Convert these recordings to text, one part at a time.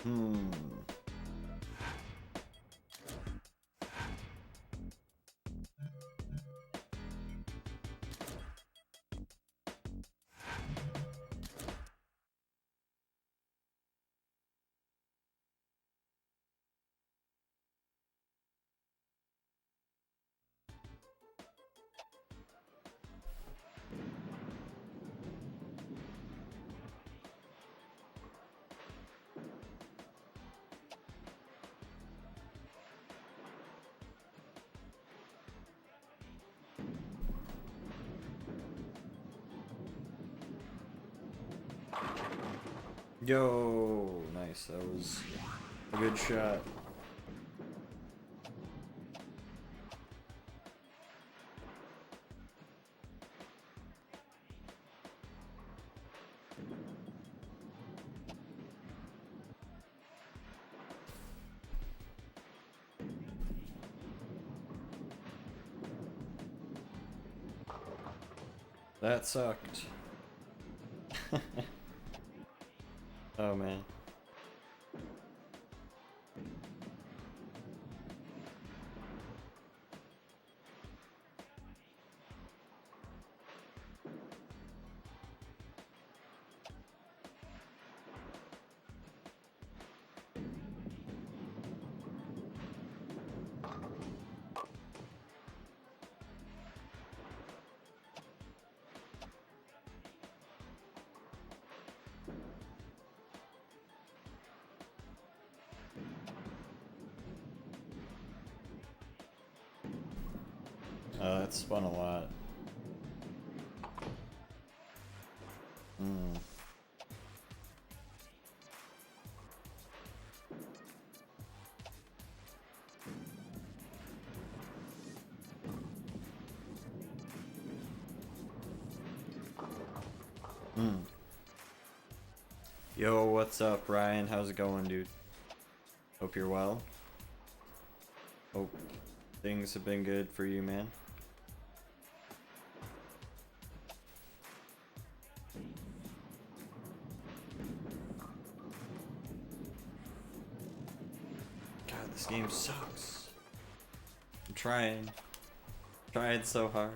Hmm. Yo, nice. That was a good shot. That sucked. Oh man. That spun a lot. Hmm. Hmm. Yo, what's up, Ryan? How's it going, dude? Hope you're well. Hope things have been good for you, man. God, this game sucks. I'm trying. Trying so hard.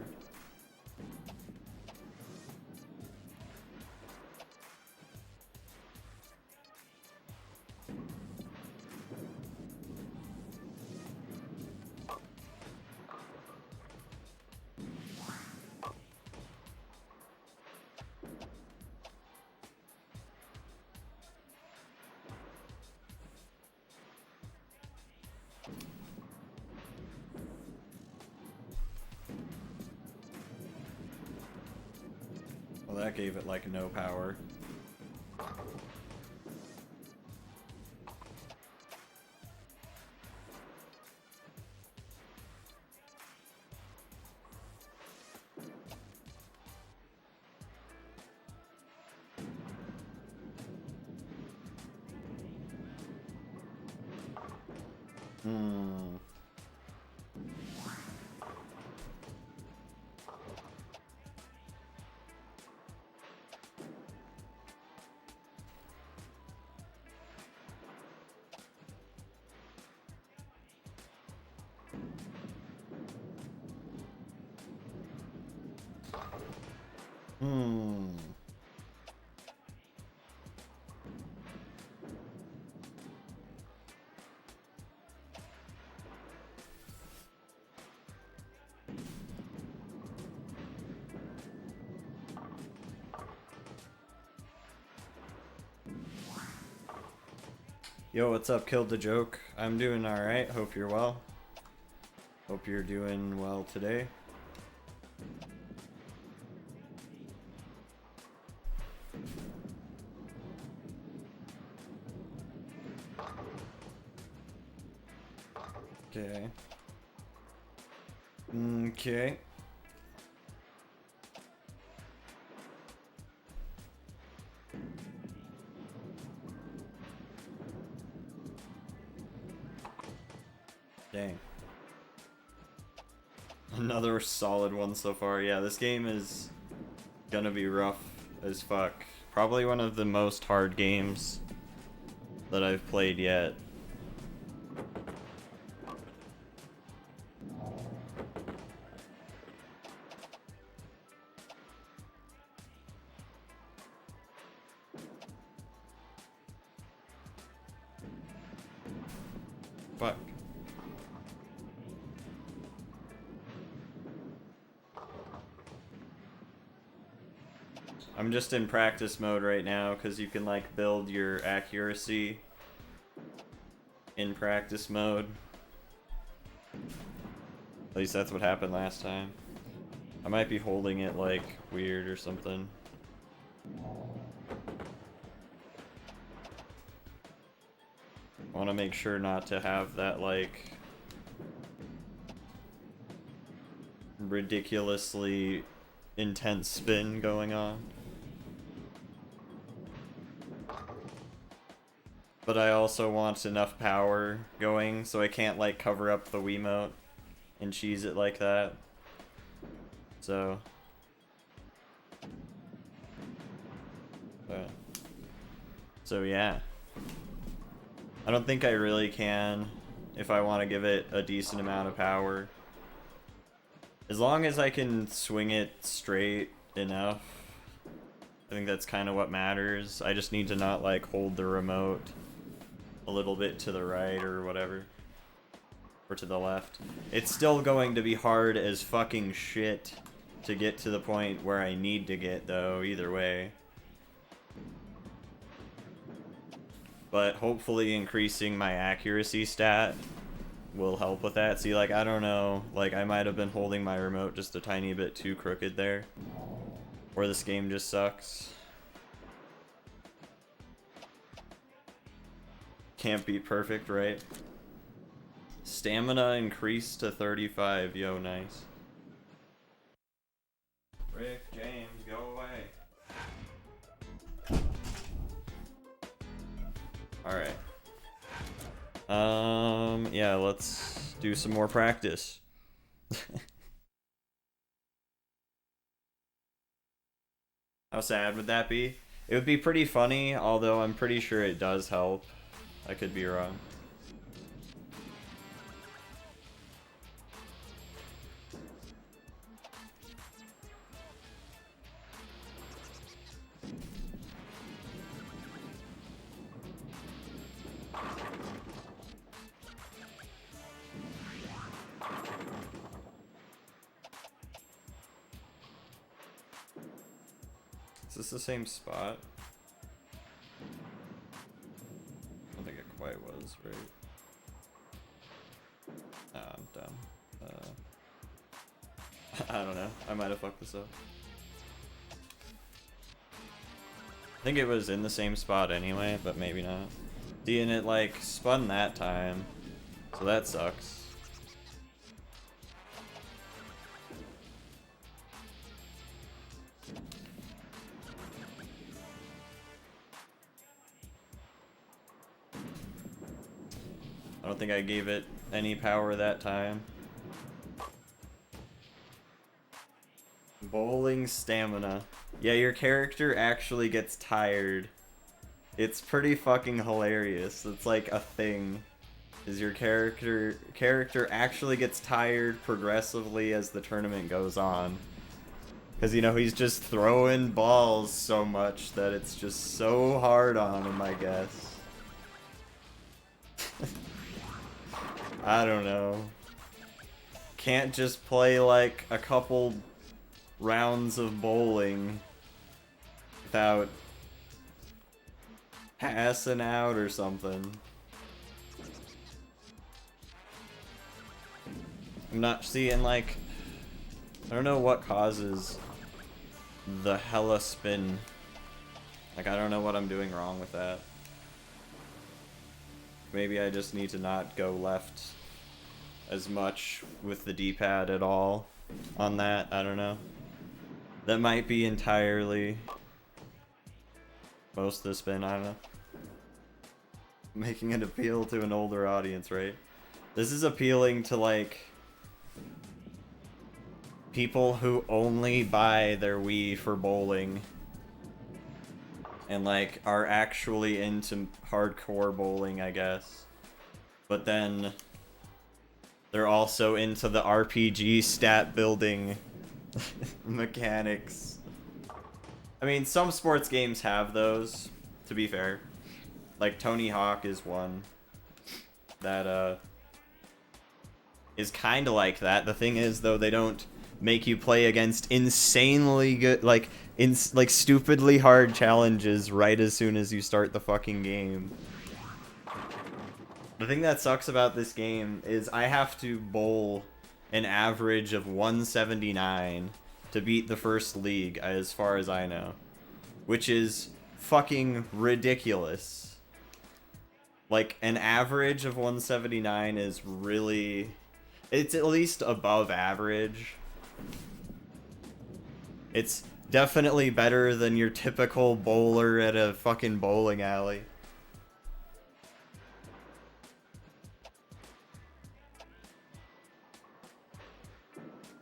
Well, that gave it like no power. Hmm. Hmm. Yo, what's up? Killed the joke. I'm doing alright. Hope you're well. Hope you're doing well today. Okay. Okay. Dang. Another solid one so far. Yeah, this game is gonna be rough as fuck. Probably one of the most hard games that I've played yet. Fuck. I'm just in practice mode right now because you can like build your accuracy in practice mode. At least that's what happened last time. I might be holding it like weird or something. I want to make sure not to have that like ridiculously intense spin going on. But I also want enough power going so I can't like cover up the Wiimote and cheese it like that. So yeah. I don't think I really can if I want to give it a decent amount of power. As long as I can swing it straight enough, I think that's kind of what matters. I just need to not like hold the remote a little bit to the right or whatever. Or to the left. It's still going to be hard as fucking shit to get to the point where I need to get though, either way. But hopefully increasing my accuracy stat will help with that. See, like, I don't know, like, I might have been holding my remote just a tiny bit too crooked there. Or this game just sucks. Can't be perfect, right? Stamina increased to 35, yo, nice. Rick James, go away. Alright. Yeah, let's do some more practice. How sad would that be? It would be pretty funny, although I'm pretty sure it does help. I could be wrong. Is this the same spot? I don't think it quite was, right? Ah, I'm dumb. I don't know. I might have fucked this up. I think it was in the same spot anyway, but maybe not. See, and it like spun that time, so that sucks. I don't think I gave it any power that time. Bowling stamina. Yeah, your character actually gets tired. It's pretty fucking hilarious. It's like a thing. Is your character actually gets tired progressively as the tournament goes on. Because, you know, he's just throwing balls so much that it's just so hard on him, I guess. I don't know. Can't just play like a couple rounds of bowling without passing out or something. I'm not seeing like, I don't know what causes the hella spin. Like, I don't know what I'm doing wrong with that. Maybe I just need to not go left as much with the D-pad at all on that. I don't know. That might be entirely most of the spin. I don't know. Making an appeal to an older audience, right? This is appealing to like people who only buy their Wii for bowling. and like are actually into hardcore bowling, I guess. But then they're also into the RPG stat building mechanics. I mean, some sports games have those, to be fair. Like Tony Hawk is one that is kind of like that. The thing is, though, they don't make you play against insanely good, like stupidly hard challenges right as soon as you start the fucking game. The thing that sucks about this game is I have to bowl an average of 179 to beat the first league, as far as I know. Which is fucking ridiculous. Like, an average of 179 is really... It's at least above average. It's definitely better than your typical bowler at a fucking bowling alley.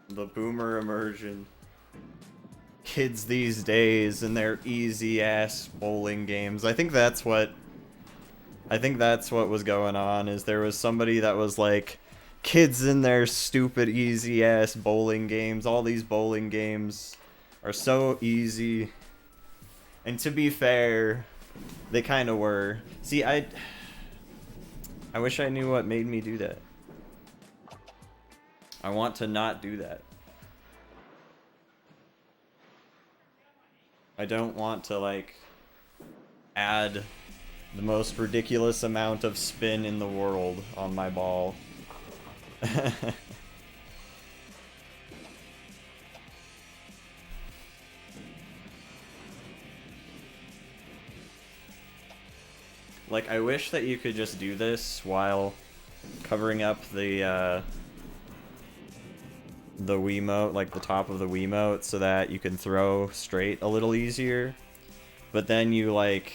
The boomer immersion. Kids these days and their easy-ass bowling games. I think that's what was going on, is there was somebody that was like, kids in their stupid easy-ass bowling games. All these bowling games are so easy. And to be fair, they kind of were. See, I wish I knew what made me do that. I want to not do that. I don't want to, like, add the most ridiculous amount of spin in the world on my ball. Like, I wish that you could just do this while covering up the Wiimote, like the top of the Wiimote, so that you can throw straight a little easier. But then you, like,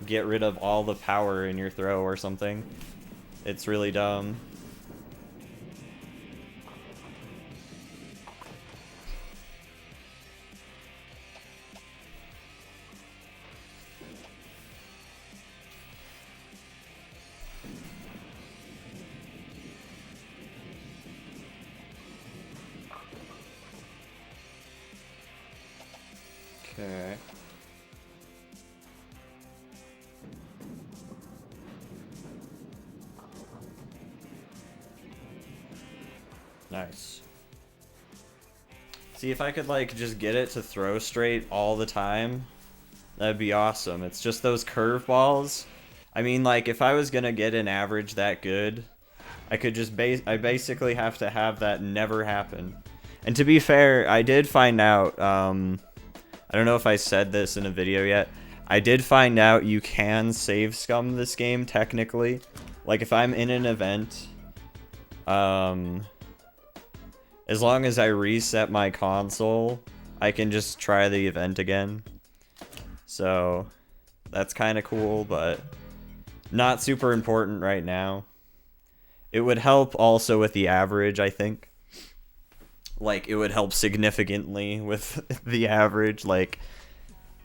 get rid of all the power in your throw or something. It's really dumb. Okay. Nice. See, if I could, like, just get it to throw straight all the time, that'd be awesome. It's just those curveballs. I mean, like, if I was gonna get an average that good, I could just I basically have to have that never happen. And to be fair, I did find out, I don't know if I said this in a video yet, I did find out you can save scum this game, technically. Like, if I'm in an event, as long as I reset my console, I can just try the event again. So, that's kind of cool, but not super important right now. It would help also with the average, I think. Like, it would help significantly with the average, like,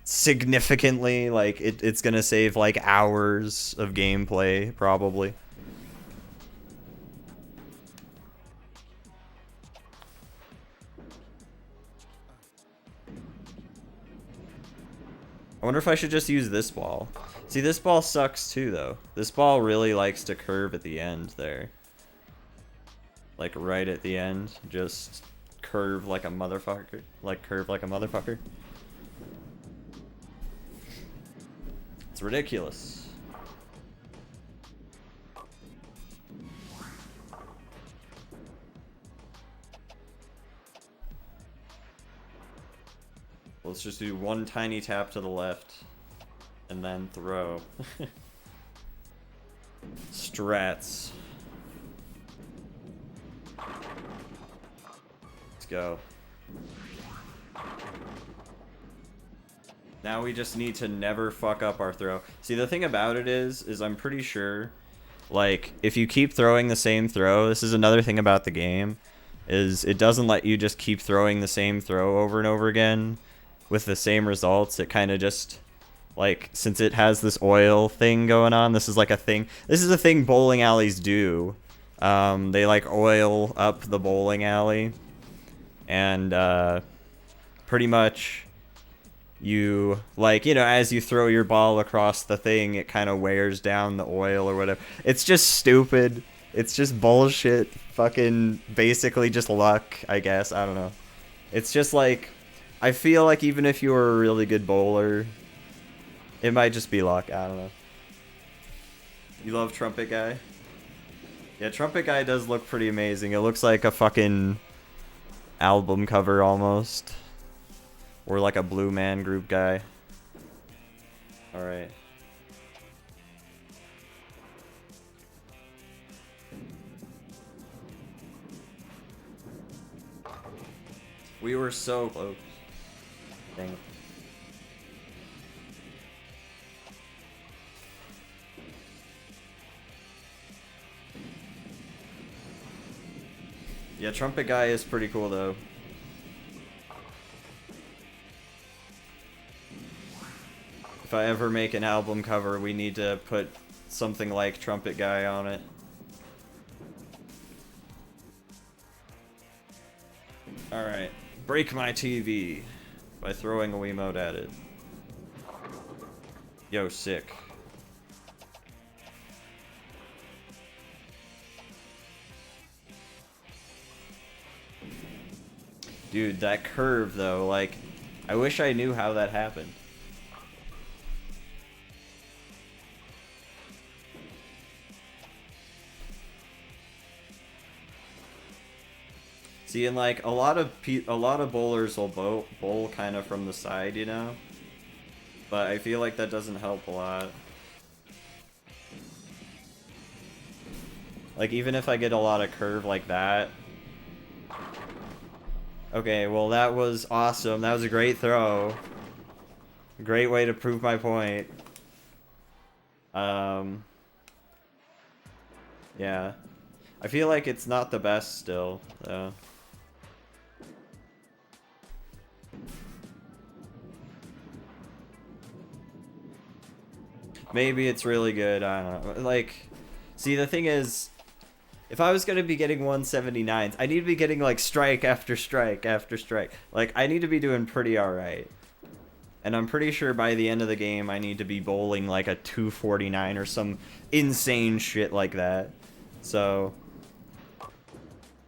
significantly, like, it's gonna save, like, hours of gameplay, probably. I wonder if I should just use this ball. See, this ball sucks too, though. This ball really likes to curve at the end there. Like, right at the end. Just curve like a motherfucker. Like, curve like a motherfucker. It's ridiculous. Let's just do one tiny tap to the left. And then throw. Strats. Let's go. Now we just need to never fuck up our throw. See, the thing about it is I'm pretty sure, like, if you keep throwing the same throw, this is another thing about the game, is it doesn't let you just keep throwing the same throw over and over again with the same results. It kind of just Like, since it has this oil thing going on, this is like a thing. This is a thing bowling alleys do. They like oil up the bowling alley. And pretty much you, like, you know, as you throw your ball across the thing, it kind of wears down the oil or whatever. It's just stupid. It's just bullshit. Fucking basically just luck, I guess. I don't know. It's just like, I feel like even if you were a really good bowler, it might just be luck. I don't know. You love Trumpet Guy? Yeah, Trumpet Guy does look pretty amazing. It looks like a fucking album cover almost. Or like a Blue Man Group guy. Alright. We were so close. Dang it. Yeah, Trumpet Guy is pretty cool though. If I ever make an album cover, we need to put something like Trumpet Guy on it. Alright. Break my TV by throwing a Wiimote at it. Yo, sick. Dude, that curve though, like, I wish I knew how that happened. See, and like a lot of bowlers will bowl kind of from the side, you know. But I feel like that doesn't help a lot. Like even if I get a lot of curve like that. Okay, well that was awesome. That was a great throw. Great way to prove my point. Yeah. I feel like it's not the best still, though. Maybe it's really good, I don't know. Like, see, the thing is, if I was going to be getting 179s, I need to be getting, like, strike after strike after strike. Like, I need to be doing pretty alright. And I'm pretty sure by the end of the game, I need to be bowling, like, a 249 or some insane shit like that. So,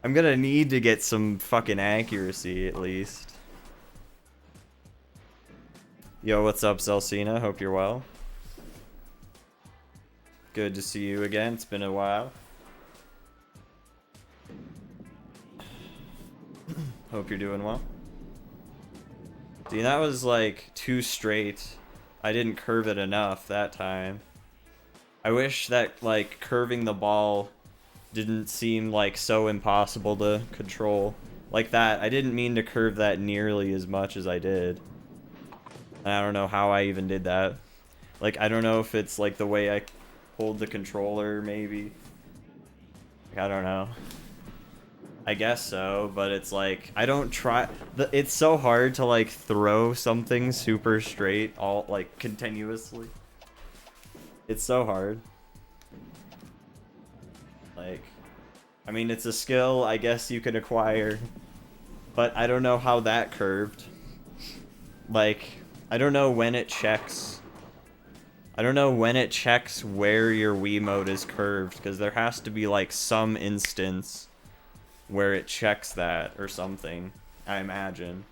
I'm gonna need to get some fucking accuracy, at least. Yo, what's up, Zelcina? Hope you're well. Good to see you again. It's been a while. Hope you're doing well. See, that was like too straight. I didn't curve it enough that time. I wish that like curving the ball didn't seem like so impossible to control. Like that, I didn't mean to curve that nearly as much as I did. And I don't know how I even did that. Like, I don't know if it's like the way I hold the controller, maybe. Like, I don't know. I guess so, but it's like, I don't try. It's so hard to like throw something super straight, all like continuously. It's so hard. Like, I mean, it's a skill I guess you can acquire, but I don't know how that curved. Like, I don't know when it checks. I don't know when it checks where your Wiimote is curved, because there has to be like some instance where it checks that or something, I imagine.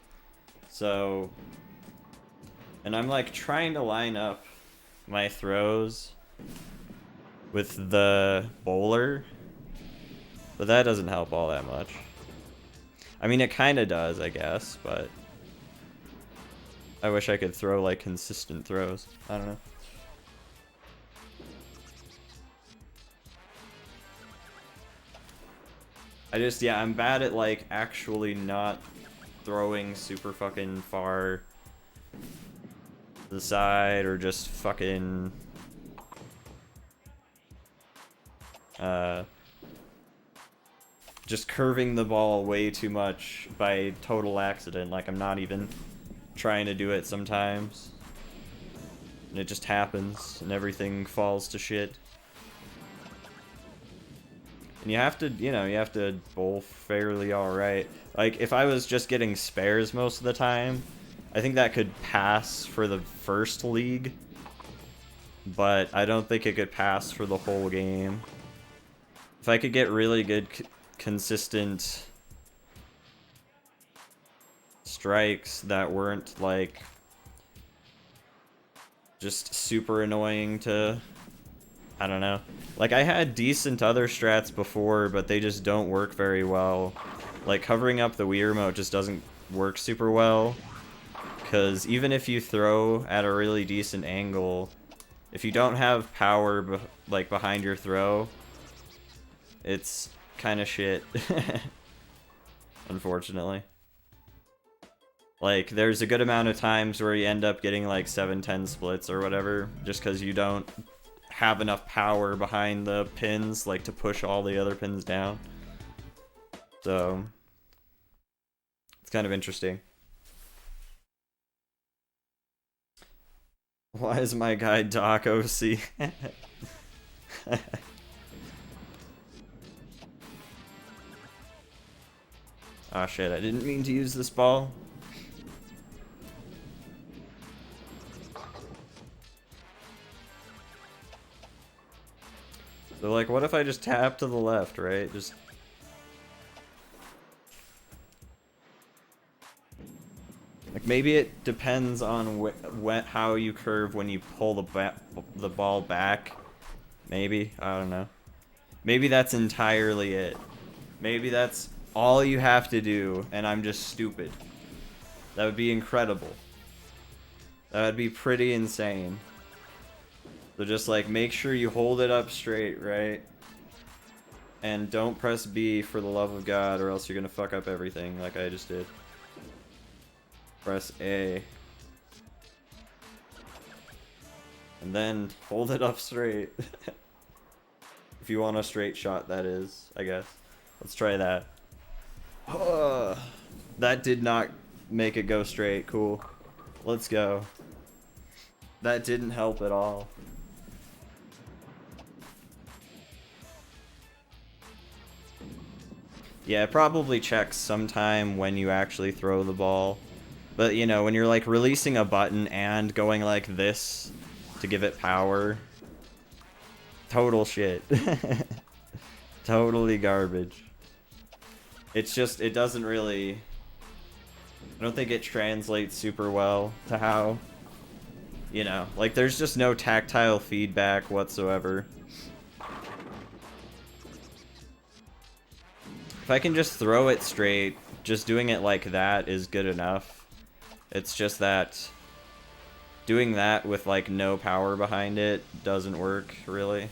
So, and I'm like trying to line up my throws with the bowler, but that doesn't help all that much. I mean, it kind of does, I guess, but I wish I could throw like consistent throws. I don't know. Yeah, I'm bad at like actually not throwing super fucking far to the side, or just fucking just curving the ball way too much by total accident. Like, I'm not even trying to do it sometimes. And it just happens, and everything falls to shit. And you have to, you know, you have to bowl fairly alright. Like, if I was just getting spares most of the time, I think that could pass for the first league. But I don't think it could pass for the whole game. If I could get really good, consistent strikes that weren't, like, just super annoying to... I don't know. Like, I had decent other strats before, but they just don't work very well. Like, covering up the Wii Remote just doesn't work super well. Because even if you throw at a really decent angle, if you don't have power, like, behind your throw, it's kind of shit. Unfortunately. Like, there's a good amount of times where you end up getting, like, 7-10 splits or whatever, just because you don't have enough power behind the pins, like, to push all the other pins down. So, it's kind of interesting. Why is my guy Doc OC? Aw, shit, I didn't mean to use this ball. So, like, what if I just tap to the left, right? Just... Like, maybe it depends on how you curve when you pull the ball back. Maybe, I don't know. Maybe that's entirely it. Maybe that's all you have to do, and I'm just stupid. That would be incredible. That would be pretty insane. So just, like, make sure you hold it up straight, right? And don't press B for the love of God, or else you're gonna fuck up everything, like I just did. Press A. And then hold it up straight. If you want a straight shot, that is, I guess. Let's try that. That did not make it go straight. Cool. Let's go. That didn't help at all. Yeah, it probably checks sometime when you actually throw the ball. But, you know, when you're, like, releasing a button and going like this to give it power, total shit. Totally garbage. It's just, it doesn't really... I don't think it translates super well to how, you know, like, there's just no tactile feedback whatsoever. If I can just throw it straight, just doing it like that is good enough. It's just that doing that with, like, no power behind it doesn't work, really.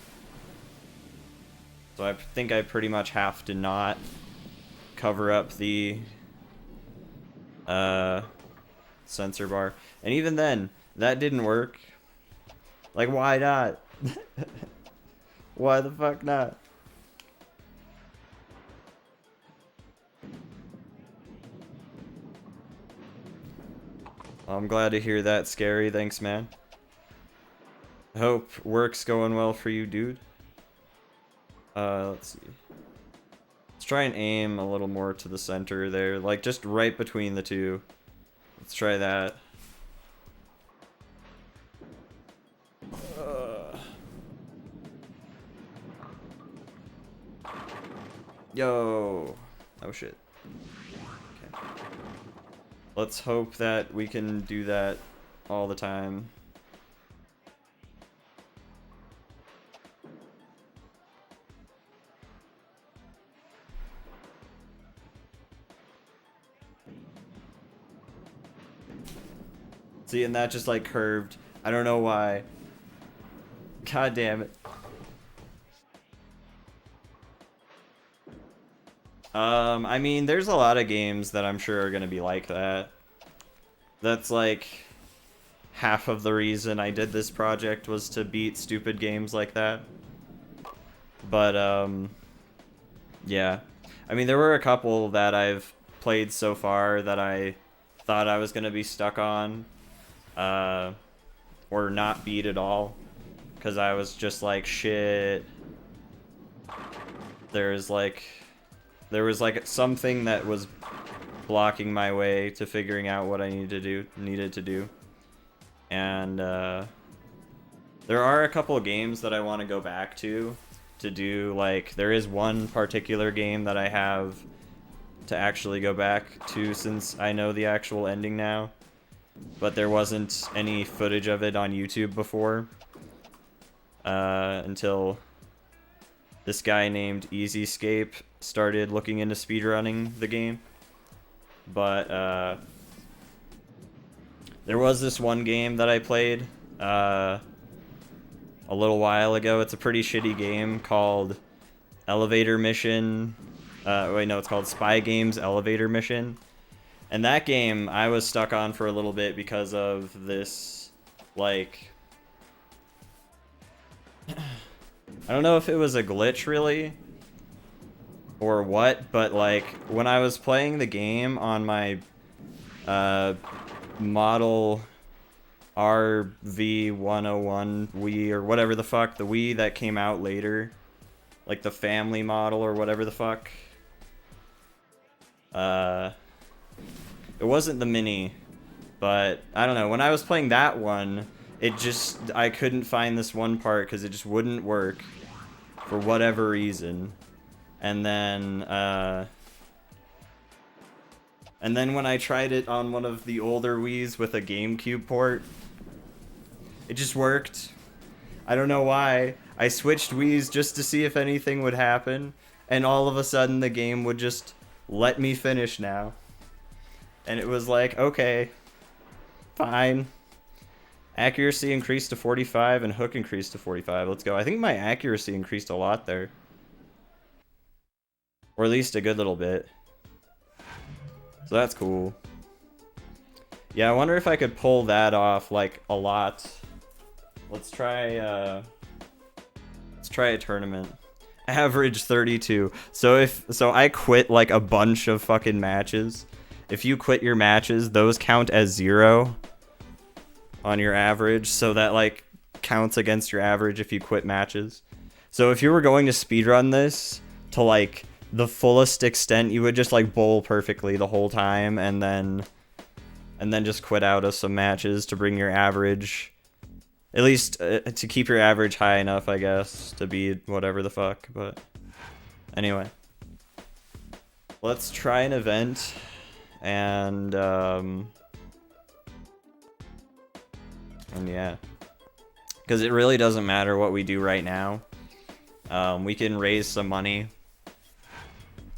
So I think I pretty much have to not cover up the sensor bar. And even then, that didn't work. Like, why not? Why the fuck not? I'm glad to hear that, Scary. Thanks, man. I hope work's going well for you, dude. Let's see. Let's try and aim a little more to the center there. Like, just right between the two. Let's try that. Yo! Oh, shit. Okay. Let's hope that we can do that all the time. See, and that just, like, curved. I don't know why. God damn it. I mean, there's a lot of games that I'm sure are gonna be like that. That's, like, half of the reason I did this project was to beat stupid games like that. But, yeah. I mean, there were a couple that I've played so far that I thought I was gonna be stuck on. or not beat at all, because I was just like, shit. There was like something that was blocking my way to figuring out what I needed to do. And there are a couple of games that I want to go back to do, like, there is one particular game that I have to actually go back to since I know the actual ending now, but there wasn't any footage of it on YouTube before, until this guy named EasyScape started looking into speedrunning the game. But there was this one game that I played a little while ago. It's a pretty shitty game called Elevator Mission. Wait, no, it's called Spy Games Elevator Mission. And that game I was stuck on for a little bit because of this, like, I don't know if it was a glitch really or what, but like when I was playing the game on my model RV101 Wii or whatever the fuck, the Wii that came out later, like the family model or whatever the fuck. It wasn't the mini, but I don't know. When I was playing that one, I couldn't find this one part because it just wouldn't work for whatever reason. And then when I tried it on one of the older Wiis with a GameCube port, it just worked. I don't know why. I switched Wiis just to see if anything would happen, and all of a sudden the game would just let me finish now. And it was like, okay, fine. Accuracy increased to 45 and hook increased to 45. Let's go. I think my accuracy increased a lot there. Or at least a good little bit. So that's cool. Yeah, I wonder if I could pull that off, like, a lot. Let's try a tournament. Average 32. So I quit, like, a bunch of fucking matches. If you quit your matches, those count as 0 on your average. So that, like, counts against your average if you quit matches. So if you were going to speedrun this to, like, the fullest extent, you would just, like, bowl perfectly the whole time and then just quit out of some matches to bring your average, at least to keep your average high enough, I guess, to be whatever the fuck. But anyway, let's try an event, and yeah, because it really doesn't matter what we do right now. We can raise some money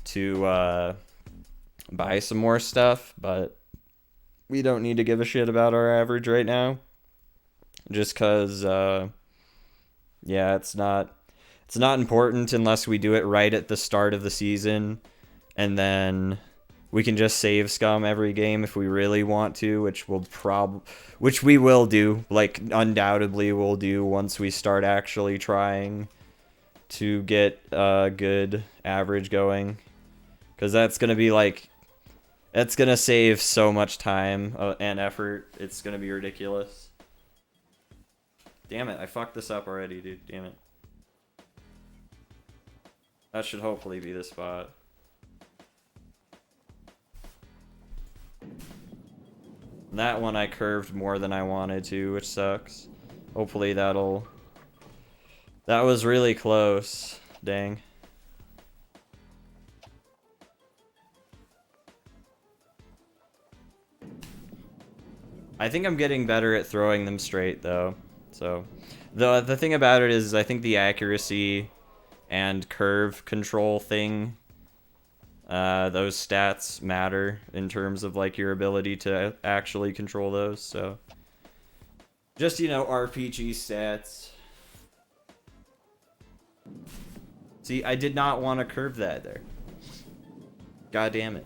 to buy some more stuff, but we don't need to give a shit about our average right now, just because yeah, it's not important unless we do it right at the start of the season, and then we can just save scum every game if we really want to, which we will do, like, undoubtedly we'll do once we start actually trying to get a good average going. Because that's going to be, like, that's going to save so much time and effort. It's going to be ridiculous. Damn it, I fucked this up already, dude. Damn it. That should hopefully be the spot. That one I curved more than I wanted to, which sucks. Hopefully that was really close. Dang. I think I'm getting better at throwing them straight, though. So, the thing about it is, I think the accuracy and curve control thing, those stats matter in terms of, like, your ability to actually control those. So, just, you know, RPG stats. See, I did not want to curve that there. God damn it.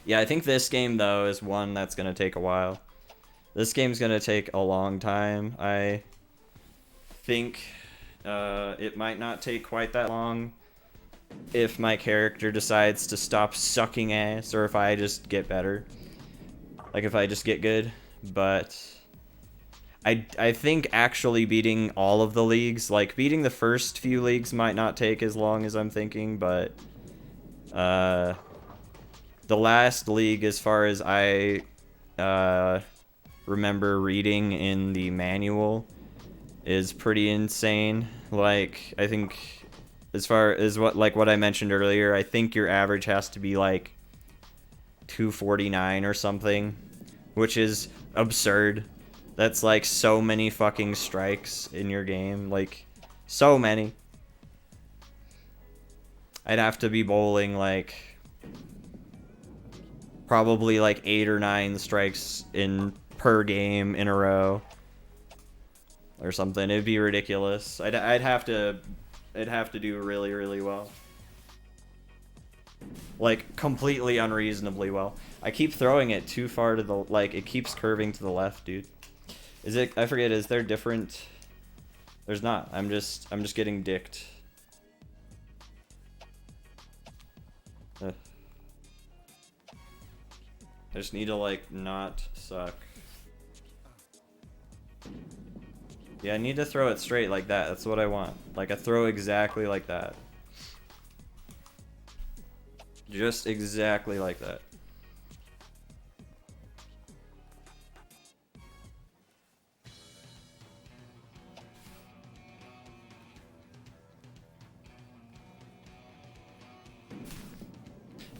Yeah, I think this game, though, is one that's going to take a while. This game's going to take a long time. I think it might not take quite that long if my character decides to stop sucking ass, or if I just get better. Like, if I just get good. But I think actually beating all of the leagues, like beating the first few leagues might not take as long as I'm thinking, but the last league, as far as I remember reading in the manual, is pretty insane. Like, I think as far as what I mentioned earlier, I think your average has to be like 249 or something, which is absurd. That's like so many fucking strikes in your game, like so many. I'd have to be bowling like probably like 8 or 9 strikes in per game in a row or something. It'd be ridiculous. I'd have to do really, really well. Like completely unreasonably well. I keep throwing it too far to the, like, it keeps curving to the left, dude. Is it, I forget, is there different? There's not. I'm just getting dicked. Ugh. I just need to like not suck. Yeah, I need to throw it straight like that. That's what I want. Like a throw exactly like that. Just exactly like that.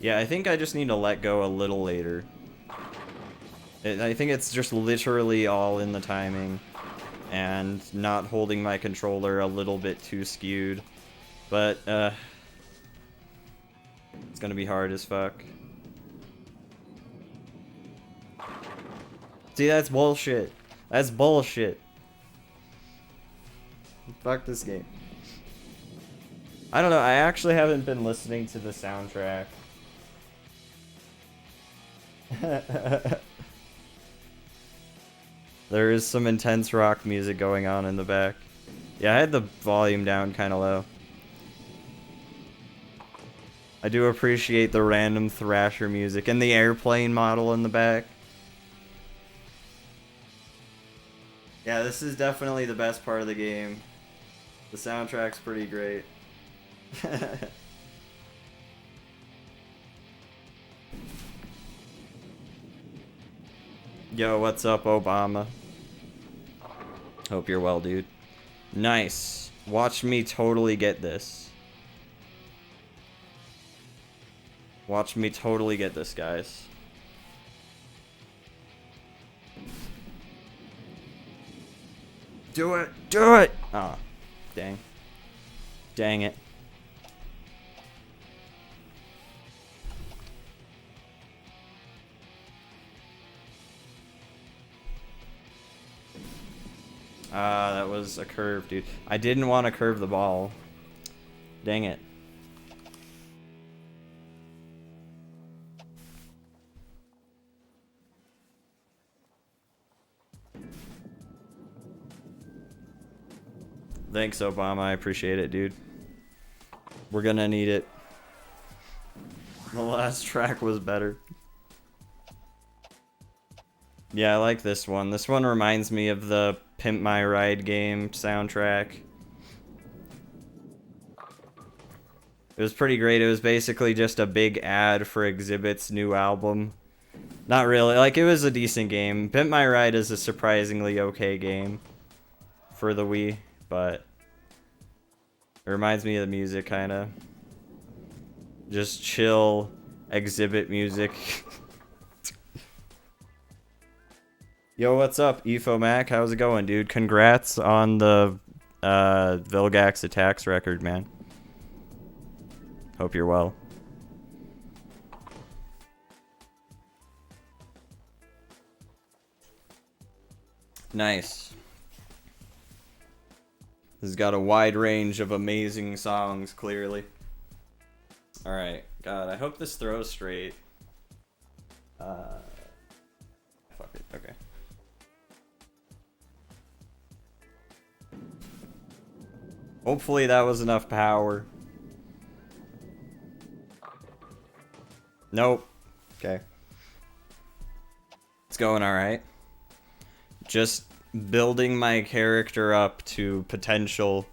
Yeah, I think I just need to let go a little later. I think it's just literally all in the timing and not holding my controller a little bit too skewed. But, it's gonna be hard as fuck. See, that's bullshit. That's bullshit. Fuck this game. I don't know, I actually haven't been listening to the soundtrack. There is some intense rock music going on in the back. Yeah, I had the volume down kind of low. I do appreciate the random Thrasher music and the airplane model in the back. Yeah, this is definitely the best part of the game. The soundtrack's pretty great. Yo, what's up, Obama? Hope you're well, dude. Nice. Watch me totally get this. Watch me totally get this, guys. Do it! Do it! Oh, dang. Dang it. Ah, that was a curve, dude. I didn't want to curve the ball. Dang it. Thanks, Obama. I appreciate it, dude. We're gonna need it. The last track was better. Yeah, I like this one. This one reminds me of the Pimp My Ride game soundtrack. It was pretty great. It was basically just a big ad for Exhibit's new album. Not really. Like, it was a decent game. Pimp My Ride is a surprisingly okay game for the Wii, but it reminds me of the music, kind of. Just chill Exhibit music. Yo, what's up, Mac? How's it going, dude? Congrats on the Vilgax Attacks record, man. Hope you're well. Nice. This has got a wide range of amazing songs, clearly. Alright, God, I hope this throws straight. Fuck it, okay. Hopefully that was enough power. Nope. Okay. It's going alright. Just building my character up to potential.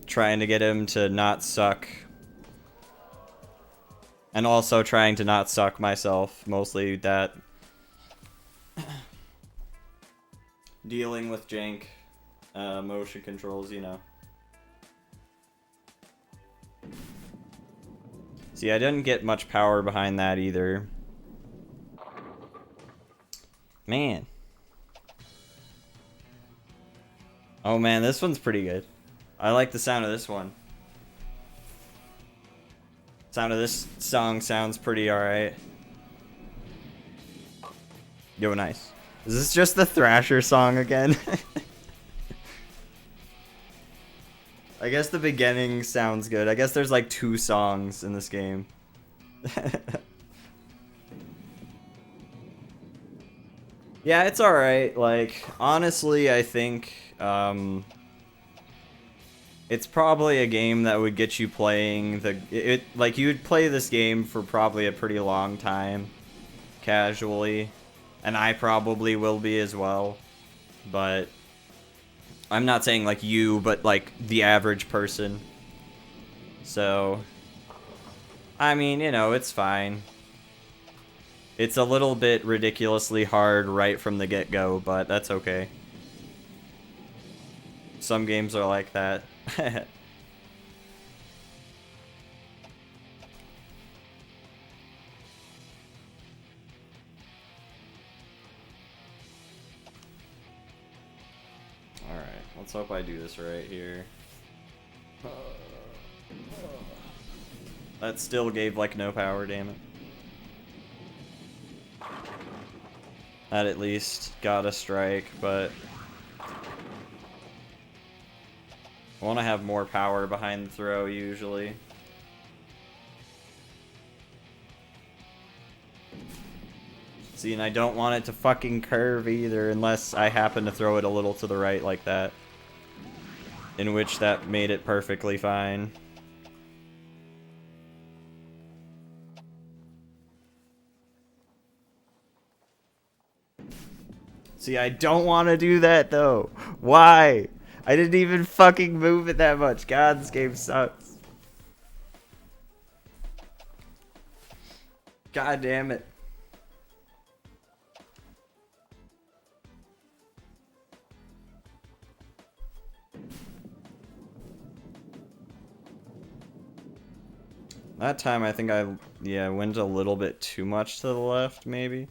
Trying to get him to not suck. And also trying to not suck myself. Mostly that. Dealing with jank motion controls, you know. See, I didn't get much power behind that either. Man. Oh man, this one's pretty good. I like the sound of this one. Sound of this song sounds pretty alright. Yo, nice. Is this just the Thrasher song again? I guess the beginning sounds good. I guess there's like 2 songs in this game. Yeah, it's alright. Like, honestly, I think, it's probably a game that would get you playing like, you would play this game for probably a pretty long time, casually. And I probably will be as well. But I'm not saying like you, but like the average person. So, I mean, you know, it's fine. It's a little bit ridiculously hard right from the get-go, but that's okay. Some games are like that. Alright, let's hope I do this right here. That still gave like no power, damn it. That at least got a strike, but I want to have more power behind the throw usually. See, and I don't want it to fucking curve either unless I happen to throw it a little to the right like that. In which that made it perfectly fine. See, I don't want to do that though. Why? I didn't even fucking move it that much. God, this game sucks. God damn it. That time I think I went a little bit too much to the left, maybe.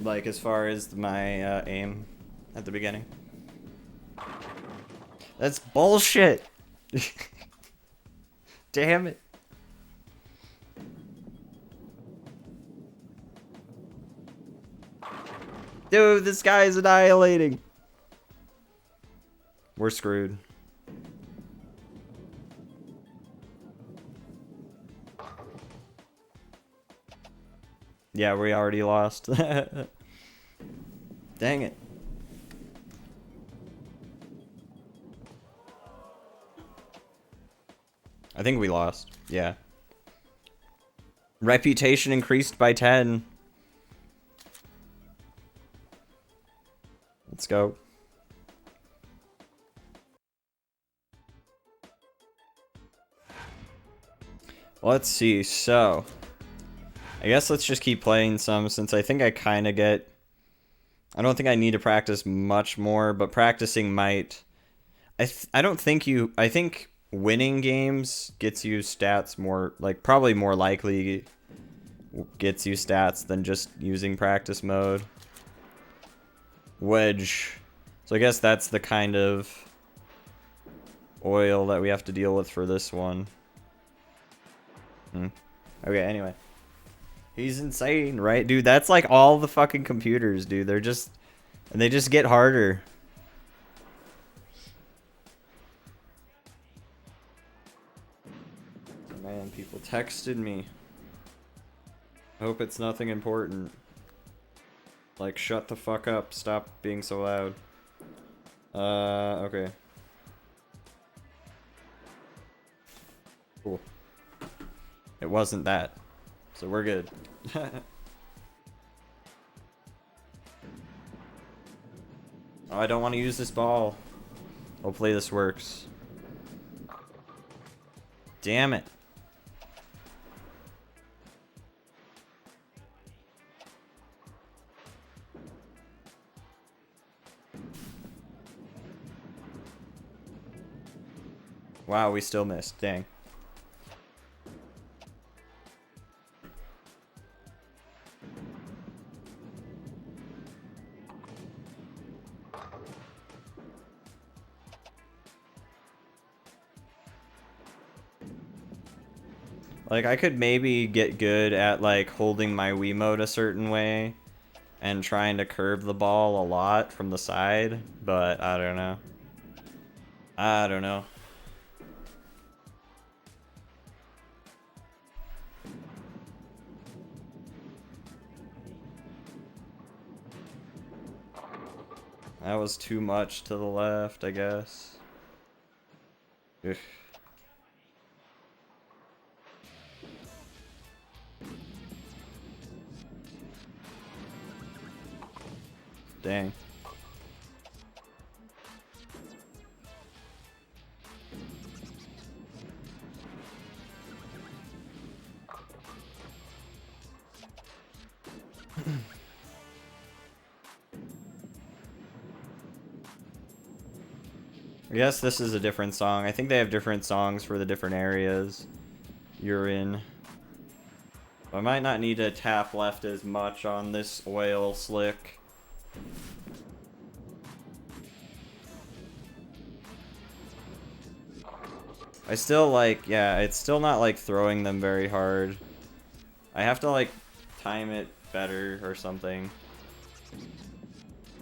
Like, as far as my aim at the beginning. That's bullshit! Damn it. Dude, this guy is annihilating. We're screwed. Yeah, we already lost. Dang it. I think we lost. Yeah. Reputation increased by 10. Let's go. Let's see, so I guess let's just keep playing some since I think I kind of get... I don't think I need to practice much more, but practicing might... I don't think you... I think winning games gets you stats more... Like, probably more likely gets you stats than just using practice mode. Wedge. So I guess that's the kind of oil that we have to deal with for this one. Okay, anyway. He's insane, right? Dude, that's like all the fucking computers, dude. They're just... And they just get harder. Man, people texted me. I hope it's nothing important. Like, shut the fuck up. Stop being so loud. Okay. Cool. It wasn't that. So we're good. Oh, I don't want to use this ball. Hopefully this works. Damn it. Wow, we still missed. Dang. Like, I could maybe get good at, like, holding my Wiimote a certain way and trying to curve the ball a lot from the side, but I don't know. I don't know. That was too much to the left, I guess. Ugh. Dang. I guess this is a different song. I think they have different songs for the different areas you're in. I might not need to tap left as much on this oil slick. I still like, yeah, it's still not like throwing them very hard. I have to like time it better or something.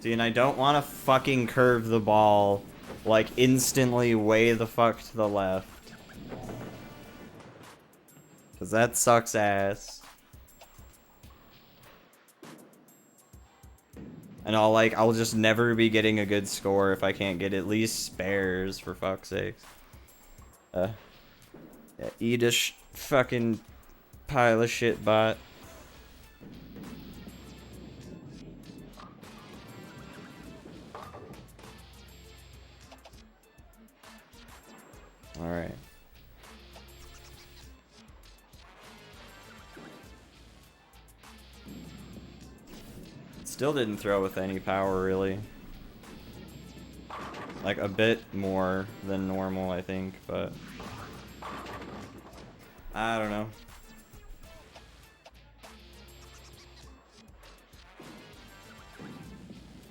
See, and I don't want to fucking curve the ball like instantly way the fuck to the left. Cause that sucks ass. And I'll just never be getting a good score if I can't get at least spares, for fuck's sake. Yeah, Edish fucking pile of shit bot. Alright. Still didn't throw with any power, really. Like, a bit more than normal, I think, but... I don't know.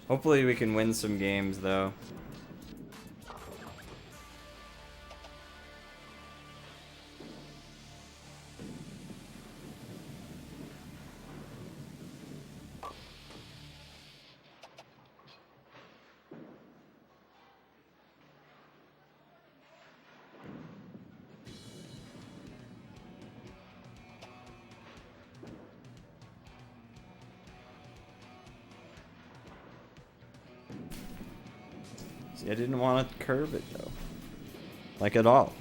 Hopefully we can win some games, though. See, I didn't want to curve it, though. Like, at all.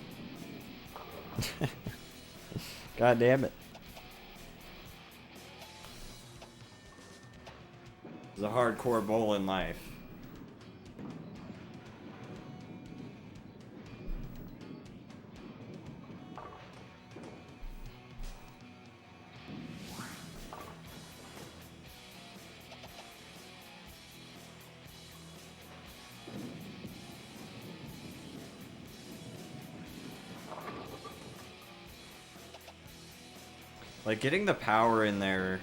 God damn it. It's a hardcore bowl in life. Like, getting the power in there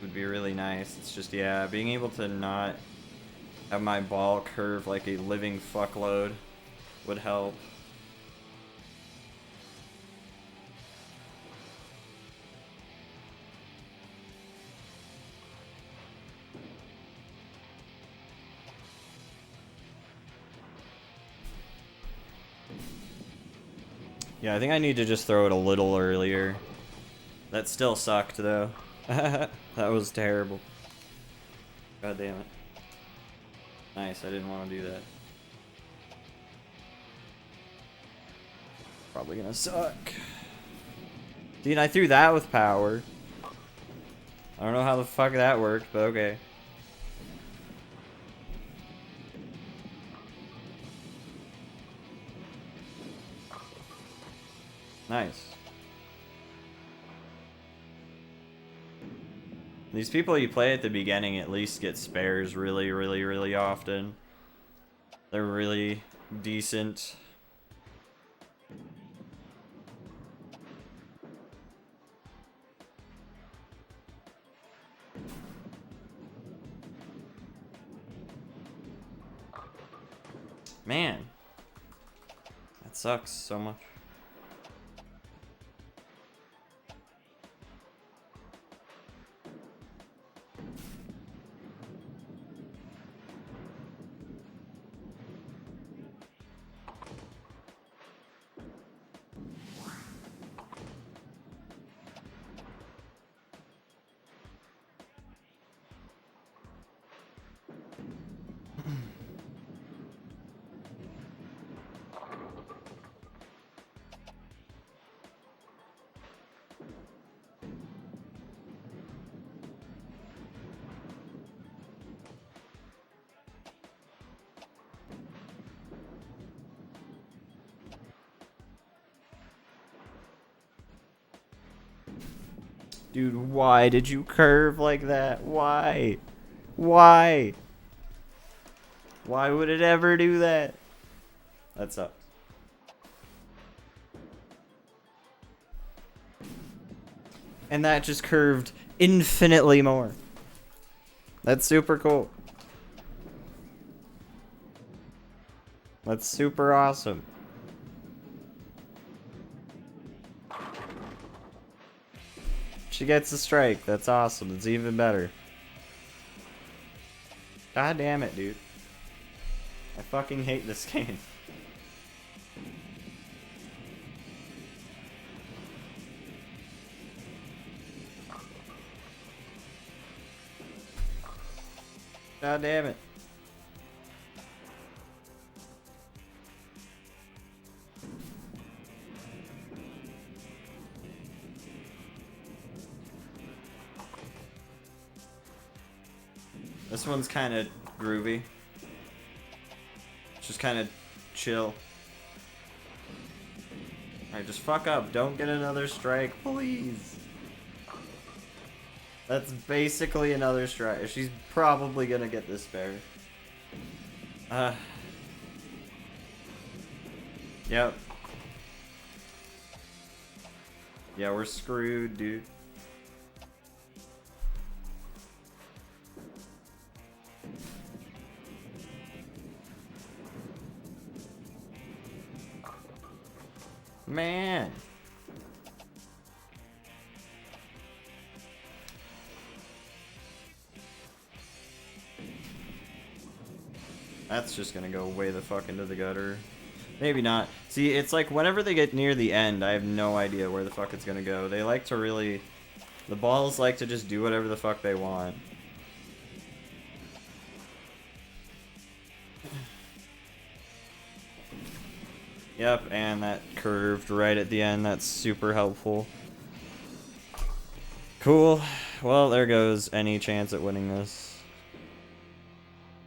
would be really nice. It's just, yeah, being able to not have my ball curve like a living fuckload would help. Yeah, I think I need to just throw it a little earlier. That still sucked, though. That was terrible. God damn it. Nice, I didn't want to do that. Probably gonna suck. Dude, I threw that with power. I don't know how the fuck that worked, but okay. Nice. These people you play at the beginning at least get spares really, really, really often. They're really decent. Man. That sucks so much. Dude, why did you curve like that? Why? Why? Why would it ever do that? That sucks. And that just curved infinitely more. That's super cool. That's super awesome. She gets a strike. That's awesome. It's even better. God damn it, dude. I fucking hate this game. God damn it. This one's kind of groovy. Just kind of chill. Alright, just fuck up. Don't get another strike, please. That's basically another strike. She's probably gonna get this spare. Yep. Yeah, we're screwed, dude. Man. That's just gonna go way the fuck into the gutter. Maybe not. See, it's like whenever they get near the end, I have no idea where the fuck it's gonna go. They like to really... The balls like to just do whatever the fuck they want. Yep, and that curved right at the end. That's super helpful. Cool. Well, there goes any chance at winning this.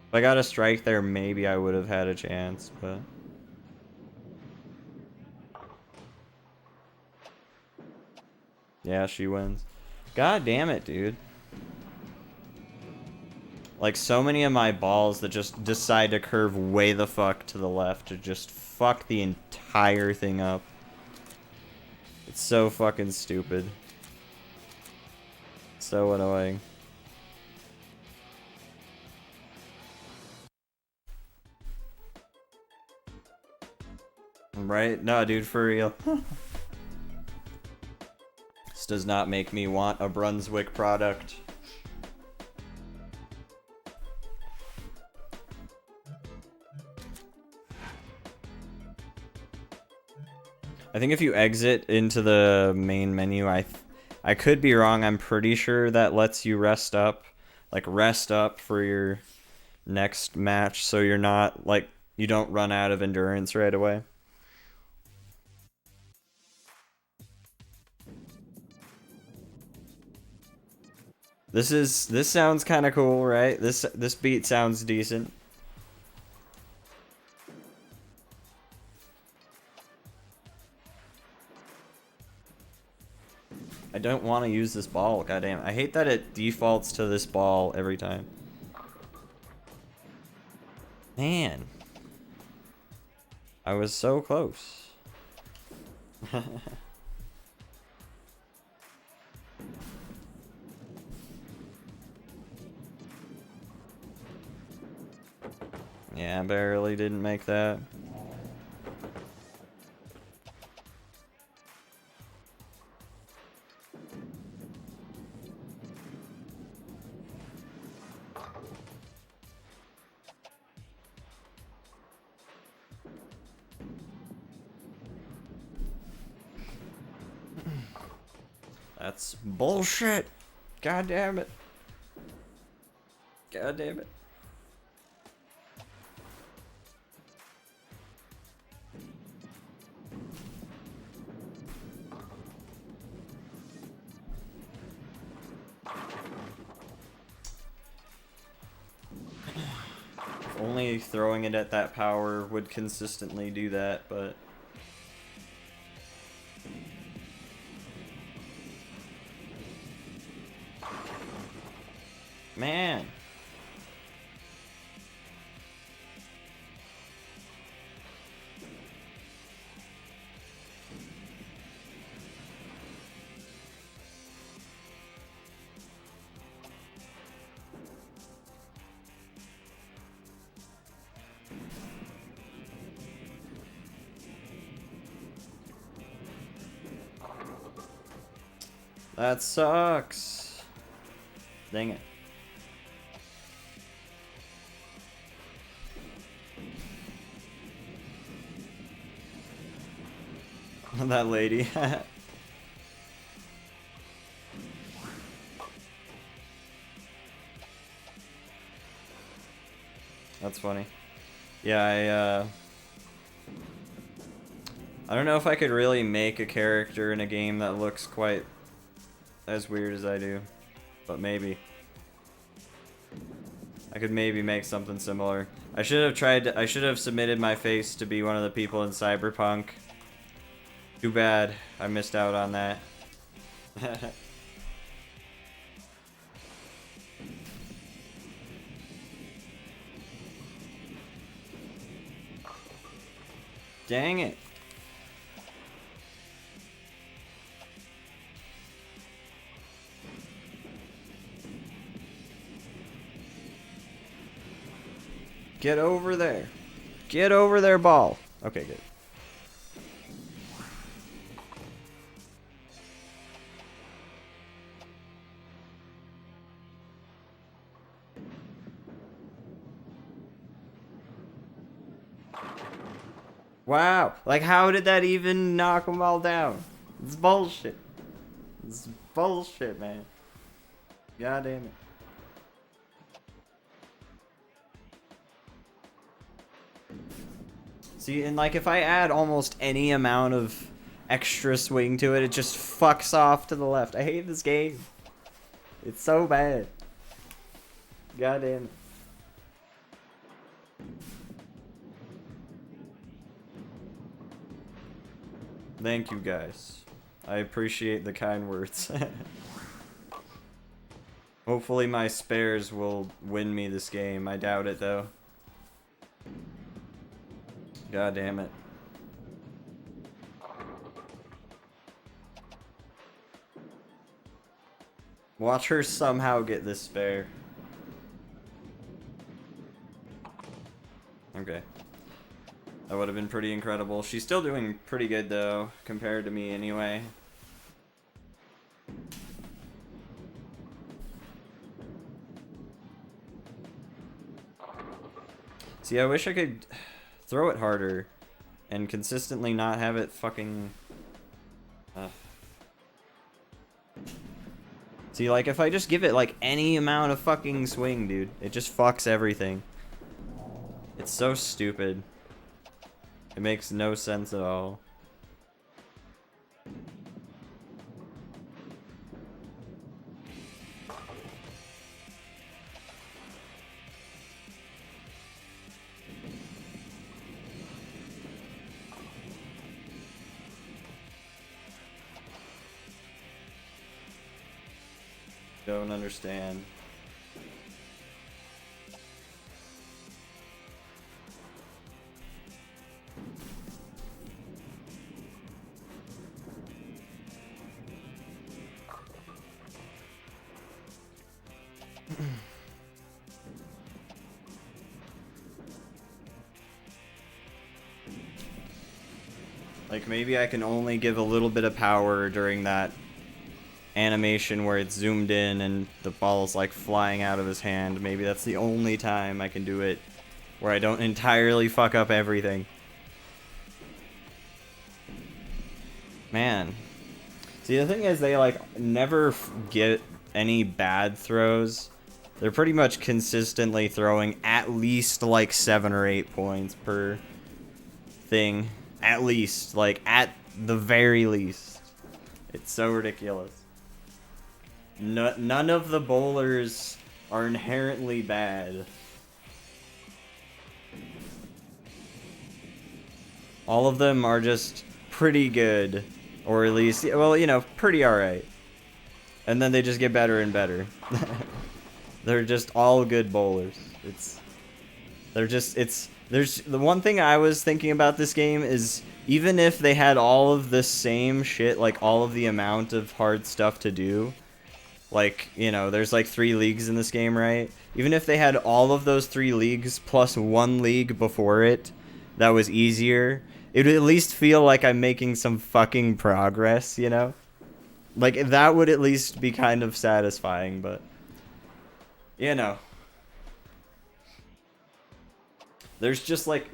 If I got a strike there, maybe I would have had a chance, but... Yeah, she wins. God damn it, dude. Like, so many of my balls that just decide to curve way the fuck to the left to just fuck the entire thing up. It's so fucking stupid. So annoying. Right? No, dude, for real. This does not make me want a Brunswick product. I think if you exit into the main menu, I could be wrong. I'm pretty sure that lets you rest up. Like, rest up for your next match so you're not, like, you don't run out of endurance right away. This sounds kind of cool, right? This beat sounds decent. don't want to use this ball. Goddamn. I hate that it defaults to this ball every time. Man. I was so close. Yeah, I barely didn't make that. That's bullshit. God damn it. God damn it. If only throwing it at that power would consistently do that, but... Man. That sucks. Dang it. That lady. That's funny. Yeah, I don't know if I could really make a character in a game that looks quite as weird as I do, but maybe. I could maybe make something similar. I should have submitted my face to be one of the people in Cyberpunk. Too bad I missed out on that. Dang it. Get over there. Get over there, ball. Okay, good. Wow. Like, how did that even knock them all down? It's bullshit. It's bullshit, man. God damn it. See, and like if I add almost any amount of extra swing to it, it just fucks off to the left. I hate this game. It's so bad. God damn it. Thank you guys. I appreciate the kind words. Hopefully my spares will win me this game. I doubt it though. God damn it. Watch her somehow get this spare. Okay. That would have been pretty incredible. She's still doing pretty good though, compared to me anyway. See, I wish I could throw it harder and consistently not have it fucking... See, like, if I just give it, like, any amount of fucking swing, dude, it just fucks everything. It's so stupid. It makes no sense at all. Don't understand. Like, maybe I can only give a little bit of power during that animation where it's zoomed in and the ball's like flying out of his hand. Maybe that's the only time I can do it where I don't entirely fuck up everything. Man. See, the thing is, they like never get any bad throws. They're pretty much consistently throwing at least like 7 or 8 points per thing. At least, like, at the very least. It's so ridiculous. None of the bowlers are inherently bad. All of them are just pretty good. Or at least, well, you know, pretty alright. And then they just get better and better. They're just all good bowlers. There's the one thing I was thinking about this game is even if they had all of the same shit, like all of the amount of hard stuff to do, like, you know, there's like 3 leagues in this game, right? Even if they had all of those 3 leagues plus 1 league before it that was easier, it would at least feel like I'm making some fucking progress, you know? Like, that would at least be kind of satisfying, but, you know. There's just like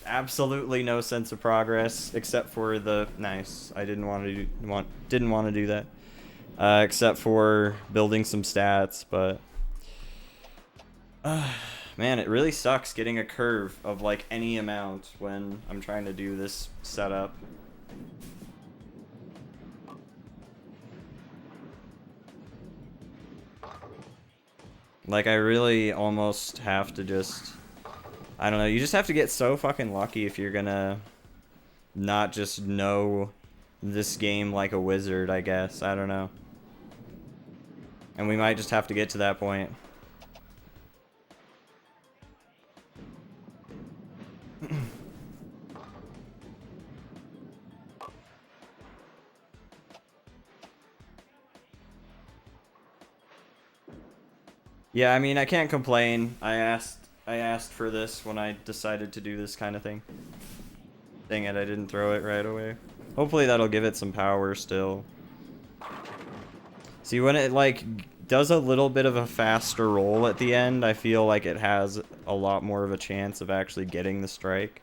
absolutely no sense of progress except for the nice. I didn't want to do that. Except for building some stats, but man, it really sucks getting a curve of like any amount when I'm trying to do this setup. Like, I really almost have to just, I don't know, you just have to get so fucking lucky if you're gonna not just know this game like a wizard, I guess. I don't know. And we might just have to get to that point. Yeah, I mean, I can't complain. I asked for this when I decided to do this kind of thing. Dang it, I didn't throw it right away. Hopefully that'll give it some power still. See, when it, like, does a little bit of a faster roll at the end, I feel like it has a lot more of a chance of actually getting the strike.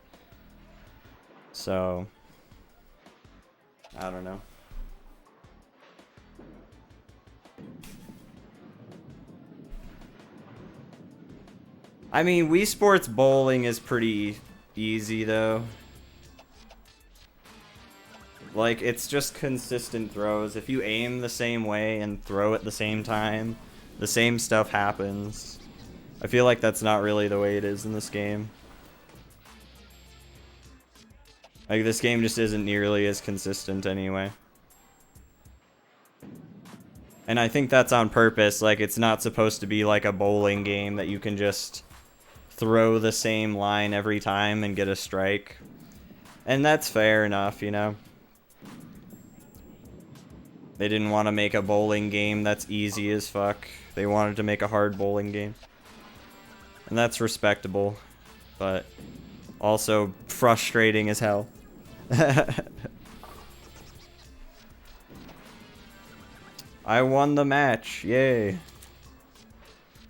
So, I don't know. I mean, Wii Sports bowling is pretty easy, though. Like, it's just consistent throws. If you aim the same way and throw at the same time, the same stuff happens. I feel like that's not really the way it is in this game. Like, this game just isn't nearly as consistent anyway. And I think that's on purpose. Like, it's not supposed to be like a bowling game that you can just throw the same line every time and get a strike. And that's fair enough, you know? They didn't want to make a bowling game that's easy as fuck. They wanted to make a hard bowling game. And that's respectable. But also frustrating as hell. I won the match. Yay.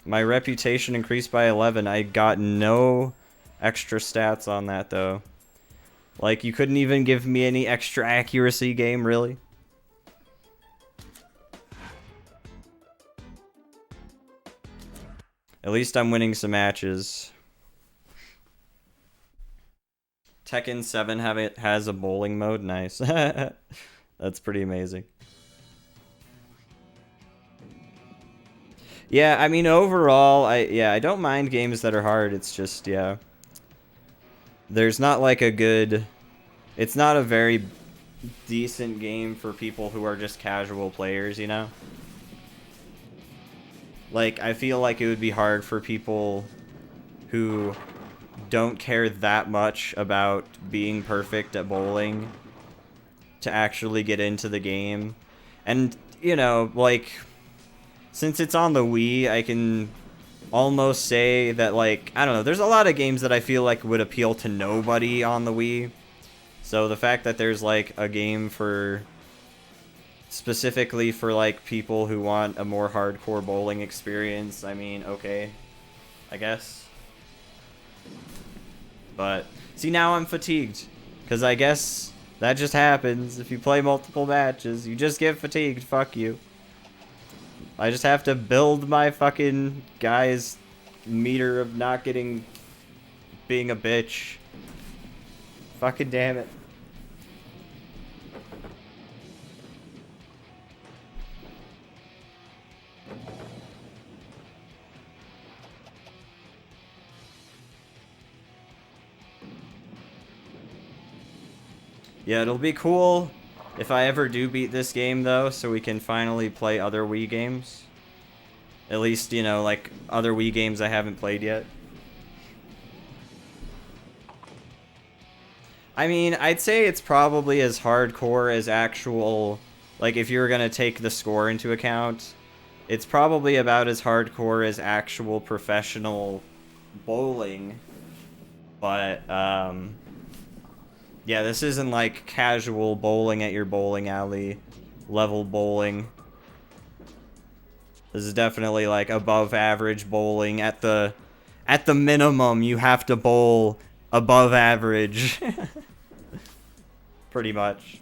My reputation increased by 11. I got no extra stats on that, though. Like, you couldn't even give me any extra accuracy game, really? At least I'm winning some matches. Tekken 7 has a bowling mode? Nice. That's pretty amazing. Yeah, I mean, overall, I don't mind games that are hard. It's just, yeah. There's not like a good... It's not a very decent game for people who are just casual players, you know? Like, I feel like it would be hard for people who don't care that much about being perfect at bowling to actually get into the game. And, you know, like, since it's on the Wii, I can almost say that, like, I don't know, there's a lot of games that I feel like would appeal to nobody on the Wii. So the fact that there's, like, a game for, specifically for, like, people who want a more hardcore bowling experience, I mean, okay, I guess. But, see, now I'm fatigued, because I guess that just happens if you play multiple matches. You just get fatigued, fuck you. I just have to build my fucking guy's meter of not getting... being a bitch. Fucking damn it. Yeah, it'll be cool if I ever do beat this game, though, so we can finally play other Wii games. At least, you know, like, other Wii games I haven't played yet. I mean, I'd say it's probably as hardcore as actual... Like, if you were gonna take the score into account, it's probably about as hardcore as actual professional bowling. But, yeah, this isn't like casual bowling at your bowling alley level bowling. This is definitely like above average bowling. At the minimum, you have to bowl above average. Pretty much.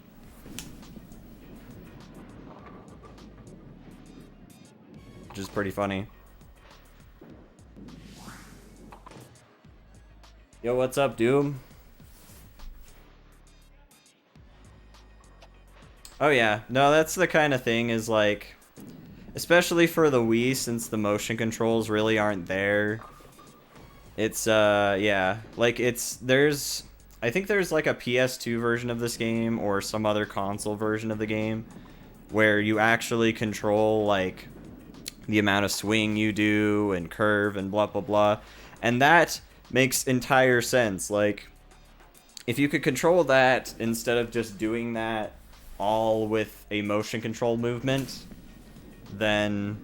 Which is pretty funny. Yo, what's up, Doom? Oh yeah, no, that's the kind of thing is like, especially for the Wii, since the motion controls really aren't there. It's, yeah, like I think there's like a PS2 version of this game or some other console version of the game where you actually control like the amount of swing you do and curve and blah, blah, blah. And that makes entire sense. Like, if you could control that instead of just doing that all with a motion control movement, then,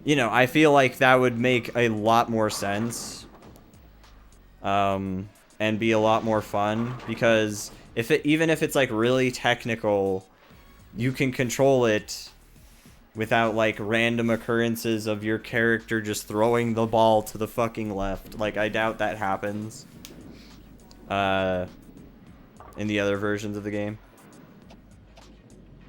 you know, I feel like that would make a lot more sense, and be a lot more fun, because even if it's like really technical, you can control it without like random occurrences of your character just throwing the ball to the fucking left. Like, I doubt that happens in the other versions of the game.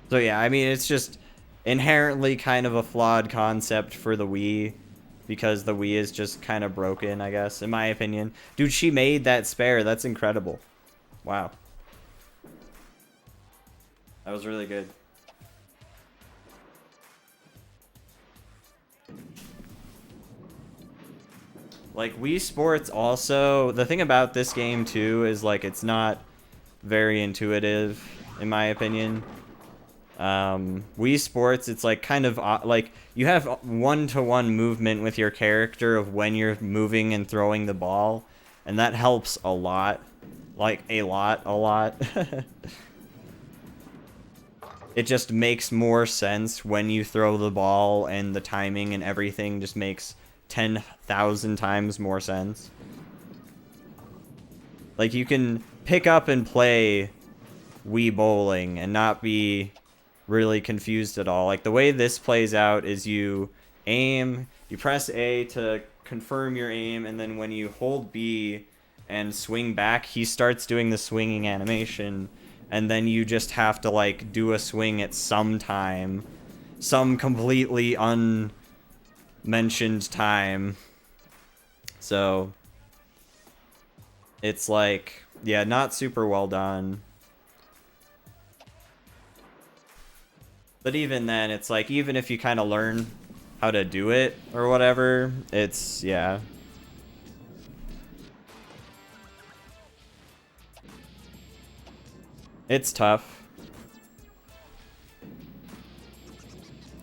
So yeah, I mean, it's just inherently kind of a flawed concept for the Wii, because the Wii is just kind of broken, I guess, in my opinion. Dude, she made that spare. That's incredible. Wow. That was really good. Like, Wii Sports also, the thing about this game too is like it's not very intuitive, in my opinion. Wii Sports, it's like kind of like you have one-to-one movement with your character of when you're moving and throwing the ball, and that helps a lot. Like, a lot. It just makes more sense when you throw the ball, and the timing and everything just makes 10,000 times more sense. Like, you can pick up and play Wii bowling and not be really confused at all. Like, the way this plays out is you aim, you press A to confirm your aim, and then when you hold B and swing back, he starts doing the swinging animation, and then you just have to like do a swing at some time, some completely unmentioned time. So it's like, yeah, not super well done. But even then, it's like, even if you kind of learn how to do it or whatever, it's, yeah. It's tough.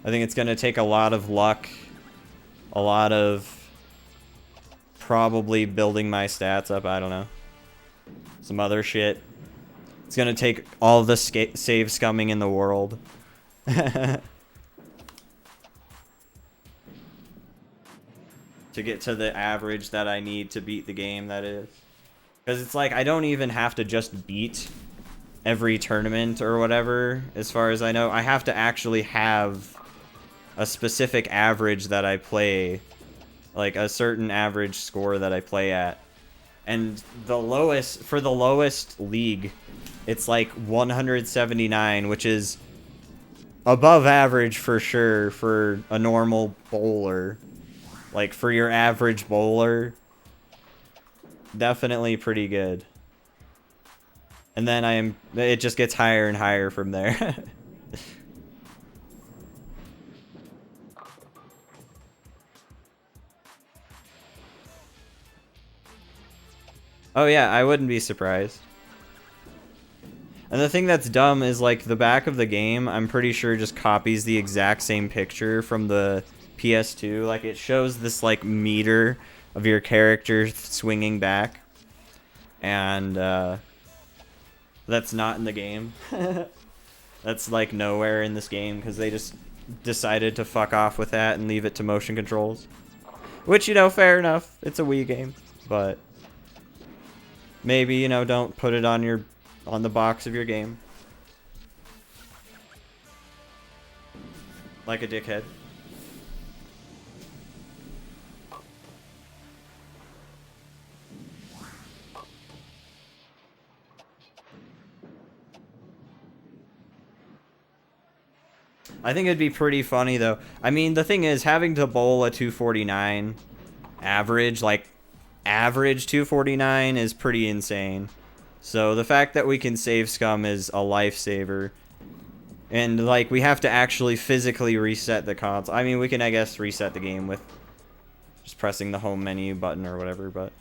I think it's going to take a lot of luck a lot of probably building my stats up. I don't know. Some other shit. It's gonna take all the save scumming in the world. To get to the average that I need to beat the game, that is. Because it's like, I don't even have to just beat every tournament or whatever, as far as I know. I have to actually have a specific average that I play. Like, a certain average score that I play at. And the lowest, for the lowest league, it's like 179, which is above average for sure for a normal bowler. Like, for your average bowler, definitely pretty good. And then it just gets higher and higher from there. Oh yeah, I wouldn't be surprised. And the thing that's dumb is, like, the back of the game, I'm pretty sure just copies the exact same picture from the PS2. Like, it shows this, like, meter of your character swinging back. And, that's not in the game. That's, like, nowhere in this game, because they just decided to fuck off with that and leave it to motion controls. Which, you know, fair enough. It's a Wii game, but maybe, you know, don't put it on the box of your game. Like a dickhead. I think it'd be pretty funny, though. I mean, the thing is, having to bowl a 249 average, like, average 249 is pretty insane. So the fact that we can save scum is a lifesaver. And, like, we have to actually physically reset the console. I mean, we can, I guess, reset the game with just pressing the home menu button or whatever, but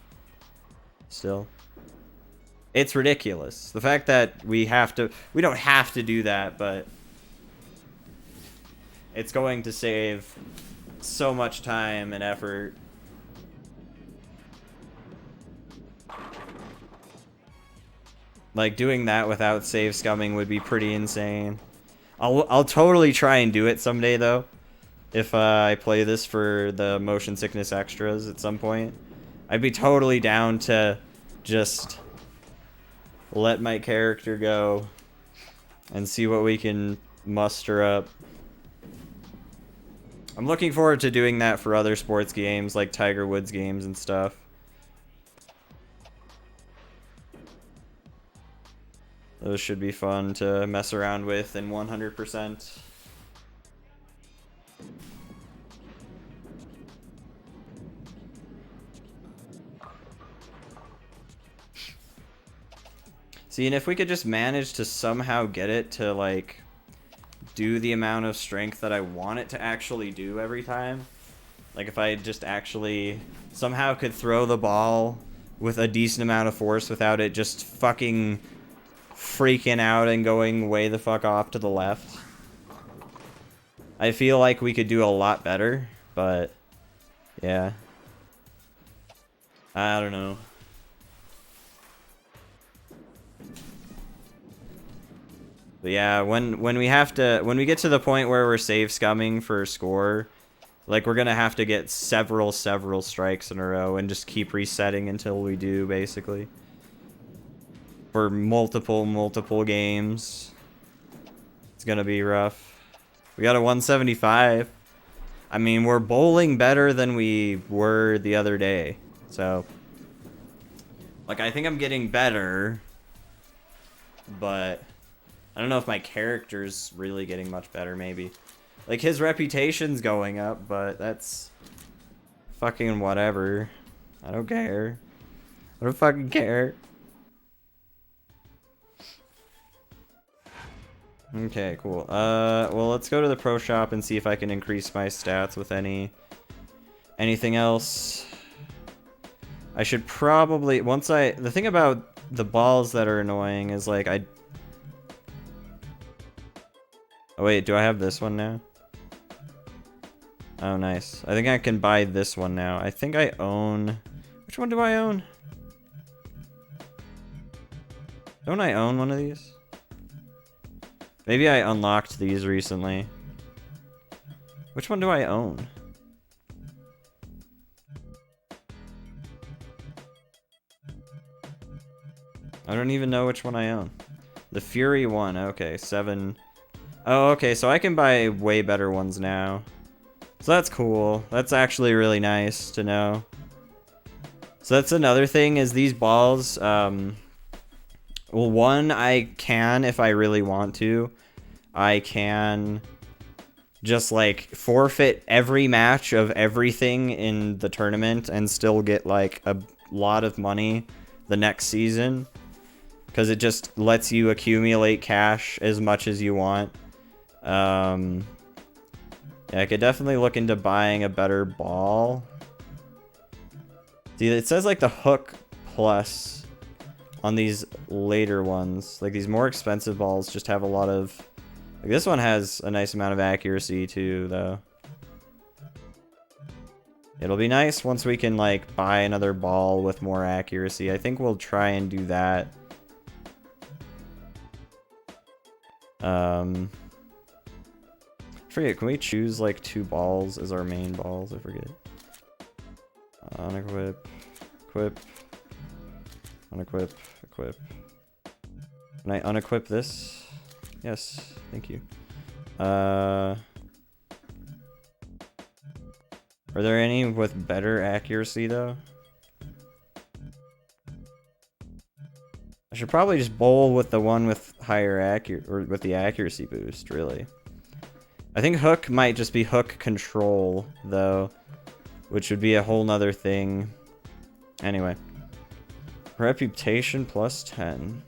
still. It's ridiculous. The fact that we don't have to do that, but it's going to save so much time and effort. Like, doing that without save scumming would be pretty insane. I'll totally try and do it someday, though. If I play this for the motion sickness extras at some point. I'd be totally down to just let my character go and see what we can muster up. I'm looking forward to doing that for other sports games, like Tiger Woods games and stuff. Those should be fun to mess around with in 100%. See, and if we could just manage to somehow get it to, like, do the amount of strength that I want it to actually do every time. Like, if I just actually somehow could throw the ball with a decent amount of force without it just fucking freaking out and going way the fuck off to the left. I feel like we could do a lot better, but yeah. I don't know. But yeah, when we get to the point where we're save scumming for a score, like, we're gonna have to get several strikes in a row and just keep resetting until we do, basically. For multiple games. It's gonna be rough. We got a 175. I mean, we're bowling better than we were the other day. So, like, I think I'm getting better, but I don't know if my character's really getting much better, maybe. Like, his reputation's going up, but that's fucking whatever. I don't care. I don't fucking care. Okay, cool. Well, let's go to the pro shop and see if I can increase my stats with anything else. I should probably, the thing about the balls that are annoying is, like, oh wait, do I have this one now? Oh, nice. I think I can buy this one now. I think I own... Which one do I own? Don't I own one of these? Maybe I unlocked these recently. Which one do I own? I don't even know which one I own. The Fury one. Okay, 7. Oh, okay, so I can buy way better ones now. So that's cool. That's actually really nice to know. So that's another thing, is these balls, well, one, I can, if I really want to, I can just, like, forfeit every match of everything in the tournament and still get, like, a lot of money the next season. Because it just lets you accumulate cash as much as you want. Yeah, I could definitely look into buying a better ball. See, it says like the hook plus on these later ones. Like these more expensive balls just have a lot of... Like this one has a nice amount of accuracy too, though. It'll be nice once we can like buy another ball with more accuracy. I think we'll try and do that. Forget, can we choose like 2 balls as our main balls? I forget. Unequip, equip, unequip, equip. Can I unequip this? Yes, thank you. Are there any with better accuracy though? I should probably just bowl with the one with higher or with the accuracy boost, really. I think hook might just be hook control, though, which would be a whole nother thing. Anyway. Reputation plus 10.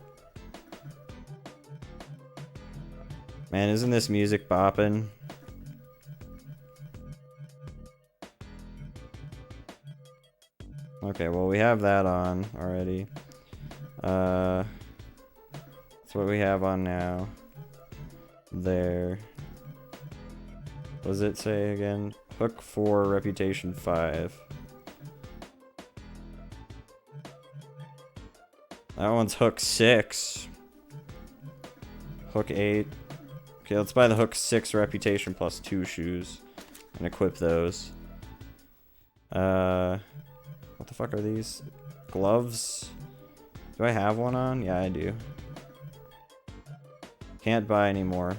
Man, isn't this music bopping? Okay, well, we have that on already. That's what we have on now. There. What does it say again? Hook 4, reputation 5. That one's hook 6. Hook 8. Okay, let's buy the hook 6 reputation plus 2 shoes. And equip those. What the fuck are these? Gloves? Do I have one on? Yeah, I do. Can't buy anymore.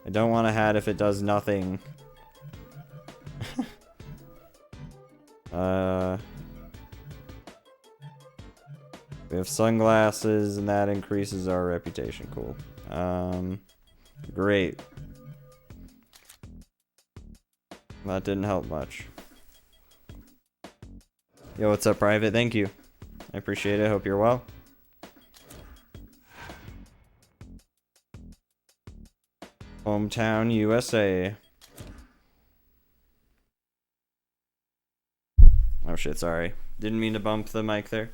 I don't want a hat if it does nothing. We have sunglasses, and that increases our reputation. Cool. Great. That didn't help much. Yo, what's up, Private? Thank you. I appreciate it. Hope you're well. Hometown, USA. Oh shit, sorry. Didn't mean to bump the mic there.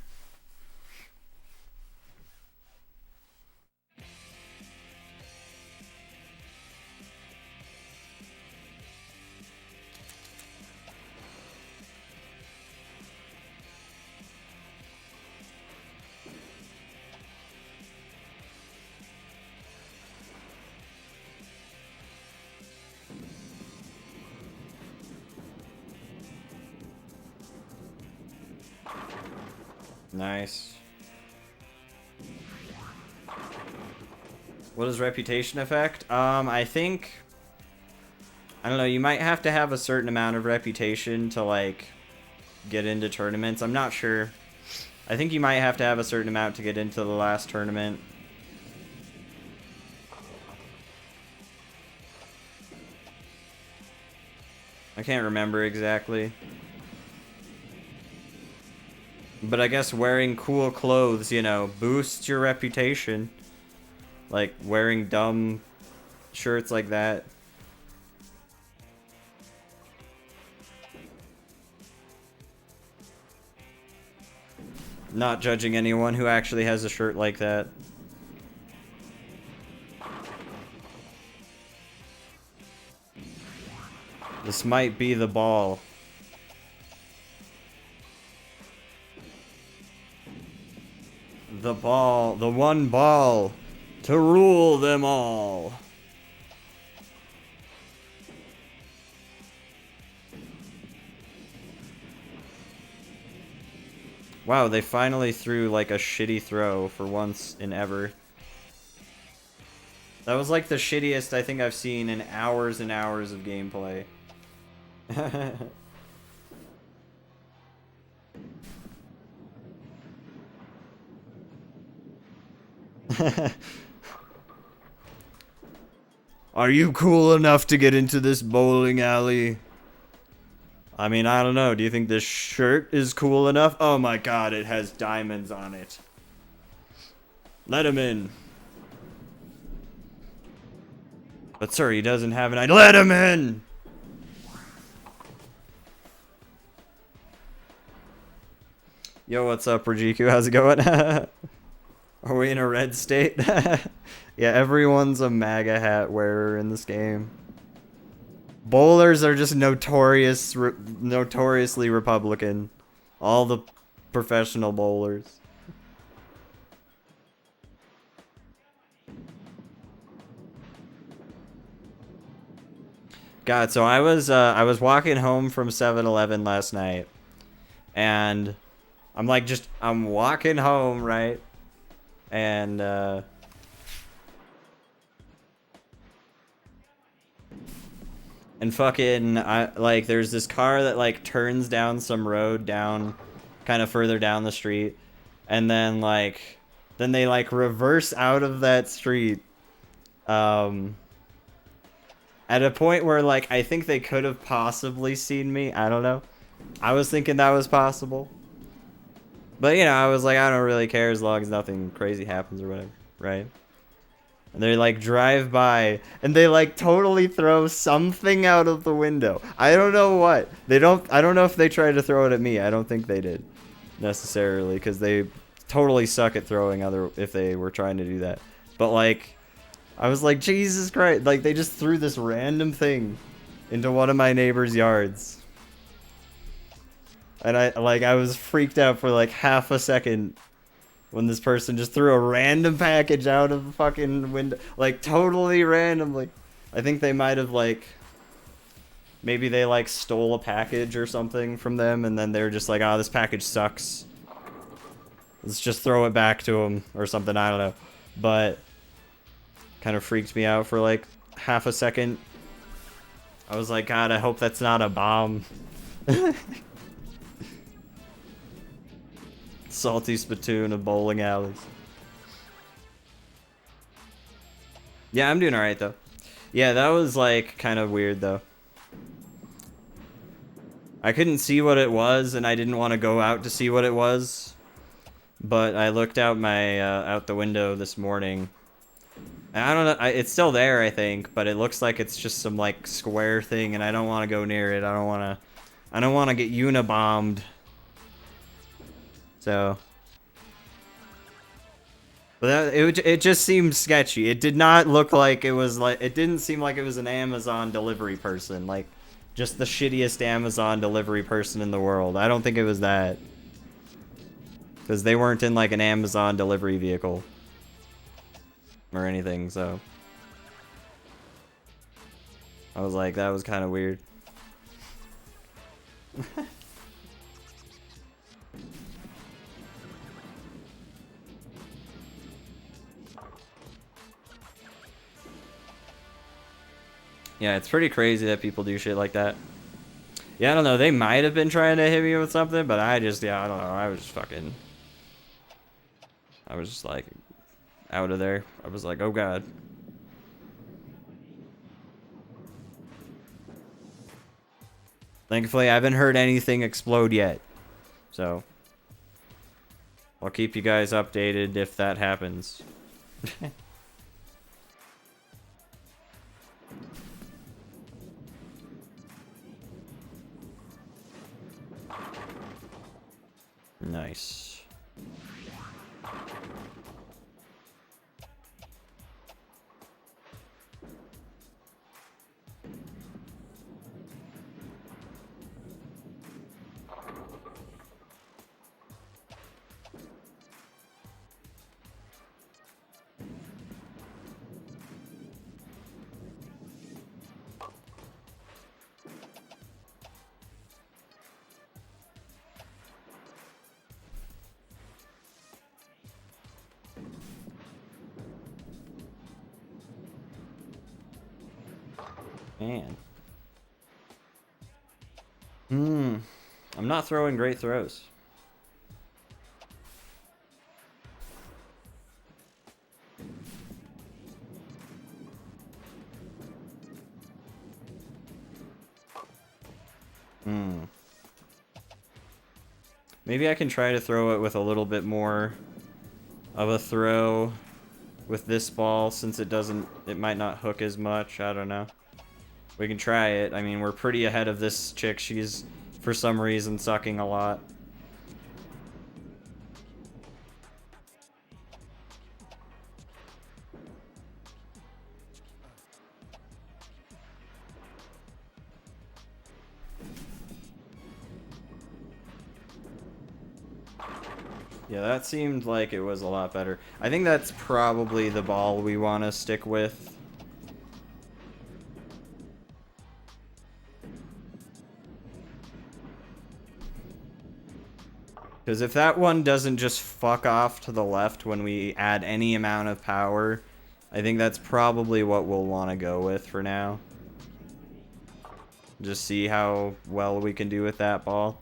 Nice. What is reputation effect? I think... I don't know, you might have to have a certain amount of reputation to, like, get into tournaments. I'm not sure. I think you might have to have a certain amount to get into the last tournament. I can't remember exactly. But I guess wearing cool clothes, you know, boosts your reputation. Like, wearing dumb shirts like that. Not judging anyone who actually has a shirt like that. The This might be the ball. The ball, the one ball to rule them all. Wow, they finally threw like a shitty throw for once in ever. That was like the shittiest I think I've seen in hours and hours of gameplay. Are you cool enough to get into this bowling alley? I mean, I don't know. Do you think this shirt is cool enough? Oh my god, it has diamonds on it. Let him in. But sir, he doesn't have an ID. Let him in! Yo, what's up, Rajiku? How's it going? Are we in a red state? Yeah, everyone's a MAGA hat wearer in this game. Bowlers are just notoriously Republican. All the professional bowlers. God, so I was walking home from 7-Eleven last night, and I'm walking home, right? And fucking there's this car that like turns down some road down kind of further down the street, and then they like reverse out of that street at a point where like I think they could have possibly seen me. I don't know. I was thinking that was possible. But you know, I was like, I don't really care as long as nothing crazy happens or whatever, right? And they like drive by and they like totally throw something out of the window. I don't know what. I don't know if they tried to throw it at me. I don't think they did necessarily, because they totally suck at throwing if they were trying to do that. But like, I was like, Jesus Christ, like they just threw this random thing into one of my neighbor's yards. And I was freaked out for like half a second when this person just threw a random package out of the fucking window, like totally randomly. I think they might have maybe they like stole a package or something from them, and then they're just like, oh, this package sucks. Let's just throw it back to them or something, I don't know. But kind of freaked me out for like half a second. I was like, God, I hope that's not a bomb. Salty spittoon of bowling alleys. Yeah, I'm doing alright though. Yeah, that was like kind of weird though. I couldn't see what it was, and I didn't want to go out to see what it was. But I looked out out the window this morning. And I don't know, it's still there, I think, but it looks like it's just some like square thing, and I don't want to go near it. I don't want to get unibombed. So, but it just seemed sketchy. It did not look like it was it didn't seem like it was an Amazon delivery person, like just the shittiest Amazon delivery person in the world. I don't think it was that, because they weren't in like an Amazon delivery vehicle or anything. So I was like, that was kind of weird. Yeah, it's pretty crazy that people do shit like that. Yeah, I don't know. They might have been trying to hit me with something, but I don't know. I was just like out of there. I was like, oh God. Thankfully, I haven't heard anything explode yet. So I'll keep you guys updated if that happens. Nice. Man. I'm not throwing great throws. Maybe I can try to throw it with a little bit more of a throw with this ball, since it might not hook as much. I don't know. We can try it. I mean, we're pretty ahead of this chick. She's, for some reason, sucking a lot. Yeah, that seemed like it was a lot better. I think that's probably the ball we want to stick with. Because if that one doesn't just fuck off to the left when we add any amount of power, I think that's probably what we'll want to go with for now. Just see how well we can do with that ball.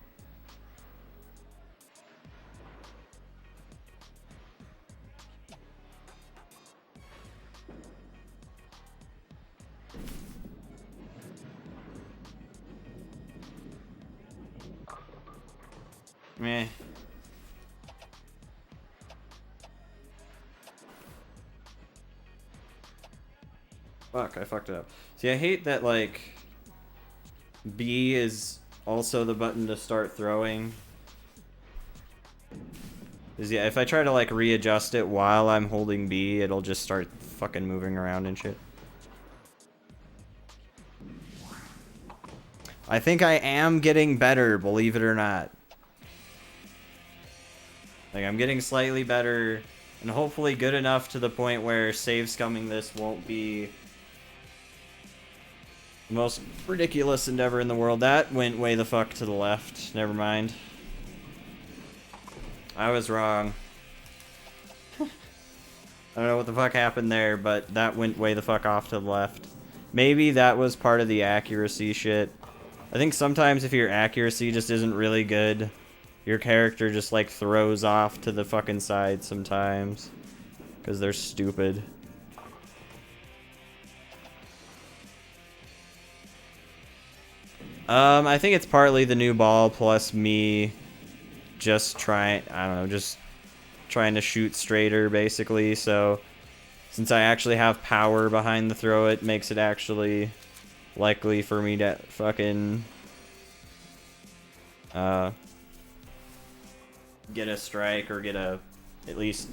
Meh. Fuck, I fucked it up. See, I hate that, like, B is also the button to start throwing. Because, yeah, if I try to, like, readjust it while I'm holding B, it'll just start fucking moving around and shit. I think I am getting better, believe it or not. Like, I'm getting slightly better, and hopefully good enough to the point where save scumming this won't be the most ridiculous endeavor in the world. That went way the fuck to the left. Never mind. I was wrong. I don't know what the fuck happened there, but that went way the fuck off to the left. Maybe that was part of the accuracy shit. I think sometimes if your accuracy just isn't really good, your character just, like, throws off to the fucking side sometimes. Because they're stupid. I think it's partly the new ball plus me just trying to shoot straighter, basically. So, since I actually have power behind the throw, it makes it actually likely for me to fucking get a strike or get a at least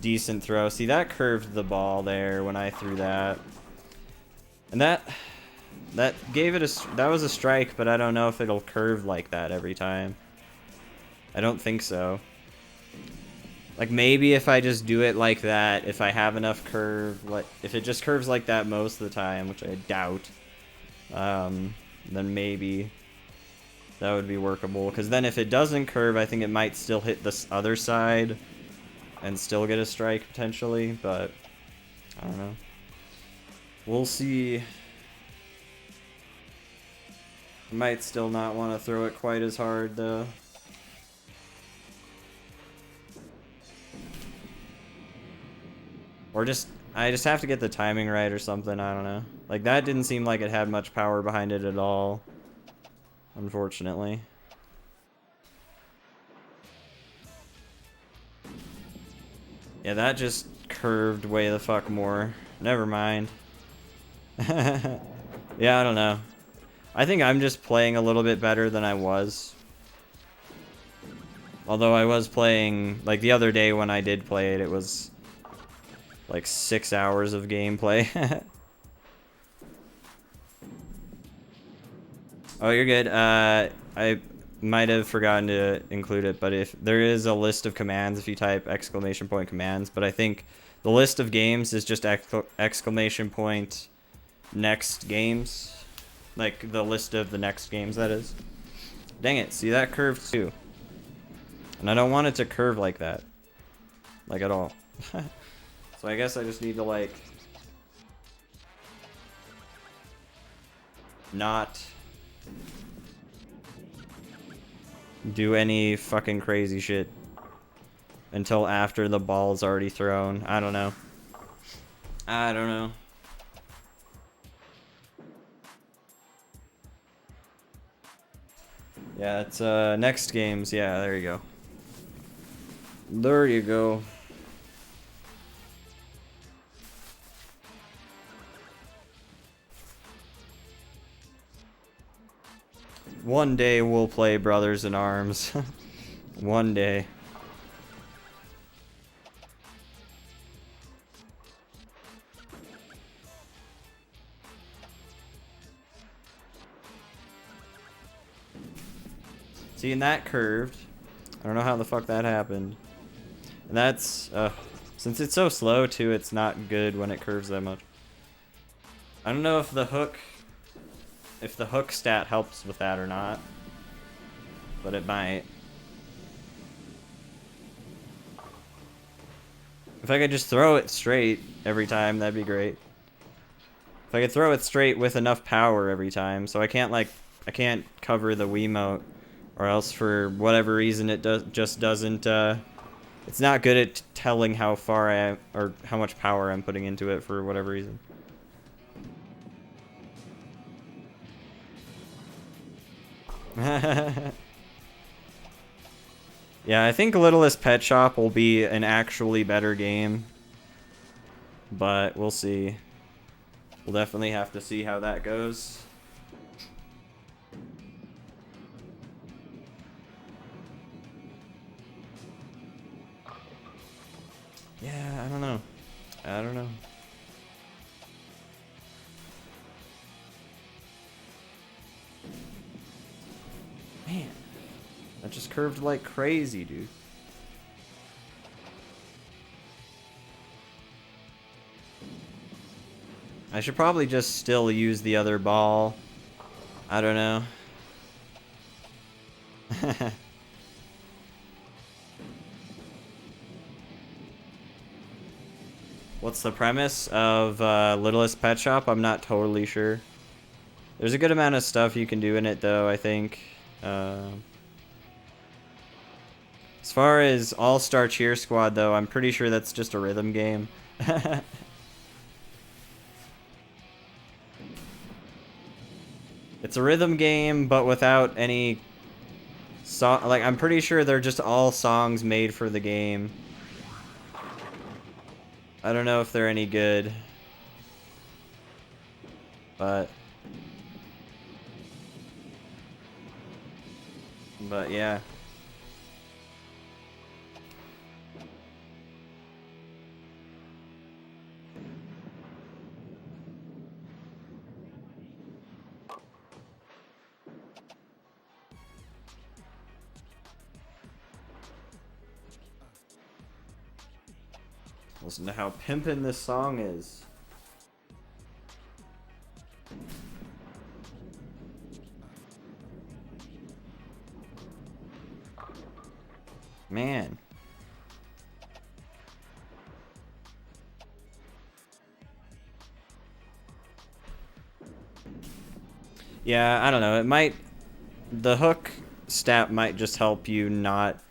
decent throw. See, that curved the ball there when I threw that, and that gave it that was a strike, but I don't know if it'll curve like that every time. I don't think so. Like, maybe if I just do it like that, if I have enough curve, like if it just curves like that most of the time, which I doubt, then maybe that would be workable. Because then if it doesn't curve, I think it might still hit this other side and still get a strike potentially, but I don't know. We'll see. I might still not want to throw it quite as hard though. Or I just have to get the timing right or something, I don't know. Like, that didn't seem like it had much power behind it at all, unfortunately. Yeah, that just curved way the fuck more. Never mind. Yeah, I don't know. I think I'm just playing a little bit better than I was. Although I was playing, like, the other day when I did play it, it was like 6 hours of gameplay. Oh, you're good. I might have forgotten to include it, but if there is a list of commands if you type !! commands, but I think the list of games is just ! Next games. Like, the list of the next games, that is. Dang it, see, that curved too. And I don't want it to curve like that. Like, at all. So I guess I just need to, like... not do any fucking crazy shit until after the ball's already thrown. I don't know. I don't know. Yeah, it's next games. Yeah, there you go. There you go. One day we'll play Brothers in Arms. One day. Seeing that curved. I don't know how the fuck that happened. And that's, since it's so slow too, it's not good when it curves that much. I don't know if the hook stat helps with that or not, but it might. If I could just throw it straight every time, that'd be great. If I could throw it straight with enough power every time, so I can't cover the Wiimote, or else for whatever reason it just doesn't, it's not good at telling how far I am, or how much power I'm putting into it for whatever reason. Yeah, I think Littlest Pet Shop will be an actually better game, but we'll see. We'll definitely have to see how that goes. Yeah, I don't know. I don't know. Man, that just curved like crazy, dude. I should probably just still use the other ball. I don't know. What's the premise of Littlest Pet Shop? I'm not totally sure. There's a good amount of stuff you can do in it, though, I think. As far as All-Star Cheer Squad, though, I'm pretty sure that's just a rhythm game. It's a rhythm game, but without any song. Like, I'm pretty sure they're just all songs made for the game. I don't know if they're any good, but yeah. Listen to how pimpin' this song is. Man. Yeah, I don't know. It might... The hook stat might just help you not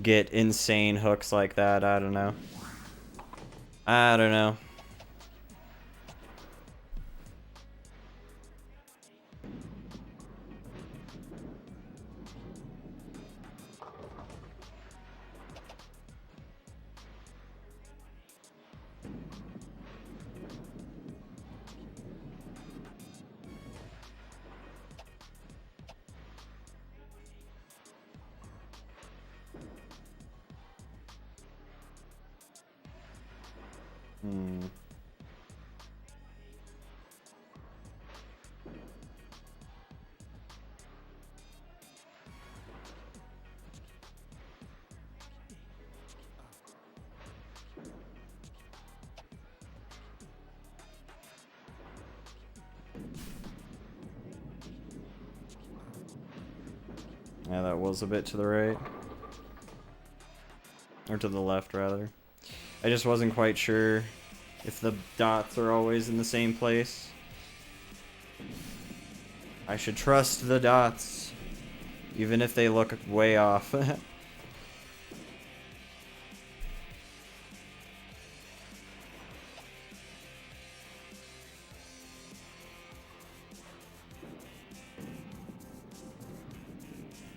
get insane hooks like that. I don't know. I don't know. Yeah, that was a bit to the right. Or to the left, rather. I just wasn't quite sure if the dots are always in the same place. I should trust the dots, even if they look way off.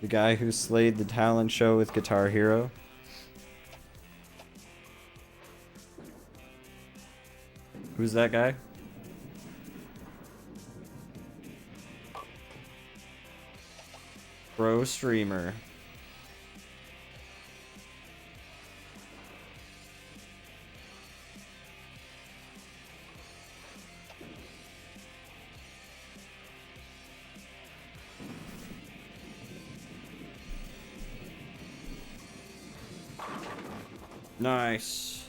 The guy who slayed the talent show with Guitar Hero. Who's that guy? Pro streamer. Nice.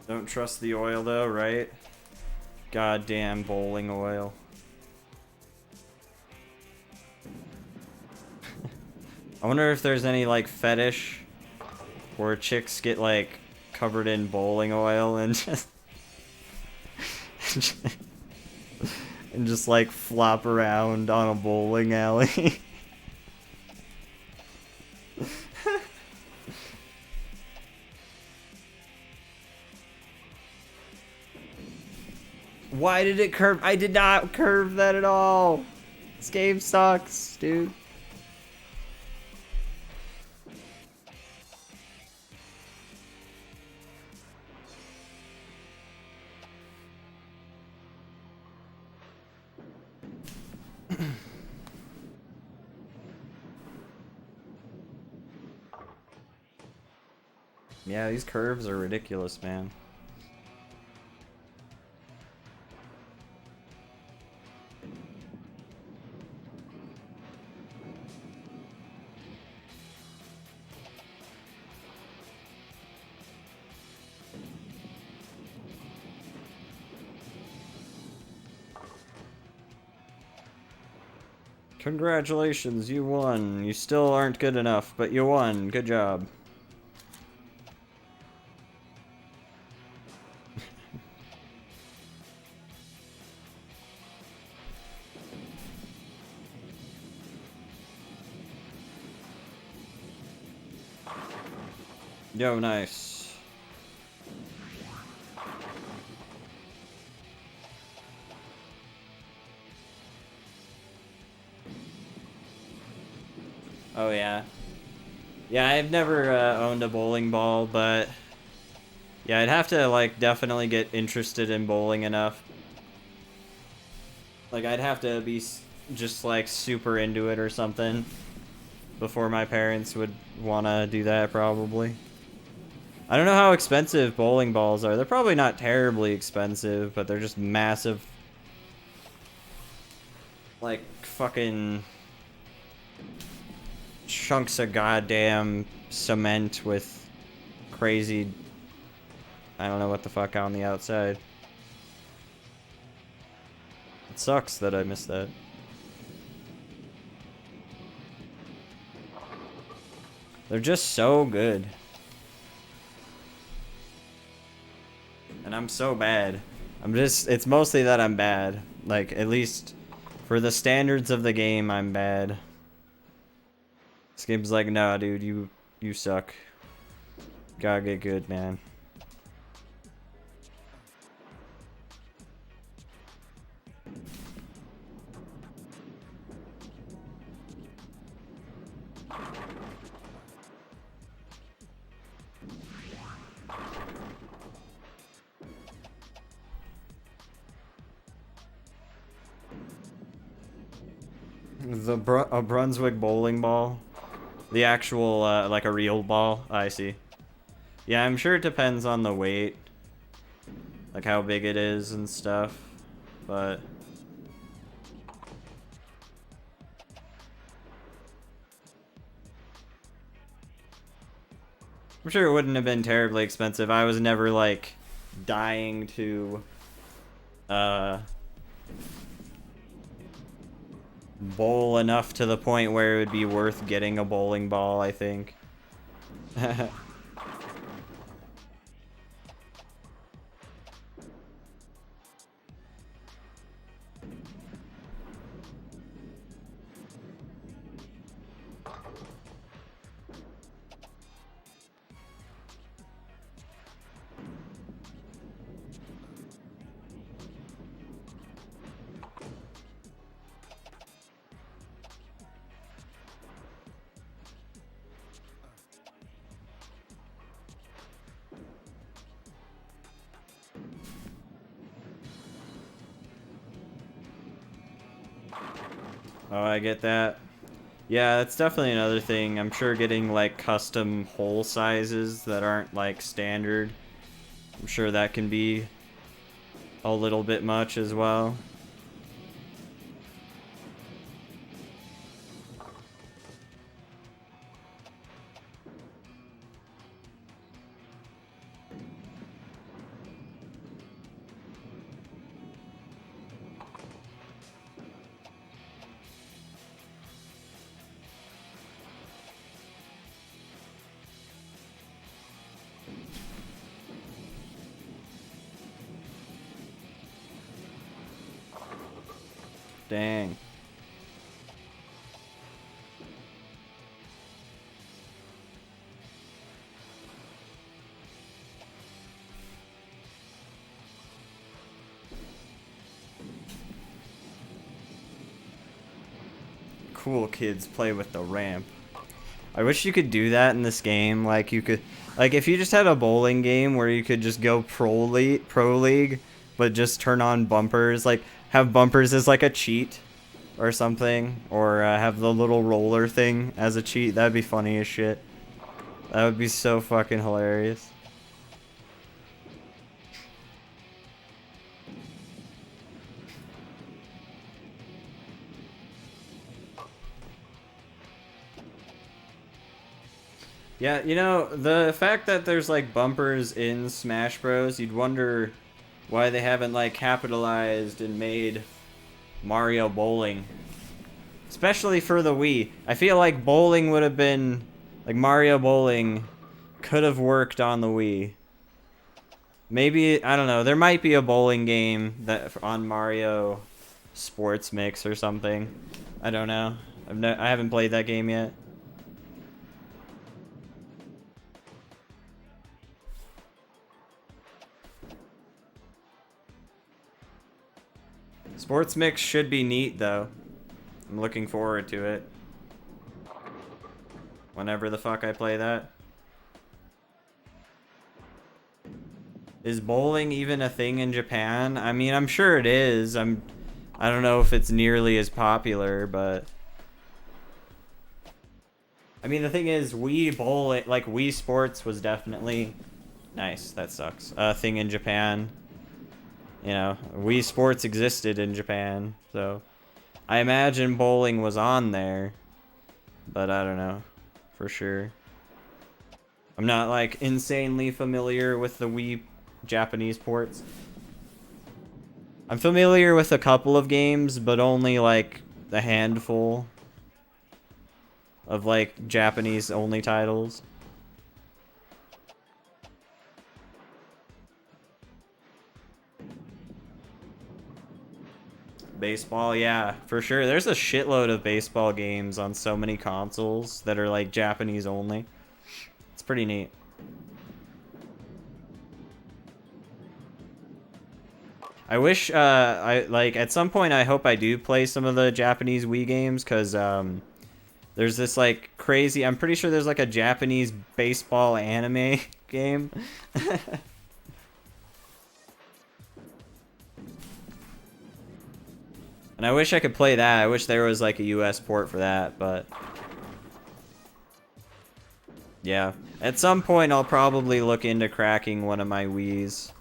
Don't trust the oil though, right? Goddamn bowling oil. I wonder if there's any like fetish where chicks get like covered in bowling oil and just and just like flop around on a bowling alley. Why did it curve? I did not curve that at all. This game sucks, dude. Yeah, these curves are ridiculous, man. Congratulations, you won. You still aren't good enough, but you won. Good job. Yo, nice. Oh, yeah. Yeah, I've never owned a bowling ball, but yeah, I'd have to, like, definitely get interested in bowling enough. Like, I'd have to be just, like, super into it or something before my parents would want to do that, probably. I don't know how expensive bowling balls are. They're probably not terribly expensive, but they're just massive. Like, fucking chunks of goddamn cement with crazy, I don't know what the fuck on the outside. It sucks that I missed that. They're just so good. And I'm so bad. It's mostly that I'm bad. Like, at least for the standards of the game, I'm bad. This game's like, nah, dude, you suck. Gotta get good, man. A Brunswick bowling ball. The actual, like a real ball. I see. Yeah, I'm sure it depends on the weight. Like how big it is and stuff. But I'm sure it wouldn't have been terribly expensive. I was never, like, dying to, bowl enough to the point where it would be worth getting a bowling ball, I think. Oh, I get that. Yeah, that's definitely another thing. I'm sure getting like custom hole sizes that aren't like standard, I'm sure that can be a little bit much as well. Dang. Cool kids play with the ramp. I wish you could do that in this game. Like you could, like if you just had a bowling game where you could just go pro league, but just turn on bumpers, like have bumpers as like a cheat or something, or have the little roller thing as a cheat. That'd be funny as shit. That would be so fucking hilarious. Yeah, you know, the fact that there's like bumpers in Smash Bros, you'd wonder why they haven't like capitalized and made Mario Bowling. Especially for the Wii. I feel like bowling would have been like Mario Bowling could have worked on the Wii. Maybe, I don't know, there might be a bowling game that on Mario Sports Mix or something. I don't know. I haven't played that game yet. Sports Mix should be neat though. I'm looking forward to it. Whenever the fuck I play that. Is bowling even a thing in Japan? I mean, I'm sure it is. I don't know if it's nearly as popular, but I mean, the thing is, Wii bowling, like Wii Sports was definitely nice. That sucks. A thing in Japan. You know, Wii Sports existed in Japan, so I imagine bowling was on there, but I don't know for sure. I'm not like insanely familiar with the Wii Japanese ports. I'm familiar with a couple of games, but only like a handful of like Japanese only titles. Baseball, yeah, for sure. There's a shitload of baseball games on so many consoles that are like Japanese only. It's pretty neat. I wish, I like at some point I hope I do play some of the Japanese Wii games, cause there's this like crazy. I'm pretty sure there's like a Japanese baseball anime game. And I wish I could play that. I wish there was like a US port for that, but yeah. At some point I'll probably look into cracking one of my Wiis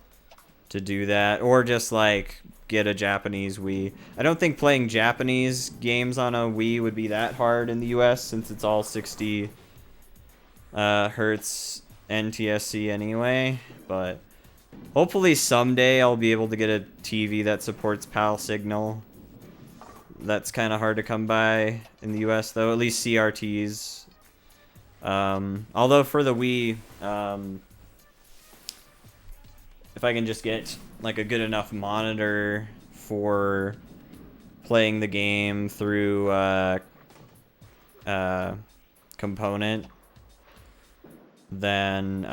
to do that, or just like get a Japanese Wii. I don't think playing Japanese games on a Wii would be that hard in the US since it's all 60 hertz NTSC anyway, but hopefully someday I'll be able to get a TV that supports PAL signal. That's kind of hard to come by in the US though, at least CRTs. Although for the Wii, if I can just get like a good enough monitor for playing the game through component, then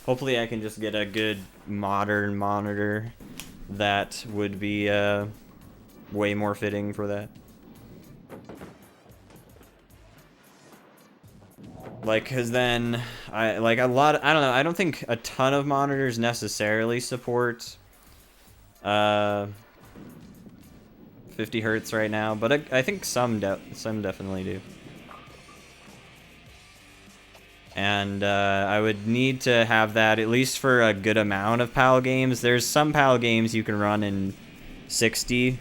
hopefully I can just get a good modern monitor that would be way more fitting for that. Like, cause then I like a lot. I don't know. I don't think a ton of monitors necessarily support 50 hertz right now, but I think some definitely do. And I would need to have that at least for a good amount of PAL games. There's some PAL games you can run in 60,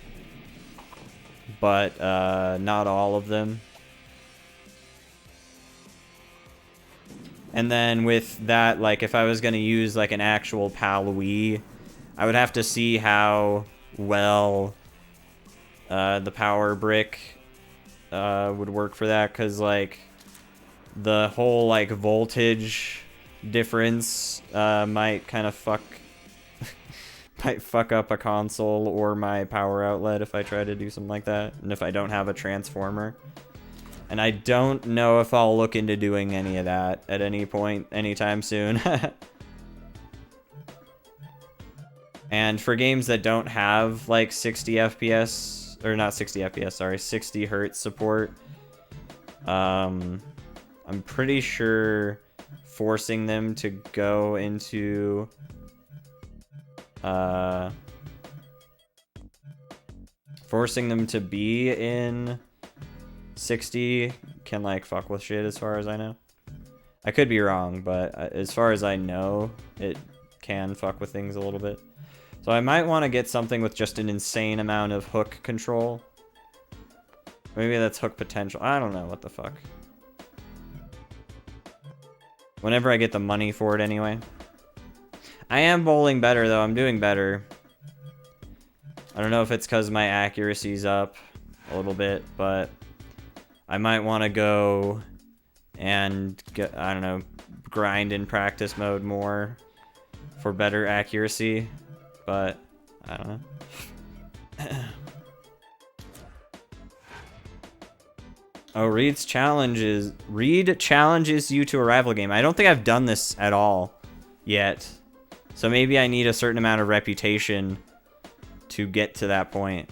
but not all of them. And then with that, like, if I was going to use, like, an actual PAL Wii, I would have to see how well the power brick would work for that, because, like, the whole, like, voltage difference might kind of might fuck up a console or my power outlet if I try to do something like that, and if I don't have a transformer. And I don't know if I'll look into doing any of that at any point anytime soon. And for games that don't have like 60 FPS, or not 60 FPS, sorry, 60 hertz support, I'm pretty sure forcing them to go into forcing them to be in 60 can, like, fuck with shit as far as I know. I could be wrong, but as far as I know, it can fuck with things a little bit. So I might want to get something with just an insane amount of hook control. Maybe that's hook potential. I don't know what the fuck. Whenever I get the money for it anyway. I am bowling better, though. I'm doing better. I don't know if it's because my accuracy's up a little bit, but I might want to go and get, I don't know, grind in practice mode more for better accuracy, but I don't know. Oh, Reed challenges you to a rival game. I don't think I've done this at all yet. So maybe I need a certain amount of reputation to get to that point.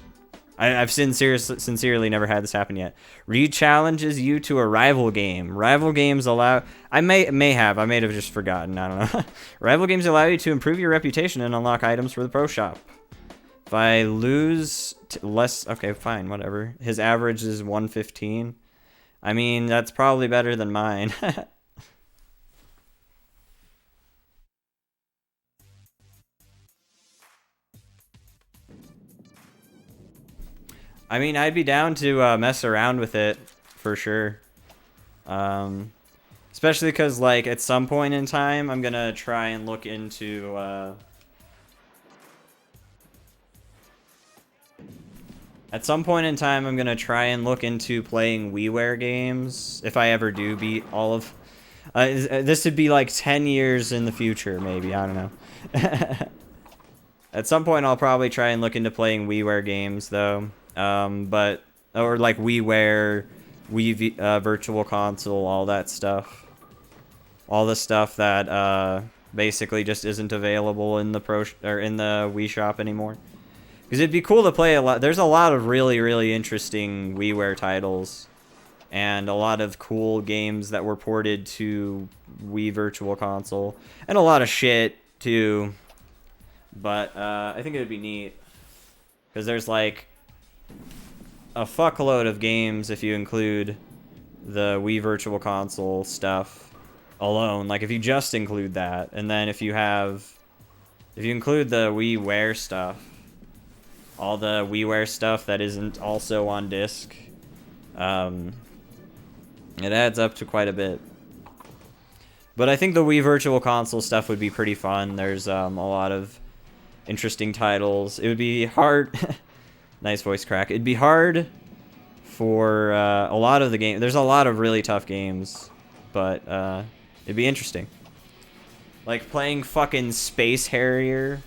I've sincerely never had this happen yet. Reed challenges you to a rival game. Rival games allow... I may have just forgotten. I don't know. Rival games allow you to improve your reputation and unlock items for the pro shop. If I lose less... Okay, fine, whatever. His average is 115. I mean, that's probably better than mine. I mean, I'd be down to mess around with it, for sure. Especially because, like, at some point in time, I'm gonna try and look into... At some point in time, I'm gonna try and look into playing WiiWare games, if I ever do beat all of... this would be like 10 years in the future, maybe, I don't know. At some point, I'll probably try and look into playing WiiWare games, though. Or like WiiWare, Wii Virtual Console, all that stuff. All the stuff that basically just isn't available in the in the Wii Shop anymore. Because it'd be cool to play a lot. There's a lot of really, really interesting WiiWare titles, and a lot of cool games that were ported to Wii Virtual Console, and a lot of shit too. But I think it would be neat because there's like a fuckload of games if you include the Wii Virtual Console stuff alone. Like if you just include that, and then if you include the WiiWare stuff, all the WiiWare stuff that isn't also on disc, it adds up to quite a bit. But I think the Wii Virtual Console stuff would be pretty fun. There's a lot of interesting titles. It would be hard... Nice voice crack. It'd be hard for a lot of the game. There's a lot of really tough games, but it'd be interesting. Like playing fucking Space Harrier.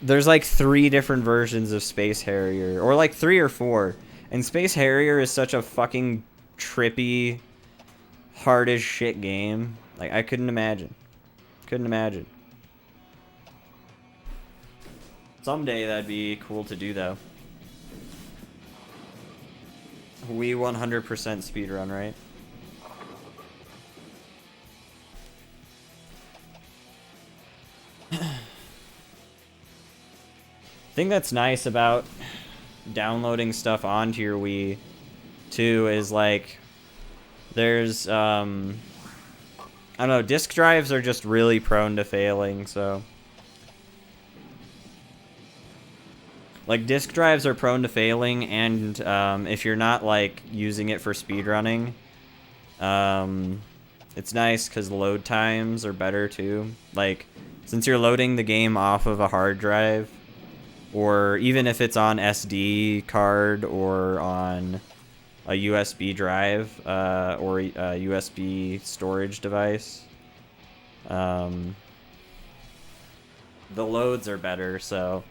There's like 3 different versions of Space Harrier, or like 3 or 4. And Space Harrier is such a fucking trippy, hard as shit game. Like I couldn't imagine. Couldn't imagine. Someday that'd be cool to do though. We 100% speedrun, right? I think that's nice about downloading stuff onto your Wii, too, is like, there's, I don't know, disk drives are just really prone to failing, so. Like, disk drives are prone to failing, and if you're not, like, using it for speedrunning, it's nice because load times are better, too. Like, since you're loading the game off of a hard drive, or even if it's on SD card or on a USB drive, or a USB storage device, the loads are better, so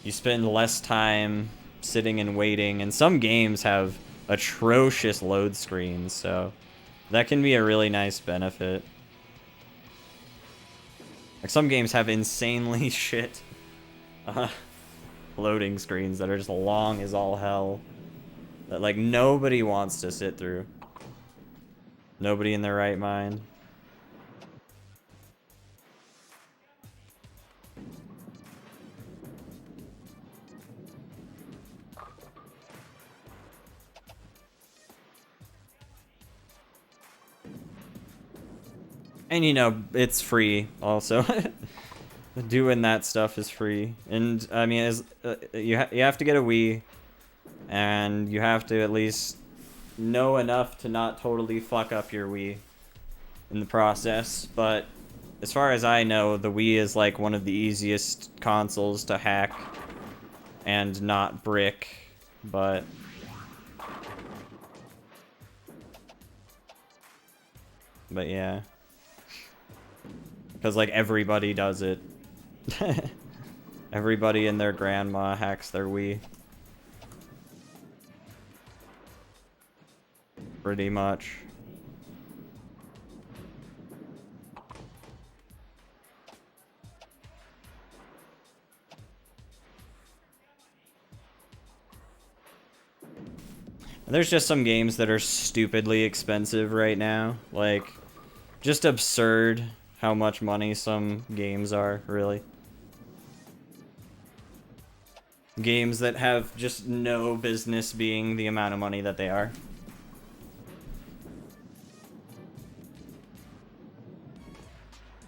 you spend less time sitting and waiting, and some games have atrocious load screens, so that can be a really nice benefit. Like, some games have insanely shit loading screens that are just long as all hell, that, like, nobody wants to sit through. Nobody in their right mind. And, you know, it's free, also. Doing that stuff is free. And, I mean, you have to get a Wii, and you have to at least know enough to not totally fuck up your Wii in the process. But as far as I know, the Wii is, like, one of the easiest consoles to hack and not brick, but yeah. Because, like, everybody does it. Everybody and their grandma hacks their Wii. Pretty much. There's just some games that are stupidly expensive right now. Like, just absurd how much money some games are, really. Games that have just no business being the amount of money that they are.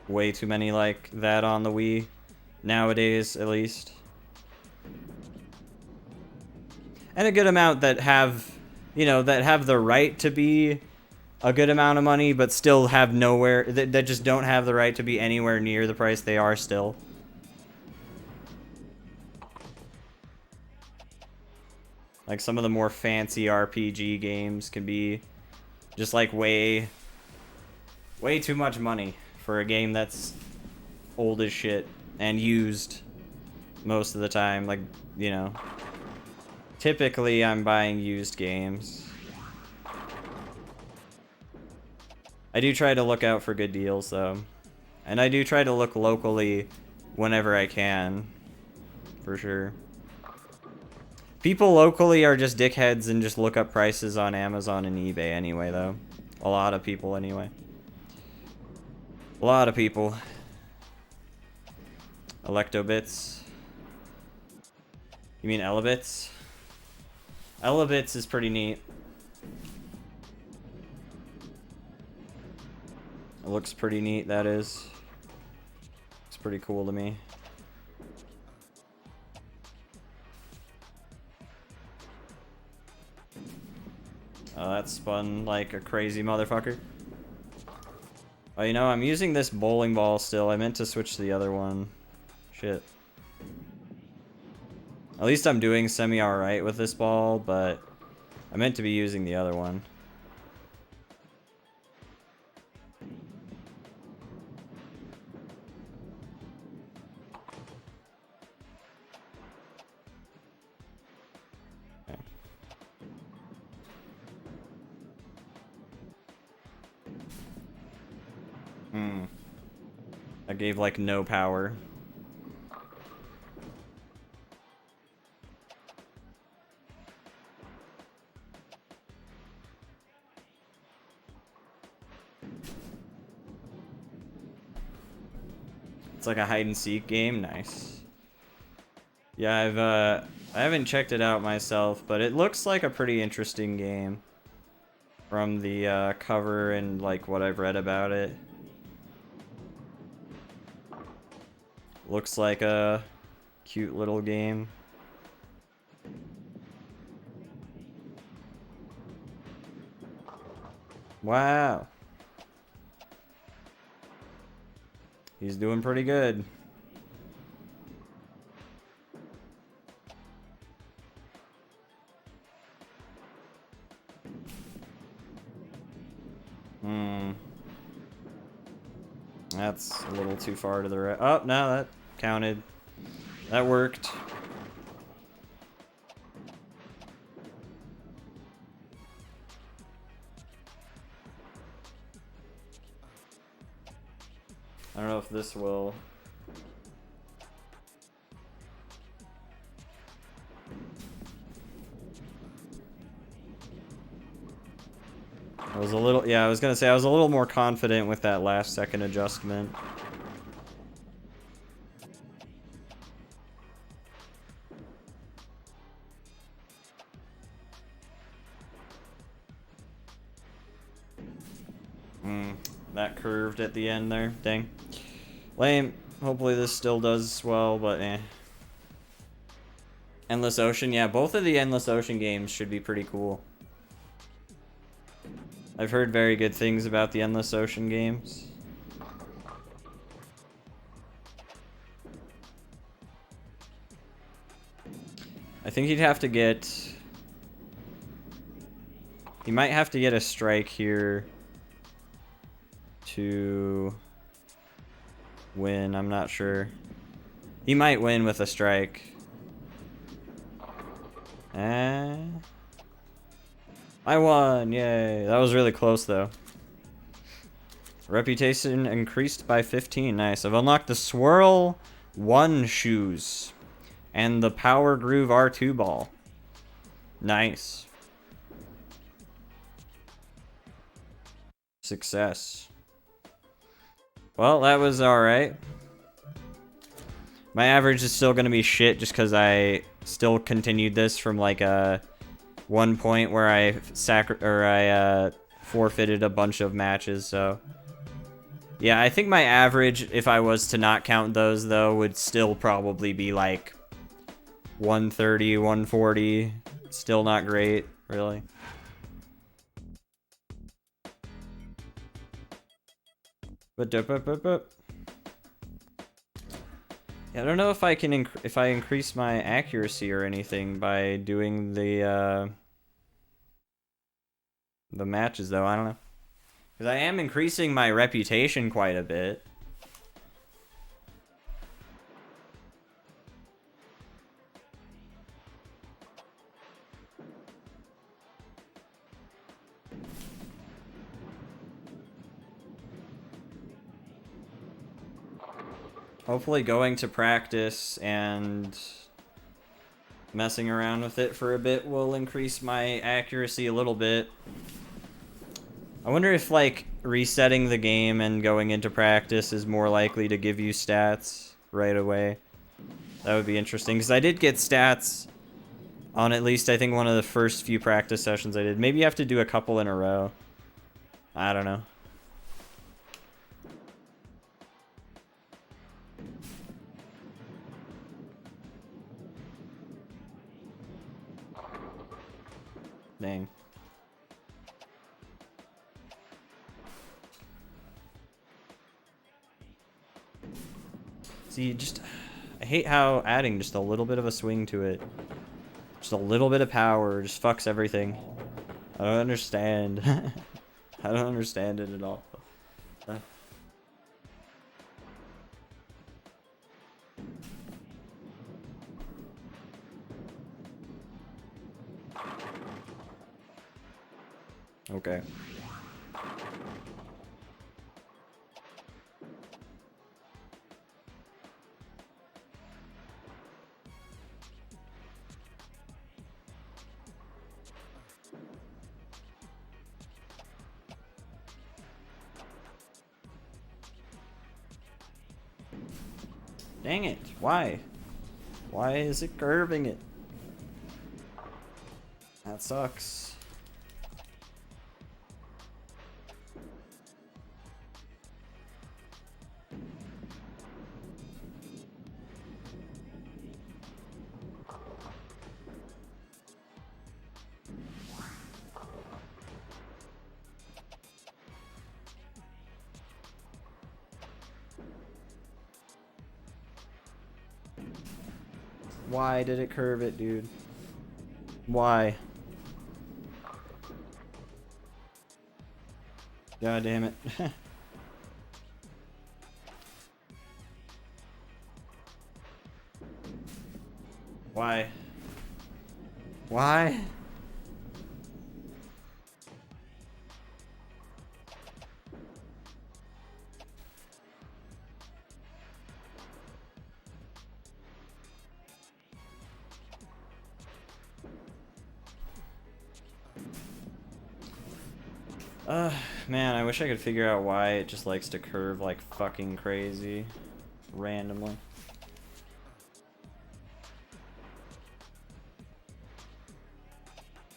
Way too many like that on the Wii, nowadays at least. And a good amount that have, you know, that have the right to be a good amount of money, but still have nowhere, that just don't have the right to be anywhere near the price they are still. Like, some of the more fancy RPG games can be just, like, way too much money for a game that's old as shit and used most of the time. Like, you know, typically I'm buying used games. I do try to look out for good deals, though. And I do try to look locally whenever I can, for sure. People locally are just dickheads and just look up prices on Amazon and eBay anyway, though. A lot of people, anyway. A lot of people. Electobits. You mean Elebits? Elebits is pretty neat. It looks pretty neat, that is. It's pretty cool to me. Oh, that spun like a crazy motherfucker. Oh, you know, I'm using this bowling ball still. I meant to switch to the other one. Shit. At least I'm doing semi-alright with this ball, but I meant to be using the other one. I gave, like, no power. It's like a hide-and-seek game? Nice. Yeah, I haven't checked it out myself, but it looks like a pretty interesting game from the cover and like what I've read about it. Looks like a cute little game. Wow. He's doing pretty good. That's a little too far to the right. Oh, no, that counted. That worked. I don't know if this will. I was a little, yeah, I was gonna say I was a little more confident with that last second adjustment. That curved at the end there. Dang. Lame. Hopefully this still does well, but eh. Endless Ocean, yeah, both of the Endless Ocean games should be pretty cool. I've heard very good things about the Endless Ocean games. I think he'd have to get... He might have to get a strike here to win. I'm not sure. He might win with a strike. I won! Yay! That was really close, though. Reputation increased by 15. Nice. I've unlocked the Swirl 1 shoes and the Power Groove R2 ball. Nice. Success. Well, that was alright. My average is still going to be shit just because I still continued this from like one point where I forfeited a bunch of matches, so yeah, I think my average, if I was to not count those though, would still probably be like 130, 140. Still not great, really. But yeah, I don't know if I can if I increase my accuracy or anything by doing the matches though. I don't know, because I am increasing my reputation quite a bit. Hopefully going to practice and messing around with it for a bit will increase my accuracy a little bit. I wonder if, like, resetting the game and going into practice is more likely to give you stats right away. That would be interesting, because I did get stats on at least, I think, one of the first few practice sessions I did. Maybe you have to do a couple in a row. I don't know. Dang. See, I hate how adding just a little bit of a swing to it, just a little bit of power, just fucks everything. I don't understand. I don't understand it at all. Okay. Dang it. Why? Why is it curving it? That sucks. Why did it curve it, dude? Why? God damn it. Why? Why? Man, I wish I could figure out why it just likes to curve like fucking crazy. Randomly.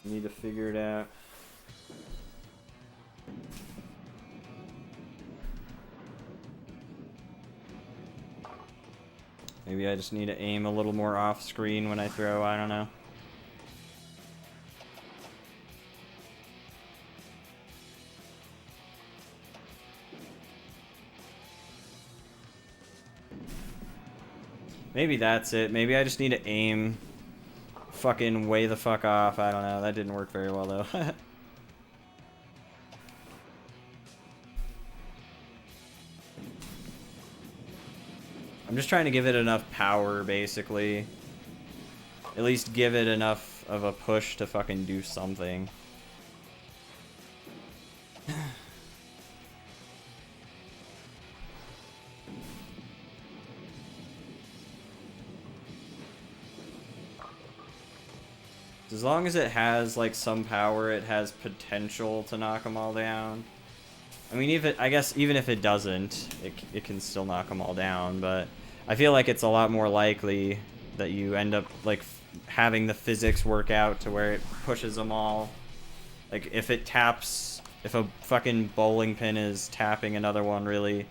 Need to figure it out. Maybe I just need to aim a little more off screen when I throw, I don't know. Maybe that's it. Maybe I just need to aim fucking way the fuck off. I don't know. That didn't work very well though. I'm just trying to give it enough power, basically. At least give it enough of a push to fucking do something. As long as it has like some power, it has potential to knock them all down. I mean, I guess even if it doesn't, it can still knock them all down. But I feel like it's a lot more likely that you end up like having the physics work out to where it pushes them all. Like if it taps, if a fucking bowling pin is tapping another one really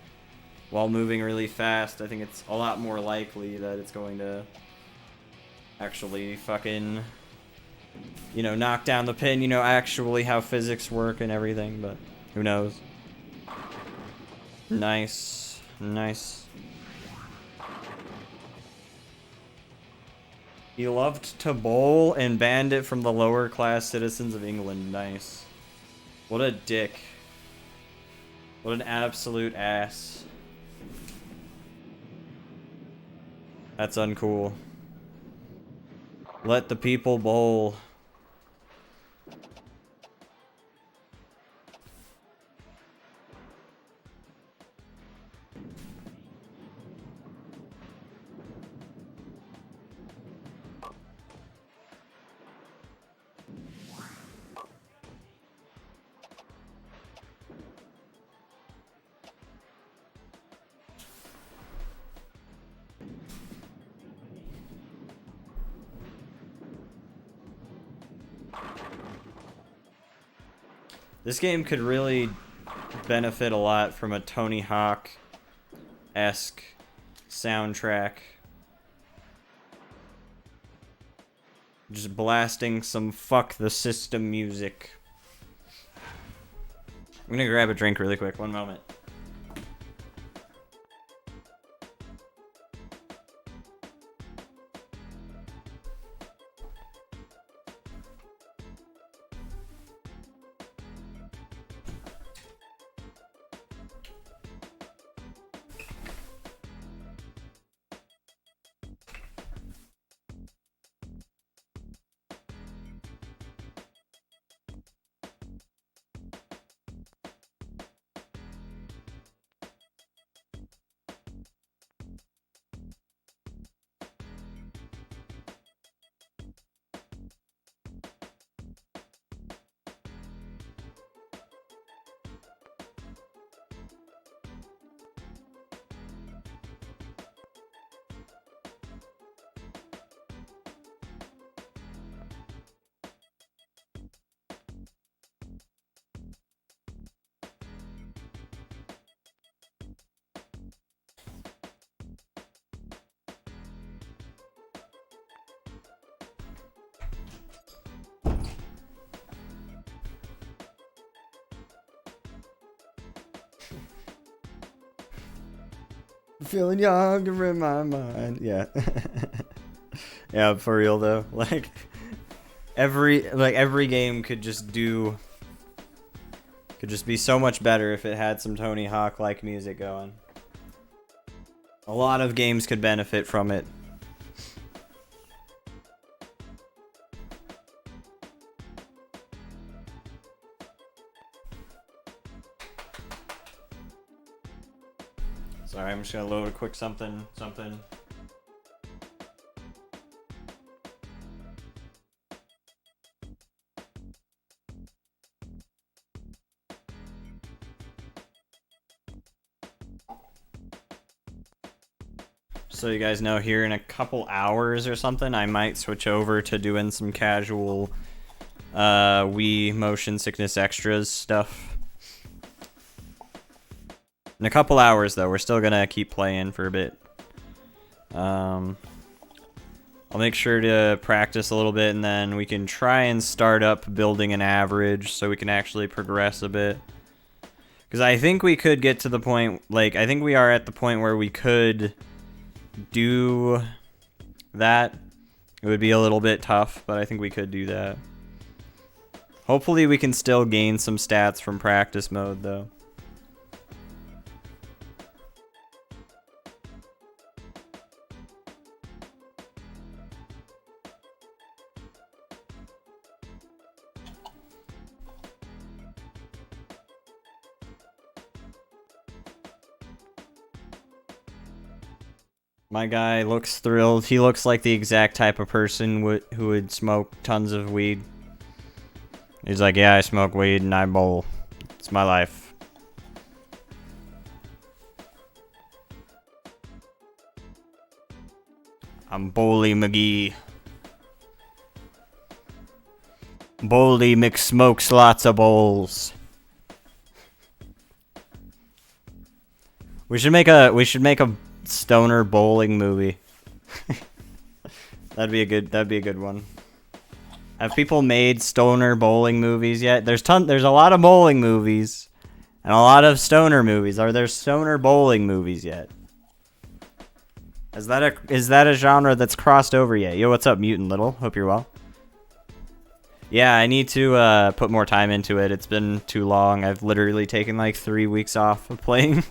while moving really fast, I think it's a lot more likely that it's going to actually fucking, you know, knock down the pin, you know, actually how physics work and everything, but who knows. Nice. Nice. He loved to bowl and banned it from the lower class citizens of England. Nice. What a dick. What an absolute ass. That's uncool. Let the people bowl. This game could really benefit a lot from a Tony Hawk-esque soundtrack. Just blasting some fuck the system music. I'm gonna grab a drink really quick, one moment. feeling younger in my mind. Yeah. Yeah, for real though. Like every game could just be so much better if it had some Tony Hawk like music going. A lot of games could benefit from it. Sorry, I'm just gonna load a quick something. So you guys know, here in a couple hours or something, I might switch over to doing some casual Wii motion sickness extras stuff. In a couple hours, though, we're still gonna keep playing for a bit. I'll make sure to practice a little bit, and then we can try and start up building an average so we can actually progress a bit. Because I think we could get to the point, like, I think we are at the point where we could do that. It would be a little bit tough, but I think we could do that. Hopefully we can still gain some stats from practice mode, though. My guy looks thrilled. He looks like the exact type of person who would smoke tons of weed. He's like, yeah, I smoke weed and I bowl. It's my life. I'm Bowly McGee. Bowly McSmokes lots of bowls. We should make a stoner bowling movie. That'd be a good one. Have people made stoner bowling movies yet? There's a lot of bowling movies and a lot of stoner movies. Are there stoner bowling movies yet? Is that a genre that's crossed over yet? Yo, what's up, Mutant Little? Hope you're well. Yeah, I need to put more time into it. It's been too long. I've literally taken like 3 weeks off of playing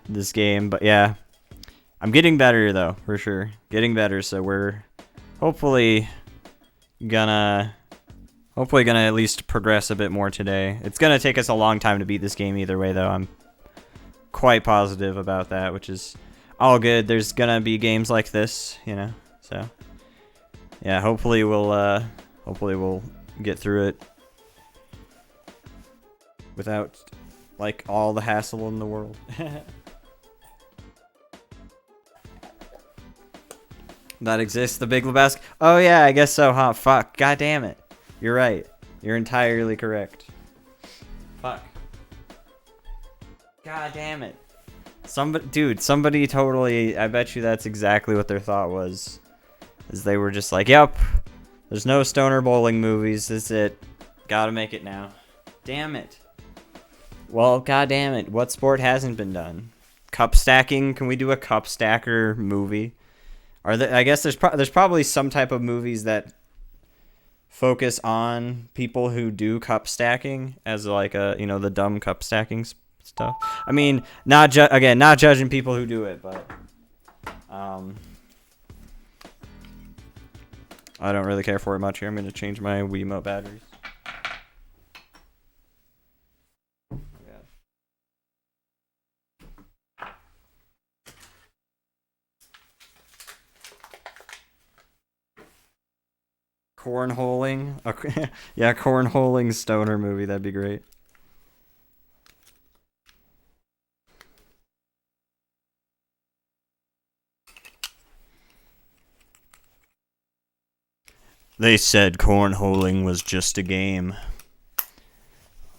this game, but yeah, I'm getting better though, for sure. Getting better, so we're hopefully gonna at least progress a bit more today. It's gonna take us a long time to beat this game either way, though. I'm quite positive about that, which is all good. There's gonna be games like this, you know. So yeah, hopefully we'll get through it without like all the hassle in the world. That exists, the Big Lebowski. Oh yeah, I guess so, huh? Fuck, god damn it. You're right. You're entirely correct. Fuck. God damn it. Somebody totally, I bet you that's exactly what their thought was. Is they were just like, yep, there's no stoner bowling movies, that's it. Gotta make it now. Damn it. Well, god damn it, what sport hasn't been done? Cup stacking? Can we do a cup stacker movie? I guess there's probably some type of movies that focus on people who do cup stacking as like the dumb cup stacking stuff. I mean, not judging people who do it, but I don't really care for it much here. I'm going to change my Wiimote batteries. Cornholing? Yeah, cornholing stoner movie. That'd be great. They said cornholing was just a game.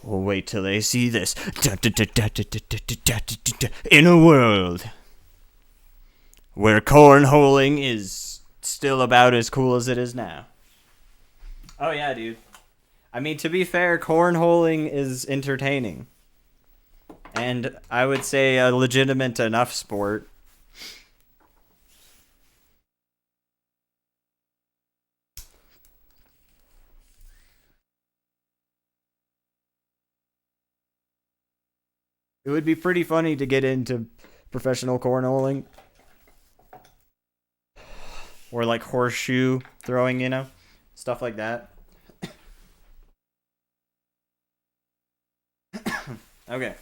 Well, wait till they see this. In a world where cornholing is still about as cool as it is now. Oh yeah, dude. I mean, to be fair, cornholing is entertaining. And and I would say a legitimate enough sport. It would be pretty funny to get into professional cornholing. Or like horseshoe throwing, you know? Stuff like that. Okay.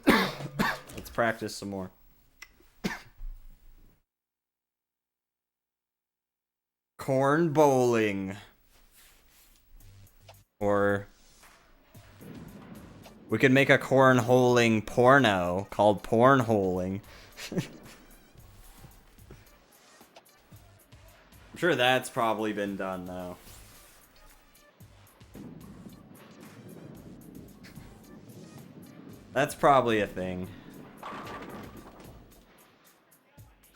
Let's practice some more. Corn bowling. Or we could make a cornholing porno called pornholing. I'm sure that's probably been done though. That's probably a thing.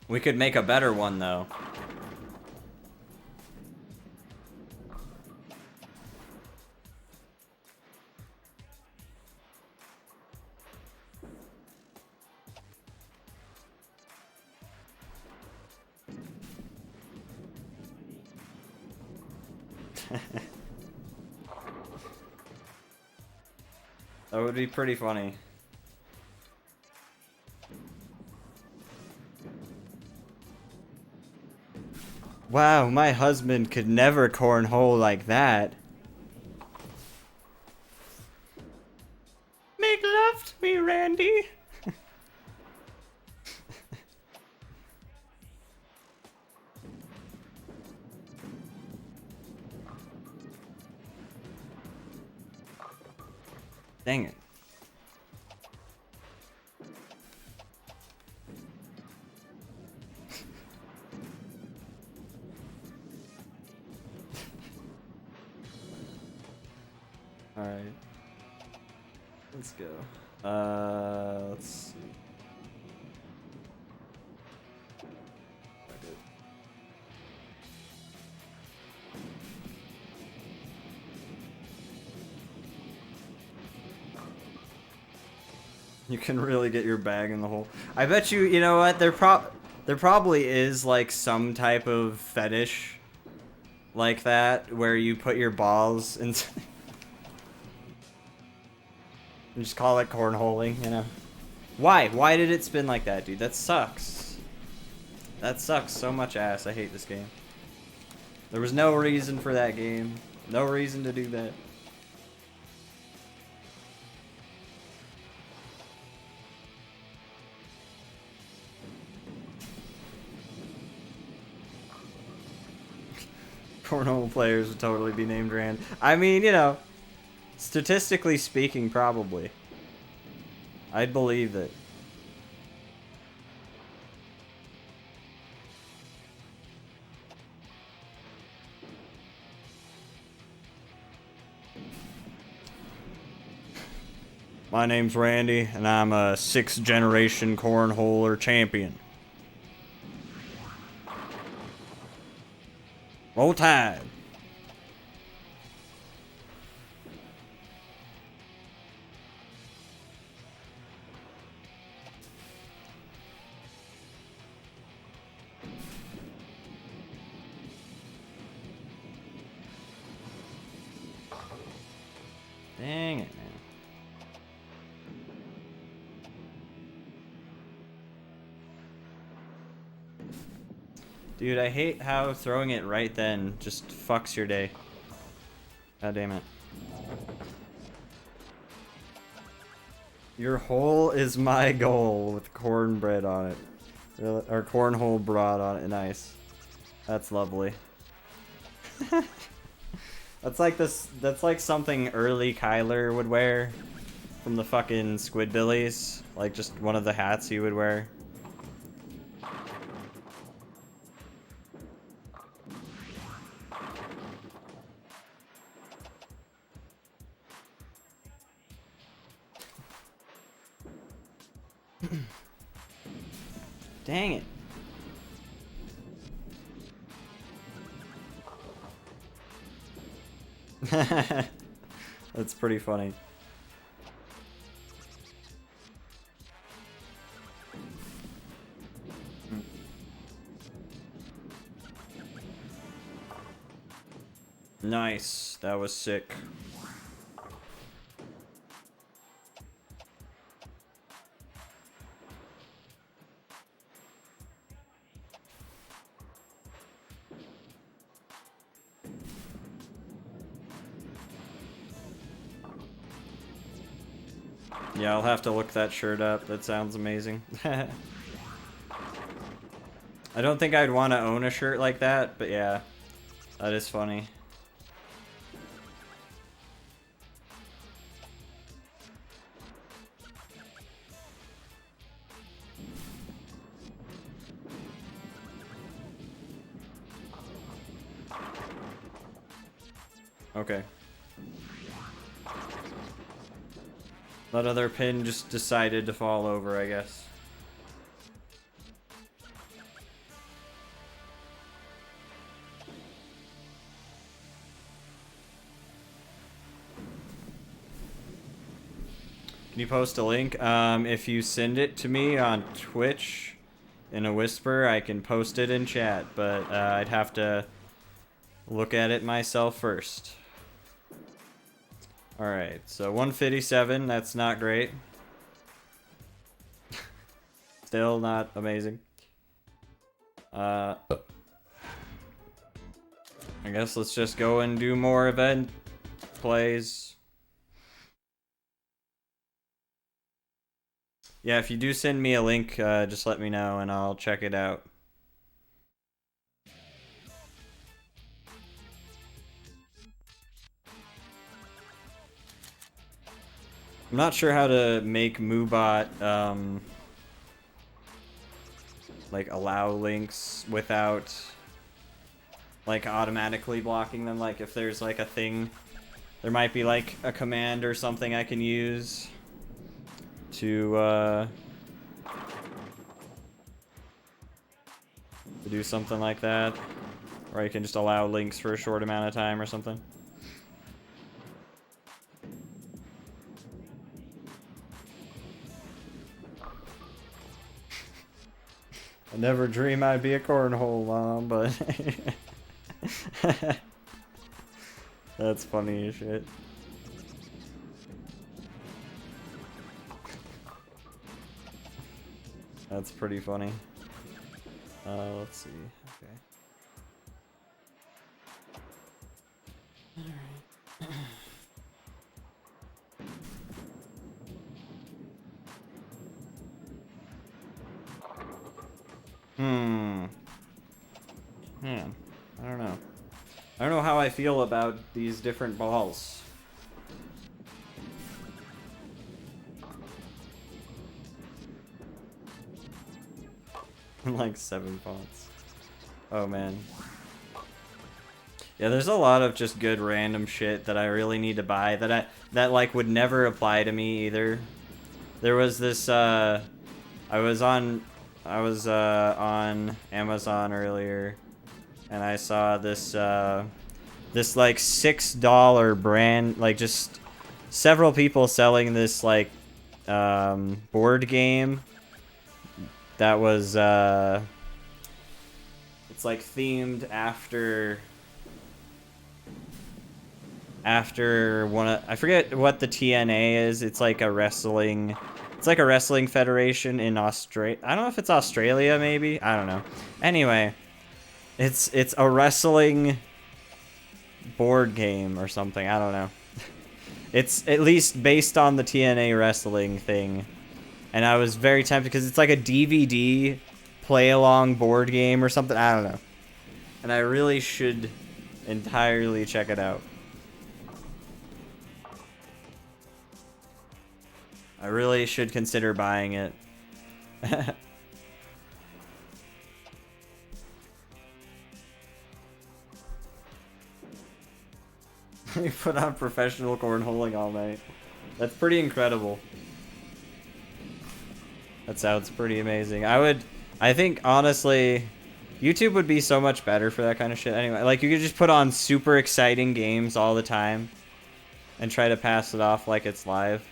We could make a better one though. That would be pretty funny. Wow, my husband could never cornhole like that. Make love to me, Randy. Dang it. Alright. Let's go. Let's see. You can really get your bag in the hole. I bet you know what? There probably is like some type of fetish like that where you put your balls in. And just call it cornholing, you know? Why? Why did it spin like that, dude? That sucks. That sucks so much ass. I hate this game. There was no reason for that game. No reason to do that. Cornhole players would totally be named Rand. I mean, you know, statistically speaking, probably. I'd believe it. My name's Randy, and I'm a 6th generation cornholer champion. Roll Tide. Dang it, man. Dude, I hate how throwing it right then just fucks your day. God damn it. Your hole is my goal with cornbread on it. Or cornhole broad on it. Nice. That's lovely. That's like this. That's like something early Kyler would wear from the fucking Squidbillies. Like just one of the hats he would wear. Dang it. That's pretty funny. Nice. That was sick. Yeah, I'll have to look that shirt up. That sounds amazing. I don't think I'd want to own a shirt like that, but yeah, that is funny. Okay. That other pin just decided to fall over, I guess. Can you post a link? If you send it to me on Twitch in a whisper, I can post it in chat, but I'd have to look at it myself first. Alright, so 157, that's not great. Still not amazing. I guess let's just go and do more event plays. Yeah, if you do send me a link, just let me know and I'll check it out. I'm not sure how to make Moobot, like, allow links without, like, automatically blocking them. Like, if there's, like, a thing, there might be, like, a command or something I can use to do something like that. Or you can just allow links for a short amount of time or something. I never dream I'd be a cornhole mom, but that's funny as shit. That's pretty funny. Let's see. Okay. Man, I don't know. I don't know how I feel about these different balls. Like 7 fonts. Oh man. Yeah, there's a lot of just good random shit that I really need to buy that like would never apply to me either. There was this I was on Amazon earlier and I saw this this like $6 brand, like just several people selling this like board game that was it's like themed after one of, I forget what the TNA is. It's like a wrestling federation in Australia. I don't know if it's Australia, maybe. I don't know. Anyway, it's a wrestling board game or something. I don't know. It's at least based on the TNA wrestling thing. And I was very tempted because it's like a DVD play-along board game or something. I don't know. And I really should entirely check it out. I really should consider buying it. You put on professional cornholing all night. That's pretty incredible. That sounds pretty amazing. I think, honestly, YouTube would be so much better for that kind of shit anyway. Like, you could just put on super exciting games all the time. and try to pass it off like it's live.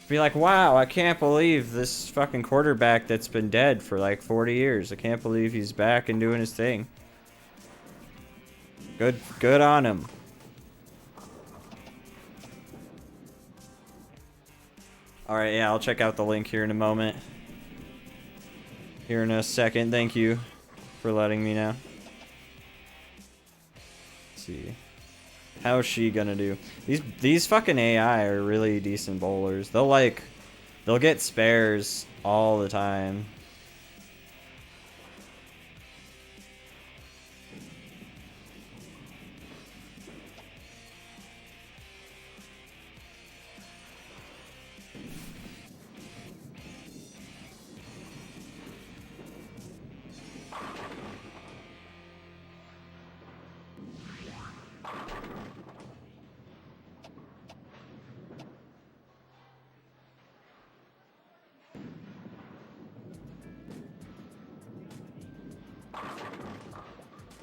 Be like, wow, I can't believe this fucking quarterback that's been dead for like 40 years. I can't believe he's back and doing his thing. Good on him. Alright, yeah, I'll check out the link here in a moment. Here in a second. Thank you for letting me know. Let's see. How's she gonna do? These fucking AI are really decent bowlers. They'll get spares all the time.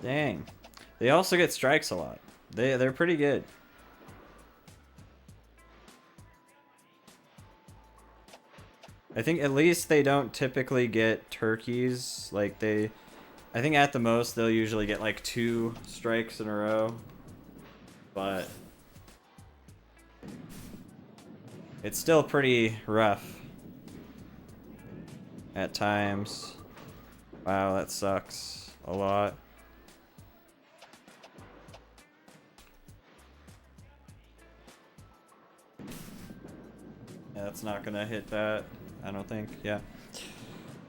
Dang. They also get strikes a lot. They're pretty good. I think at least they don't typically get turkeys. Like I think at the most they'll usually get like 2 strikes in a row. But it's still pretty rough at times. Wow, that sucks a lot. Yeah, that's not gonna hit that, I don't think. Yeah.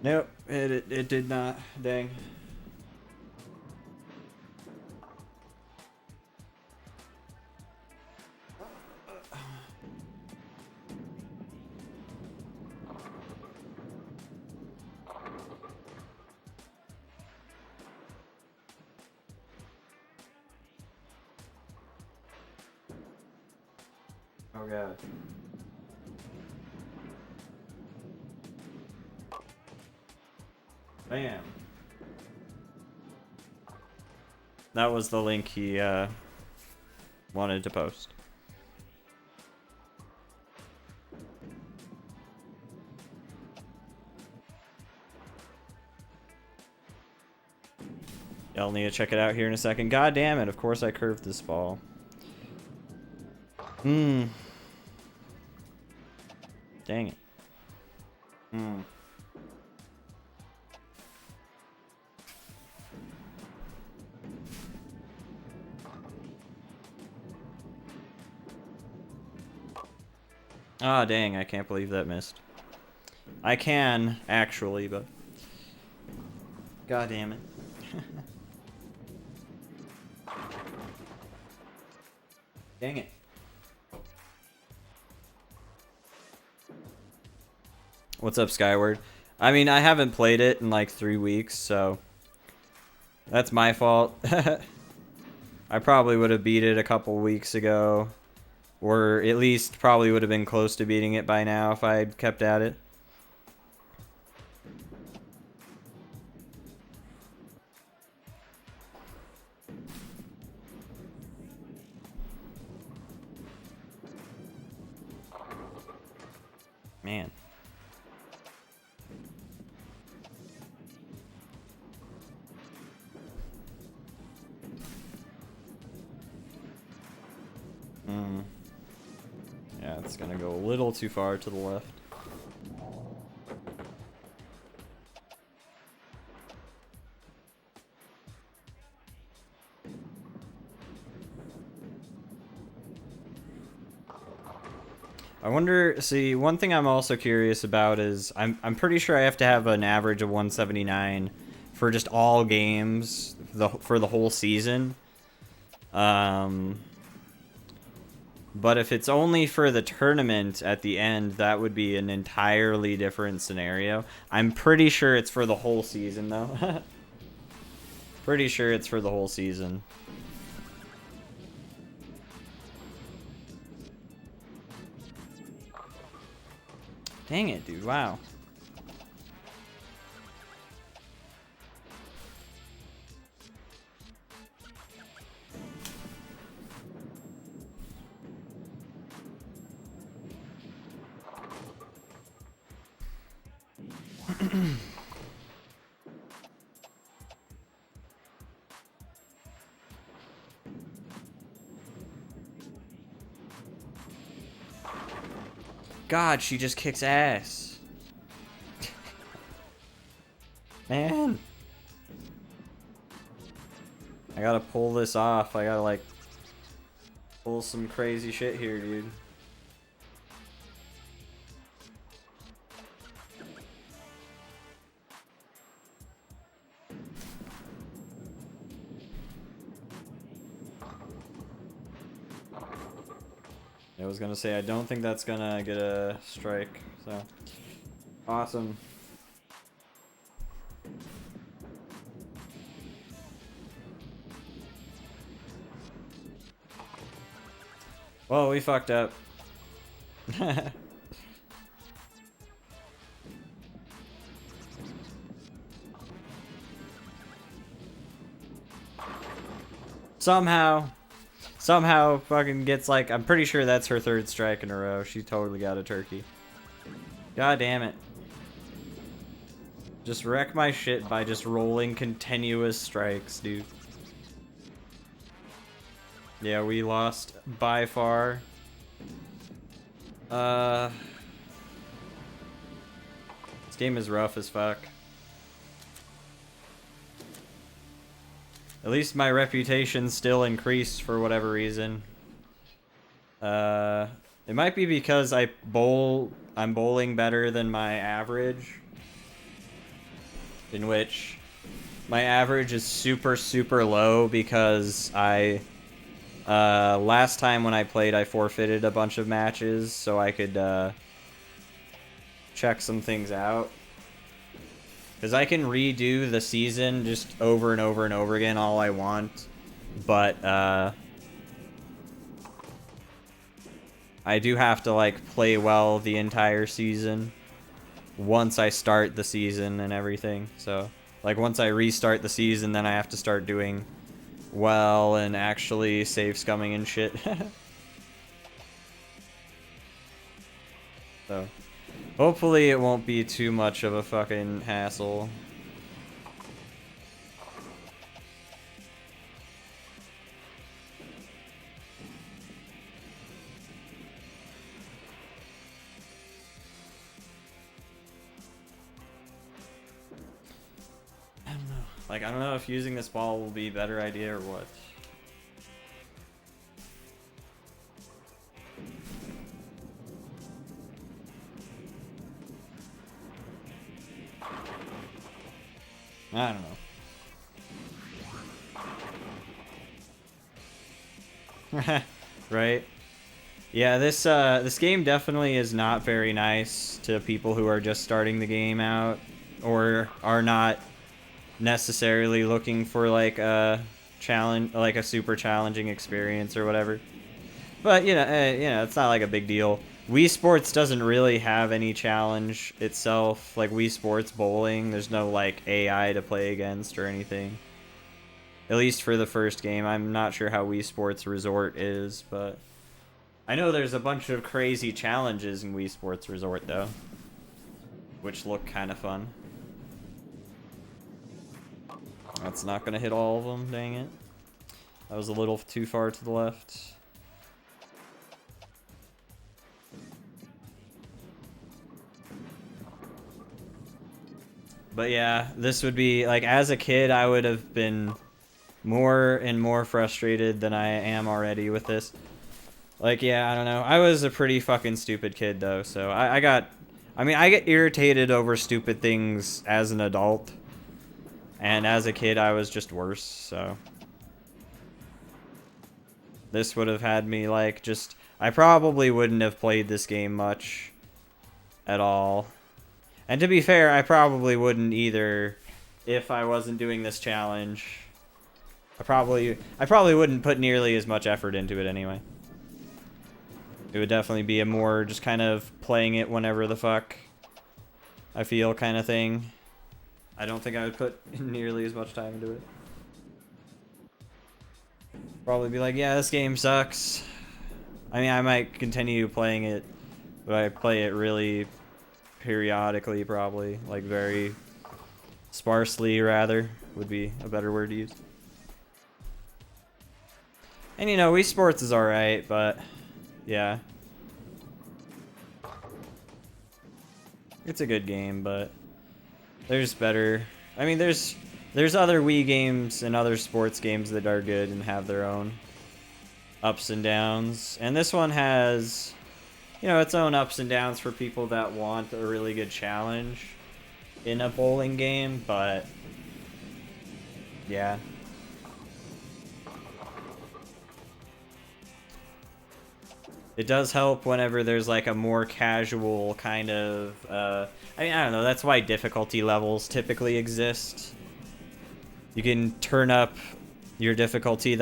Nope, it did not. Dang. Oh god. Bam. That was the link he wanted to post. Y'all need to check it out here in a second. God damn it, of course I curved this ball. Dang it. Ah, dang, I can't believe that missed. I can, actually, but... God damn it. Dang it. What's up, Skyward? I mean, I haven't played it in like 3 weeks, so... That's my fault. I probably would have beat it a couple weeks ago. Or at least probably would have been close to beating it by now if I had kept at it. Man. Yeah, it's gonna go a little too far to the left. I wonder, see, one thing I'm also curious about is I'm pretty sure I have to have an average of 179 for just all games for the whole season. But if it's only for the tournament at the end, that would be an entirely different scenario. I'm pretty sure it's for the whole season, though. Pretty sure it's for the whole season. Dang it, dude. Wow. God, she just kicks ass. Man. I gotta pull this off. I gotta, like, pull some crazy shit here, dude. I was gonna say, I don't think that's gonna get a strike, so. Awesome. Well, we fucked up. Somehow fucking gets, like, I'm pretty sure that's her third strike in a row. She totally got a turkey. God damn it. Just wreck my shit by just rolling continuous strikes, dude. Yeah, we lost by far. This game is rough as fuck. At least my reputation still increased for whatever reason. It might be because I'm bowling better than my average. In which my average is super, super low because last time when I played, I forfeited a bunch of matches so I could, check some things out. Because I can redo the season just over and over and over again all I want. But, I do have to, like, play well the entire season once I start the season and everything. So, like, once I restart the season, then I have to start doing well and actually save scumming and shit. So, hopefully it won't be too much of a fucking hassle. I don't know. Like, I don't know if using this ball will be a better idea or what. I don't know. Right? Yeah, this game definitely is not very nice to people who are just starting the game out or are not necessarily looking for, like, a challenge, like a super challenging experience or whatever. But you know, it's not like a big deal. Wii Sports doesn't really have any challenge itself. Like Wii Sports Bowling, there's no, like, AI to play against or anything. At least for the first game. I'm not sure how Wii Sports Resort is, but I know there's a bunch of crazy challenges in Wii Sports Resort, though, which look kind of fun. That's not gonna hit all of them, dang it. That was a little too far to the left. But yeah, this would be, like, as a kid, I would have been more and more frustrated than I am already with this. Like, yeah, I don't know. I was a pretty fucking stupid kid, though, so I get irritated over stupid things as an adult. And as a kid, I was just worse, so. This would have had me, like, just. I probably wouldn't have played this game much at all. And to be fair, I probably wouldn't either if I wasn't doing this challenge. I probably wouldn't put nearly as much effort into it anyway. It would definitely be a more just kind of playing it whenever the fuck I feel kind of thing. I don't think I would put nearly as much time into it. Probably be like, yeah, this game sucks. I mean, I might continue playing it, but I play it really periodically, probably. Like, very sparsely, rather, would be a better word to use. And, you know, Wii Sports is alright, but, yeah. It's a good game, but there's better... I mean, there's other Wii games and other sports games that are good and have their own ups and downs. And this one has, you know, its own ups and downs for people that want a really good challenge in a bowling game, but yeah. It does help whenever there's like a more casual kind of, I mean, I don't know, that's why difficulty levels typically exist. You can turn up your difficulty to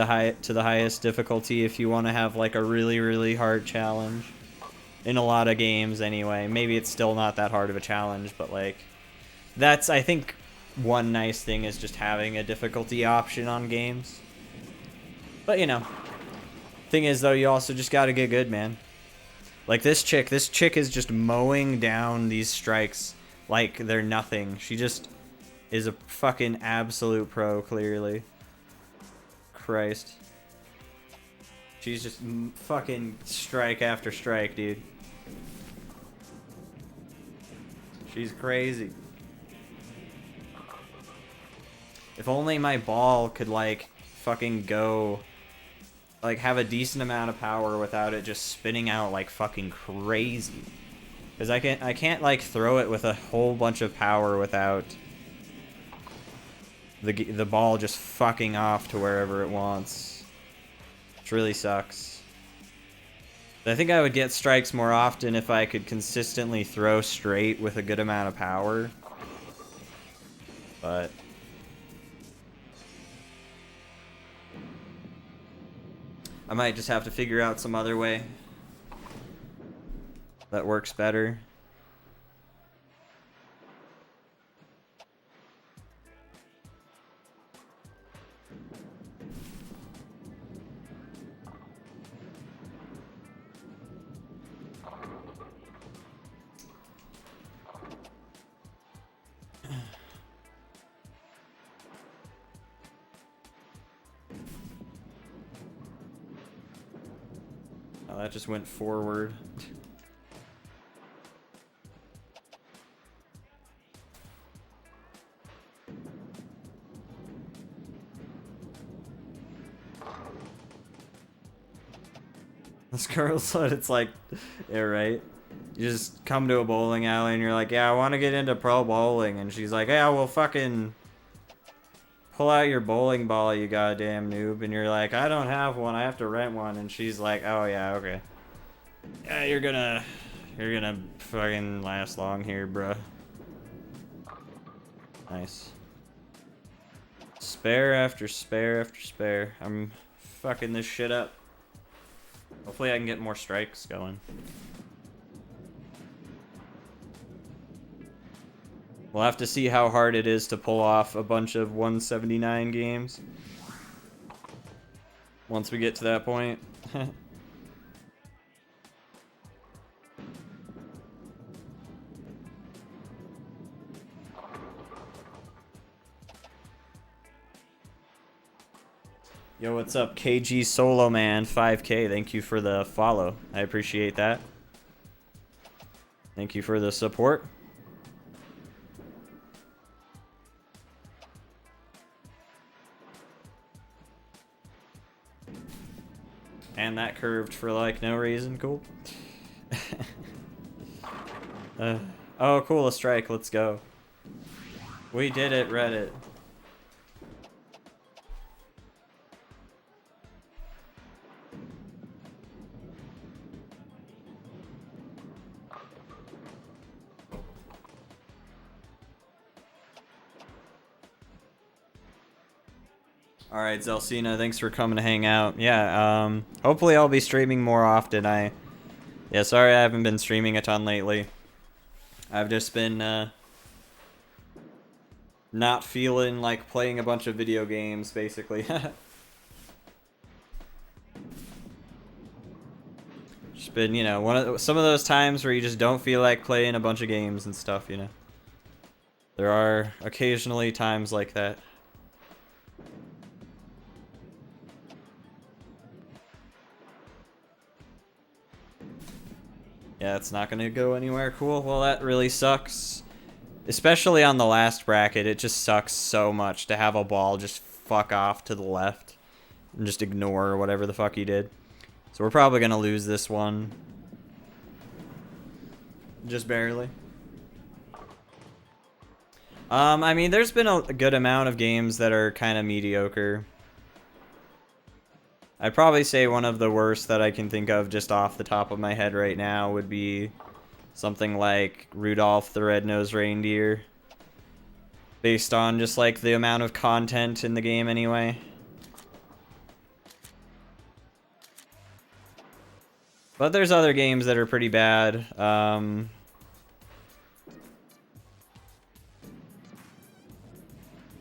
the highest difficulty if you want to have like a really, really hard challenge. In a lot of games anyway. Maybe it's still not that hard of a challenge, but like, that's, I think, one nice thing is just having a difficulty option on games. But, you know, thing is, though, you also just gotta get good, man. Like, this chick is just mowing down these strikes like they're nothing. She just is a fucking absolute pro, clearly. Christ. She's just fucking strike after strike, dude. She's crazy. If only my ball could, like, fucking go... like, have a decent amount of power without it just spinning out like fucking crazy. Because I can't, like, throw it with a whole bunch of power without the ball just fucking off to wherever it wants. Which really sucks. But I think I would get strikes more often if I could consistently throw straight with a good amount of power. But... I might just have to figure out some other way that works better. Oh, that just went forward. This girl said it's like, yeah, right? You just come to a bowling alley and you're like, yeah, I want to get into pro bowling. And she's like, yeah, well, fucking pull out your bowling ball, you goddamn noob. And you're like, I don't have one, I have to rent one. And she's like, oh yeah, okay. Yeah, you're gonna fucking last long here, bruh. Nice. Spare after spare after spare. I'm fucking this shit up. Hopefully I can get more strikes going. We'll have to see how hard it is to pull off a bunch of 179 games. Once we get to that point. Yo, what's up, KG Solo Man 5K? Thank you for the follow. I appreciate that. Thank you for the support. And that curved for like no reason. Cool. Oh, cool, a strike. Let's go. We did it, Reddit. Alright, Zelsina, thanks for coming to hang out. Yeah, hopefully I'll be streaming more often. Yeah, sorry I haven't been streaming a ton lately. I've just been, not feeling like playing a bunch of video games, basically. Just been, you know, some of those times where you just don't feel like playing a bunch of games and stuff, you know. There are occasionally times like that. Yeah, it's not gonna go anywhere. Cool. Well, that really sucks. Especially on the last bracket, it just sucks so much to have a ball just fuck off to the left and just ignore whatever the fuck he did. So we're probably gonna lose this one. Just barely. I mean, there's been a good amount of games that are kind of mediocre. I'd probably say one of the worst that I can think of just off the top of my head right now would be something like Rudolph the Red-Nosed Reindeer. Based on just like the amount of content in the game anyway. But there's other games that are pretty bad.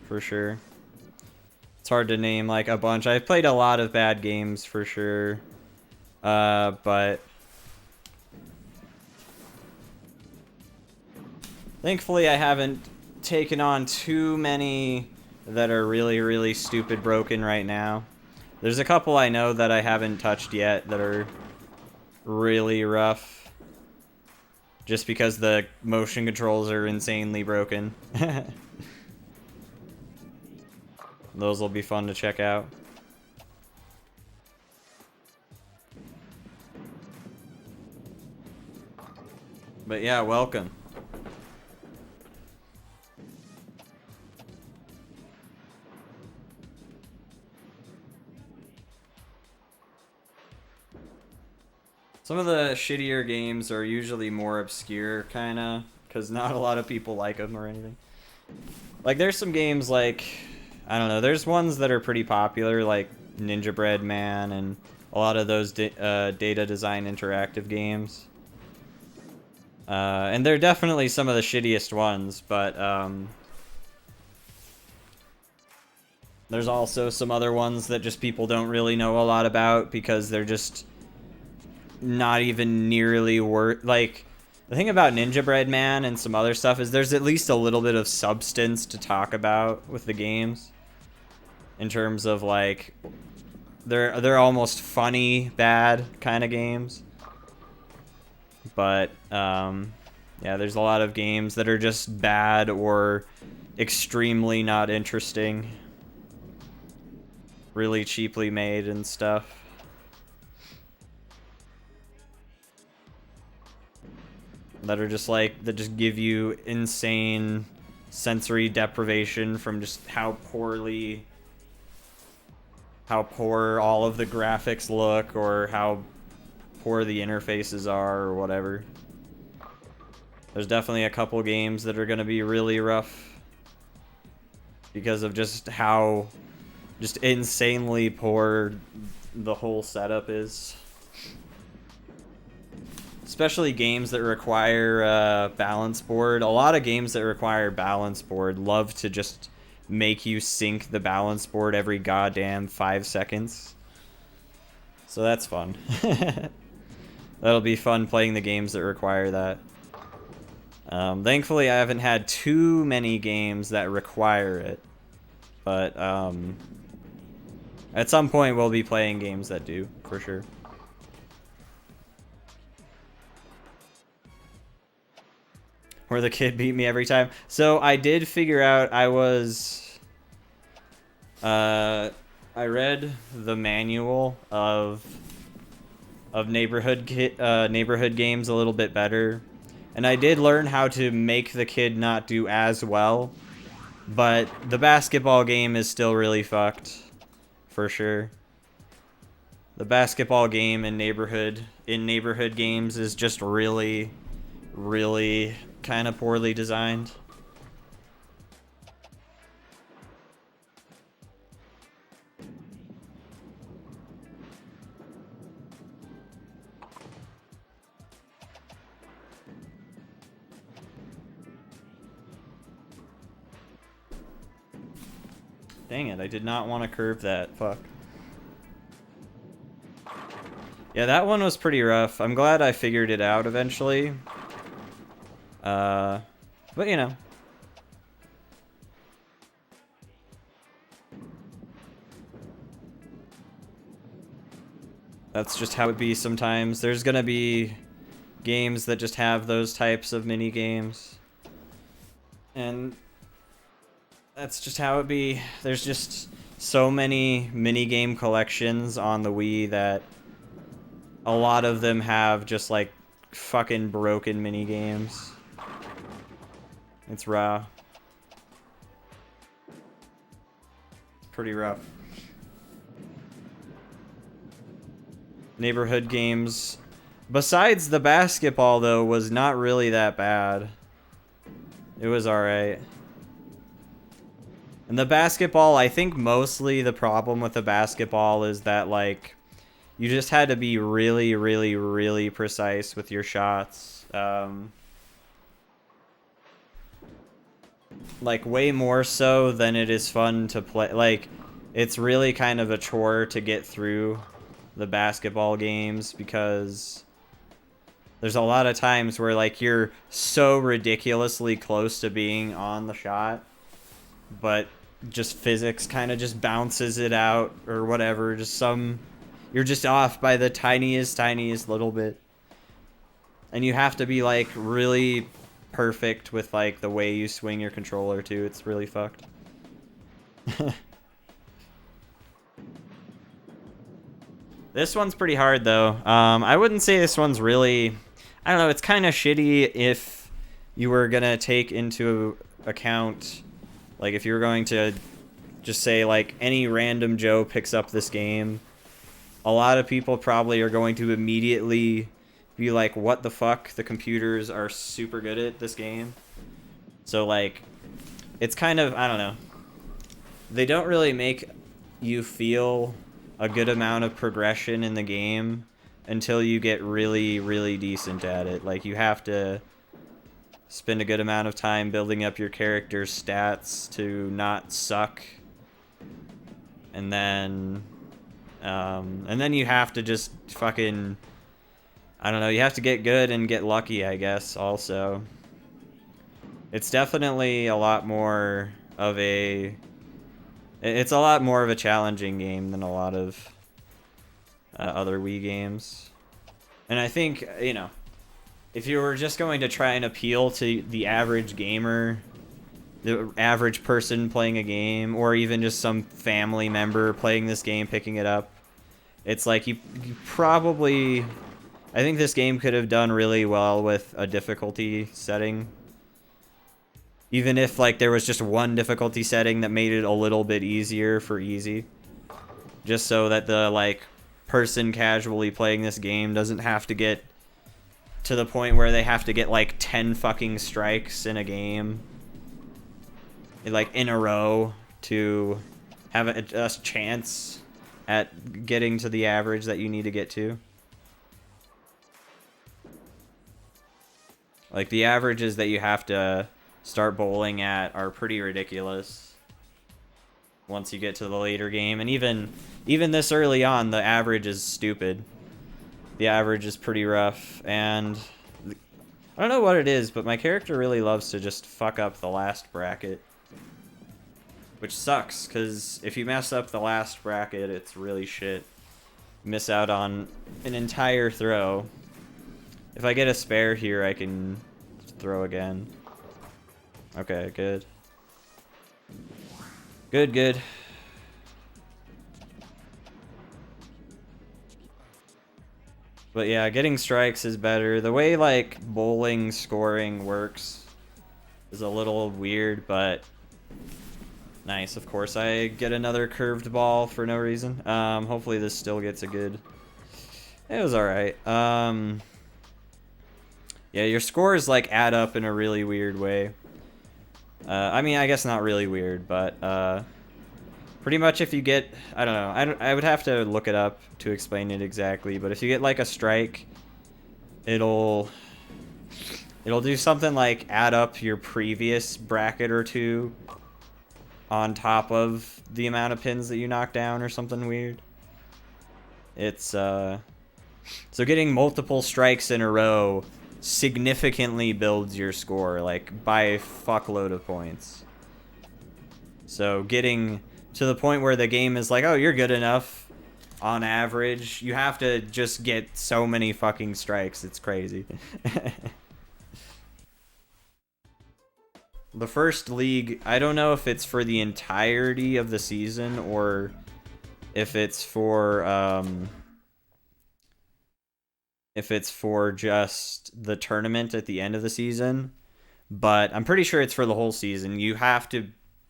For sure. It's hard to name like a bunch. I've played a lot of bad games for sure. But thankfully I haven't taken on too many that are really, really stupid broken right now. There's a couple I know that I haven't touched yet that are really rough. Just because the motion controls are insanely broken. Those will be fun to check out. But yeah, welcome. Some of the shittier games are usually more obscure, kinda, because not a lot of people like them or anything. Like, there's some games like, I don't know, there's ones that are pretty popular, like Ninja Bread Man and a lot of those data design interactive games. And they're definitely some of the shittiest ones, but there's also some other ones that just people don't really know a lot about because they're just not even nearly worth. Like, the thing about Ninja Bread Man and some other stuff is there's at least a little bit of substance to talk about with the games. In terms of, like, they're almost funny, bad kind of games. But, yeah, there's a lot of games that are just bad or extremely not interesting. Really cheaply made and stuff. That are just like, that just give you insane sensory deprivation from just how poor all of the graphics look or how poor the interfaces are or whatever. There's definitely a couple games that are going to be really rough because of just how just insanely poor the whole setup is. Especially games that require balance board. A lot of games that require balance board love to just make you sync the balance board every goddamn 5 seconds. So that's fun. That'll be fun playing the games that require that. Thankfully, I haven't had too many games that require it. But at some point, we'll be playing games that do, for sure. Where the kid beat me every time. So I did figure out I read the manual of neighborhood games a little bit better, and I did learn how to make the kid not do as well, but the basketball game is still really fucked, for sure. The basketball game in neighborhood games is just really, really kind of poorly designed. Dang it, I did not want to curve that. Fuck. Yeah, that one was pretty rough. I'm glad I figured it out eventually. But you know. That's just how it be sometimes. There's gonna be games that just have those types of mini games. And that's just how it be. There's just so many mini game collections on the Wii that a lot of them have just like fucking broken mini games. It's raw. It's pretty rough. Neighborhood games. Besides the basketball, though, was not really that bad. It was alright. And the basketball, I think mostly the problem with the basketball is that, like, you just had to be really, really, really precise with your shots. Like, way more so than it is fun to play. Like, it's really kind of a chore to get through the basketball games because there's a lot of times where, like, you're so ridiculously close to being on the shot, but just physics kind of just bounces it out or whatever. You're just off by the tiniest little bit. And you have to be, like, really perfect with, like, the way you swing your controller, too. It's really fucked. This one's pretty hard, though. I wouldn't say this one's really... I don't know, it's kind of shitty if you were gonna take into account... Like, if you were going to just say, like, any random Joe picks up this game, a lot of people probably are going to immediately be like, what the fuck? The computers are super good at this game. So, like, it's kind of, I don't know. They don't really make you feel a good amount of progression in the game until you get really, really decent at it. Like, you have to spend a good amount of time building up your character's stats to not suck. And then you have to just fucking, I don't know, you have to get good and get lucky, I guess, also. It's definitely a lot more of a... It's a lot more of a challenging game than a lot of other Wii games. And I think, you know, if you were just going to try and appeal to the average gamer, the average person playing a game, or even just some family member playing this game, picking it up, it's like you probably... I think this game could have done really well with a difficulty setting. Even if, like, there was just one difficulty setting that made it a little bit easier for easy. Just so that the, like, person casually playing this game doesn't have to get to the point where they have to get, like, 10 fucking strikes in a game. Like, in a row to have a chance at getting to the average that you need to get to. Like, the averages that you have to start bowling at are pretty ridiculous once you get to the later game. And even this early on, the average is stupid. The average is pretty rough, and I don't know what it is, but my character really loves to just fuck up the last bracket. Which sucks, because if you mess up the last bracket, it's really shit. Miss out on an entire throw. If I get a spare here, I can throw again. Okay, good. Good. But yeah, getting strikes is better. The way, like, bowling scoring works is a little weird, but nice. Of course, I get another curved ball for no reason. Hopefully this still gets a good... It was alright. Yeah, your scores, like, add up in a really weird way. I mean, I guess not really weird, but pretty much if you get... I don't know. I would have to look it up to explain it exactly, but if you get, like, a strike, it'll do something like add up your previous bracket or two on top of the amount of pins that you knock down or something weird. It's So getting multiple strikes in a row significantly builds your score, like, by a fuckload of points. So getting to the point where the game is like, oh, you're good enough on average, you have to just get so many fucking strikes. It's crazy. The first league, I don't know if it's for the entirety of the season or if it's for just the tournament at the end of the season, but I'm pretty sure it's for the whole season. You have to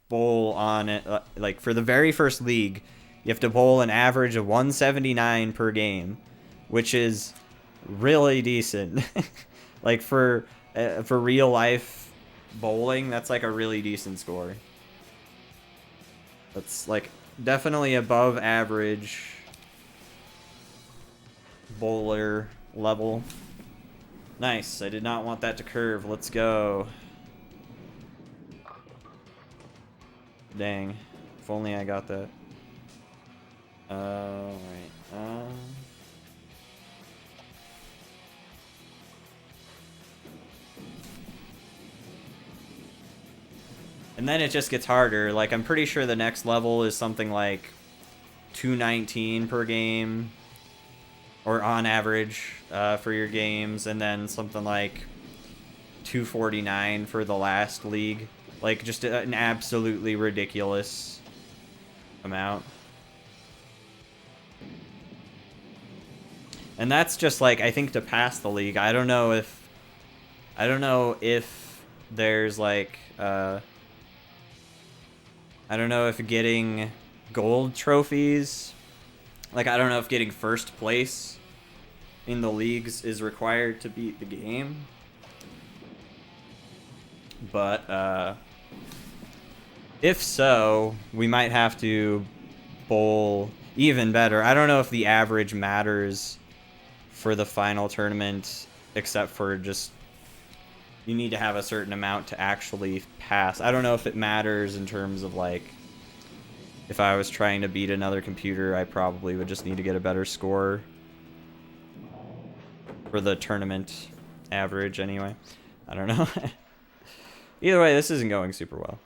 bowl on it, like for the very first league, you have to bowl an average of 179 per game, which is really decent. Like for real life bowling, that's like a really decent score. That's like definitely above average bowler level. Nice. I did not want that to curve. Let's go. Dang. If only I got that. Alright. And then it just gets harder. Like, I'm pretty sure the next level is something like 219 per game. Or on average for your games. And then something like 249 for the last league. Like, just an absolutely ridiculous amount. And that's just like, I think to pass the league. I don't know if there's like I don't know if getting gold trophies, like I don't know if getting first place in the leagues is required to beat the game. But if so, we might have to bowl even better. I don't know if the average matters for the final tournament, except for just you need to have a certain amount to actually pass. I don't know if it matters in terms of like if I was trying to beat another computer, I probably would just need to get a better score for the tournament average anyway. I don't know. Either way, this isn't going super well.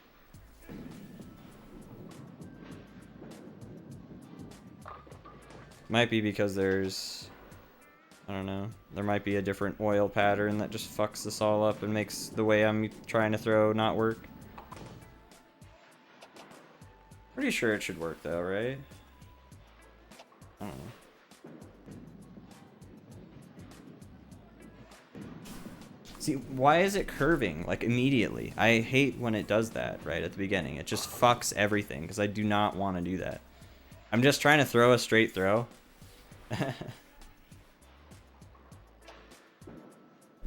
Might be because there's, I don't know, there might be a different oil pattern that just fucks this all up and makes the way I'm trying to throw not work. Pretty sure it should work though, right? I don't know. See, why is it curving, like, immediately? I hate when it does that right at the beginning. It just fucks everything, because I do not want to do that. I'm just trying to throw a straight throw.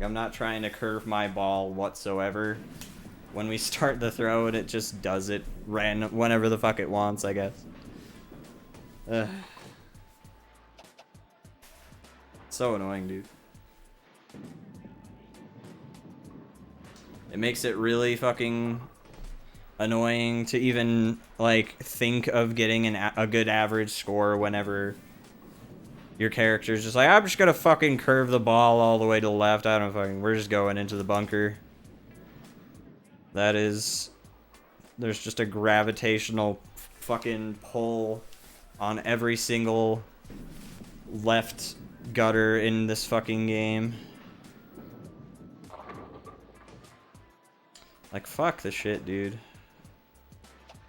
I'm not trying to curve my ball whatsoever. When we start the throw, and it just does it random whenever the fuck it wants, I guess. So annoying, dude. It makes it really fucking annoying to even, like, think of getting a good average score whenever your character's just like, I'm just gonna fucking curve the ball all the way to the left. I don't fucking, we're just going into the bunker. That is, there's just a gravitational fucking pull on every single left gutter in this fucking game. Like, fuck the shit, dude.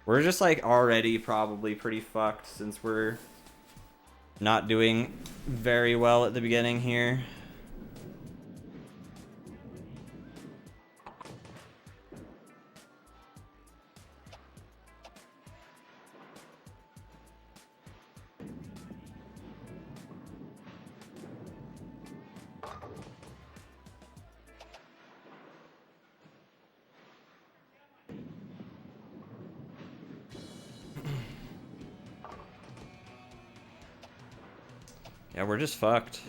We're just, like, already probably pretty fucked since we're not doing very well at the beginning here. Yeah, we're just fucked.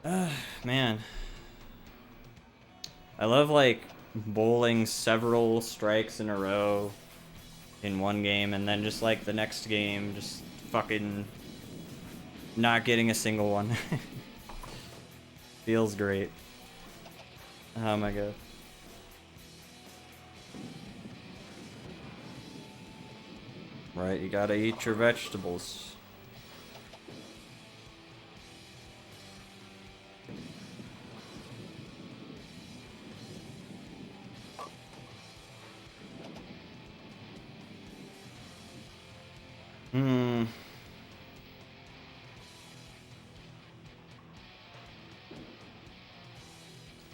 Man. I love, like, bowling several strikes in a row in one game, and then just, like, the next game, just fucking not getting a single one. Feels great. Oh my god. Right, you gotta eat your vegetables.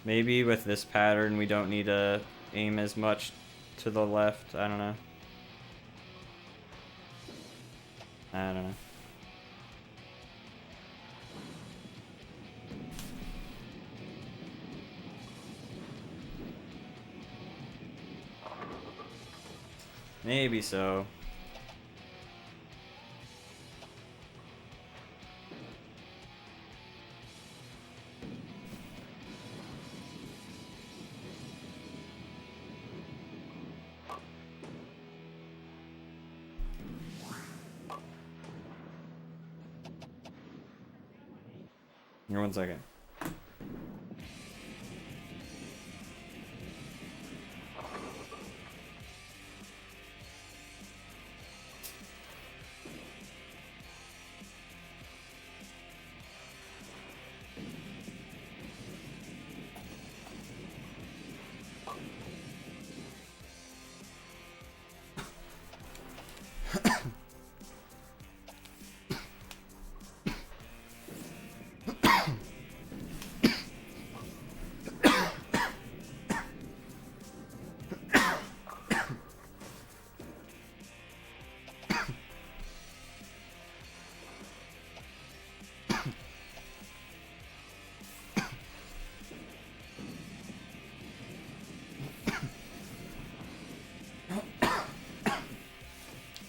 Maybe with this pattern we don't need to aim as much to the left. I don't know. I don't know. Maybe so. Here, 1 second.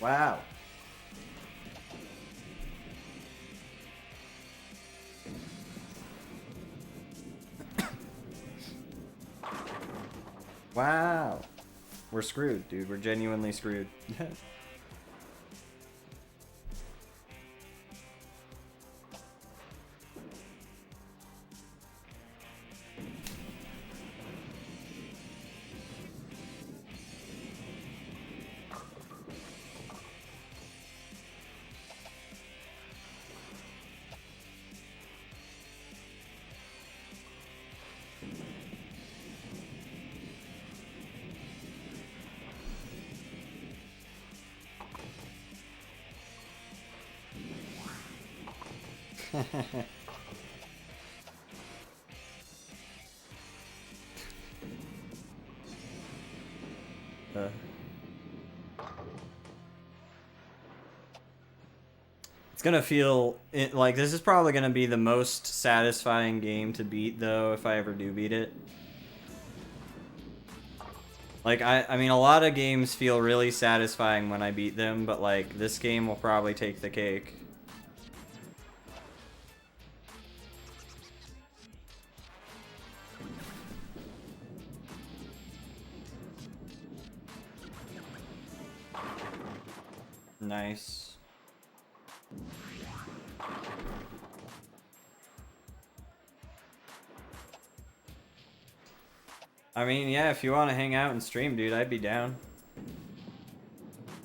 Wow. Wow. We're screwed, dude. We're genuinely screwed. It's gonna feel like this is probably gonna be the most satisfying game to beat, though, if I ever do beat it. Like, I mean, a lot of games feel really satisfying when I beat them, but, like, this game will probably take the cake. Nice. I mean, yeah, if you want to hang out and stream, dude, I'd be down.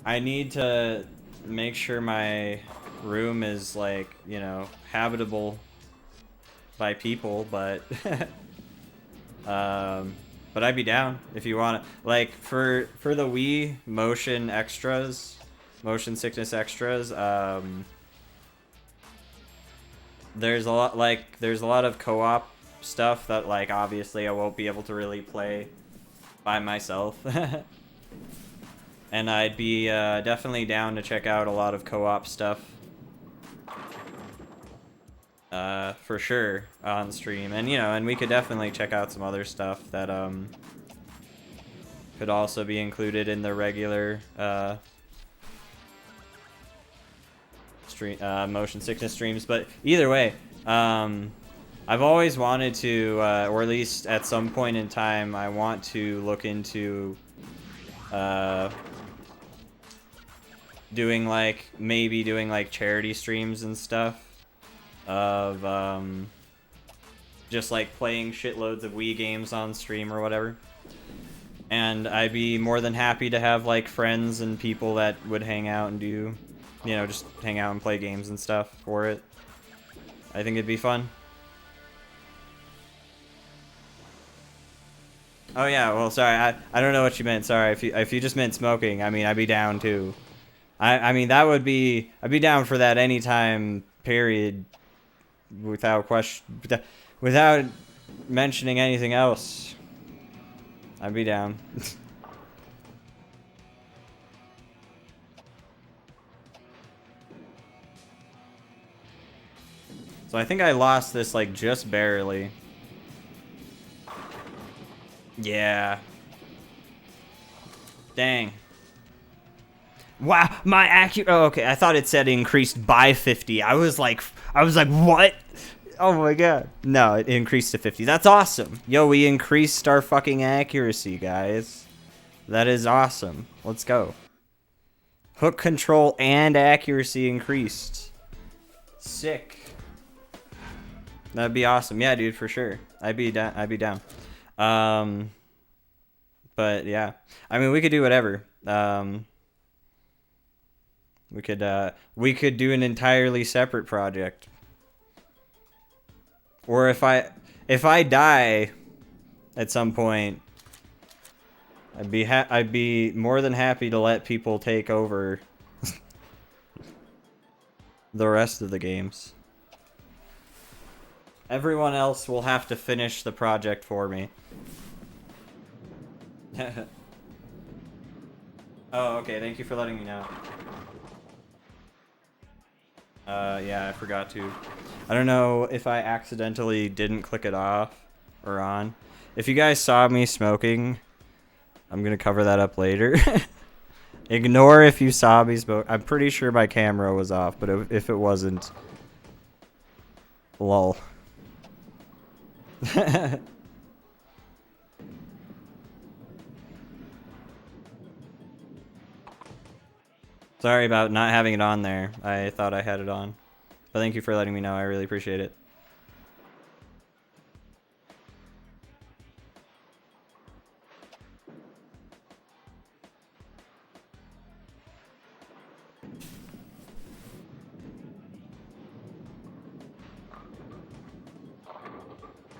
I need to make sure my room is, like, you know, habitable by people, but but I'd be down if you want to. Like, for the Wii motion extras, motion sickness extras, there's a lot of co-op stuff that, like, obviously I won't be able to really play by myself. And I'd be definitely down to check out a lot of co-op stuff. For sure, on stream. And, you know, and we could definitely check out some other stuff that could also be included in the regular stream motion sickness streams. But either way, I've always wanted to, or at least at some point in time, I want to look into maybe doing like charity streams and stuff of just like playing shitloads of Wii games on stream or whatever. And I'd be more than happy to have like friends and people that would hang out and do, you know, just hang out and play games and stuff for it. I think it'd be fun. Oh yeah, well sorry, I don't know what you meant. Sorry, if you just meant smoking, I mean I'd be down too. I mean that would be, I'd be down for that anytime, period, without question, without mentioning anything else. I'd be down. So I think I lost this like just barely. Yeah. Dang. Wow, my accuracy. Oh, okay. I thought it said increased by 50. I was like, what? Oh my god. No, it increased to 50. That's awesome. Yo, we increased our fucking accuracy, guys. That is awesome. Let's go. Hook control and accuracy increased. Sick. That'd be awesome. Yeah, dude, for sure. I'd be down. But yeah. I mean, we could do whatever. We could do an entirely separate project. Or if I die at some point, I'd be more than happy to let people take over the rest of the games. Everyone else will have to finish the project for me. Oh, okay, thank you for letting me know. Yeah, I forgot to. I don't know if I accidentally didn't click it off or on. If you guys saw me smoking, I'm gonna cover that up later. Ignore if you saw me smoke. I'm pretty sure my camera was off, but if it wasn't, lol. Sorry about not having it on there. I thought I had it on. But thank you for letting me know. I really appreciate it.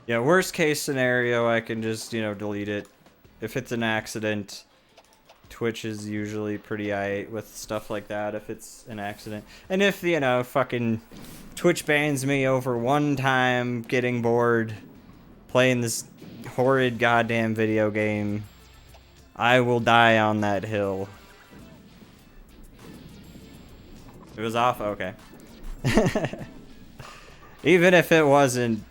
Yeah, worst case scenario, I can just, you know, delete it. If it's an accident, Twitch is usually pretty aight with stuff like that if it's an accident. And if, you know, fucking Twitch bans me over one time getting bored playing this horrid goddamn video game, I will die on that hill. It was off? Okay. Even if it wasn't...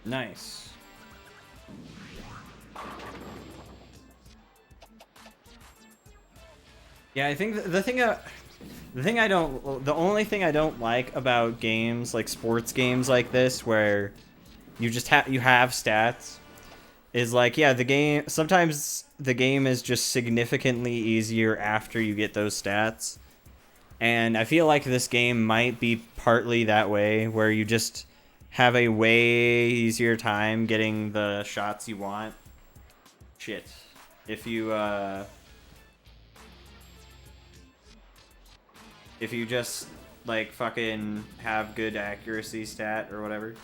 Nice. Yeah, I think the only thing I don't like about games like sports games like this where you just have stats is like, yeah, sometimes the game is just significantly easier after you get those stats. And I feel like this game might be partly that way, where you just have a way easier time getting the shots you want. Shit. If you just, like, fucking have good accuracy stat or whatever.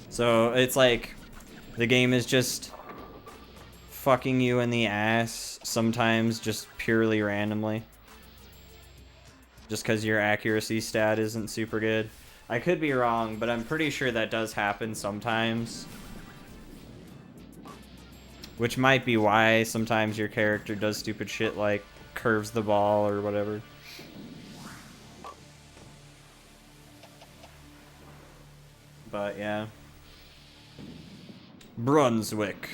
So, it's like, the game is just fucking you in the ass, sometimes just purely randomly. just because your accuracy stat isn't super good. I could be wrong, but I'm pretty sure that does happen sometimes. Which might be why sometimes your character does stupid shit like curves the ball or whatever. But yeah. Brunswick.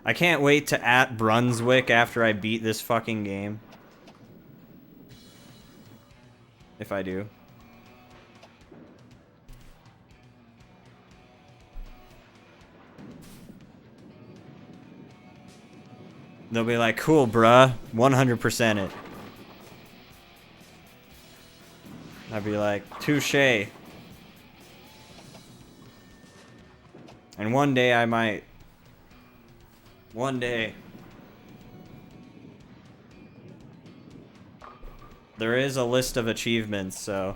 I can't wait to at Brunswick after I beat this fucking game. If I do. They'll be like, cool, bruh. 100% it. I'd be like, touche. And one day I might. One day. There is a list of achievements, so.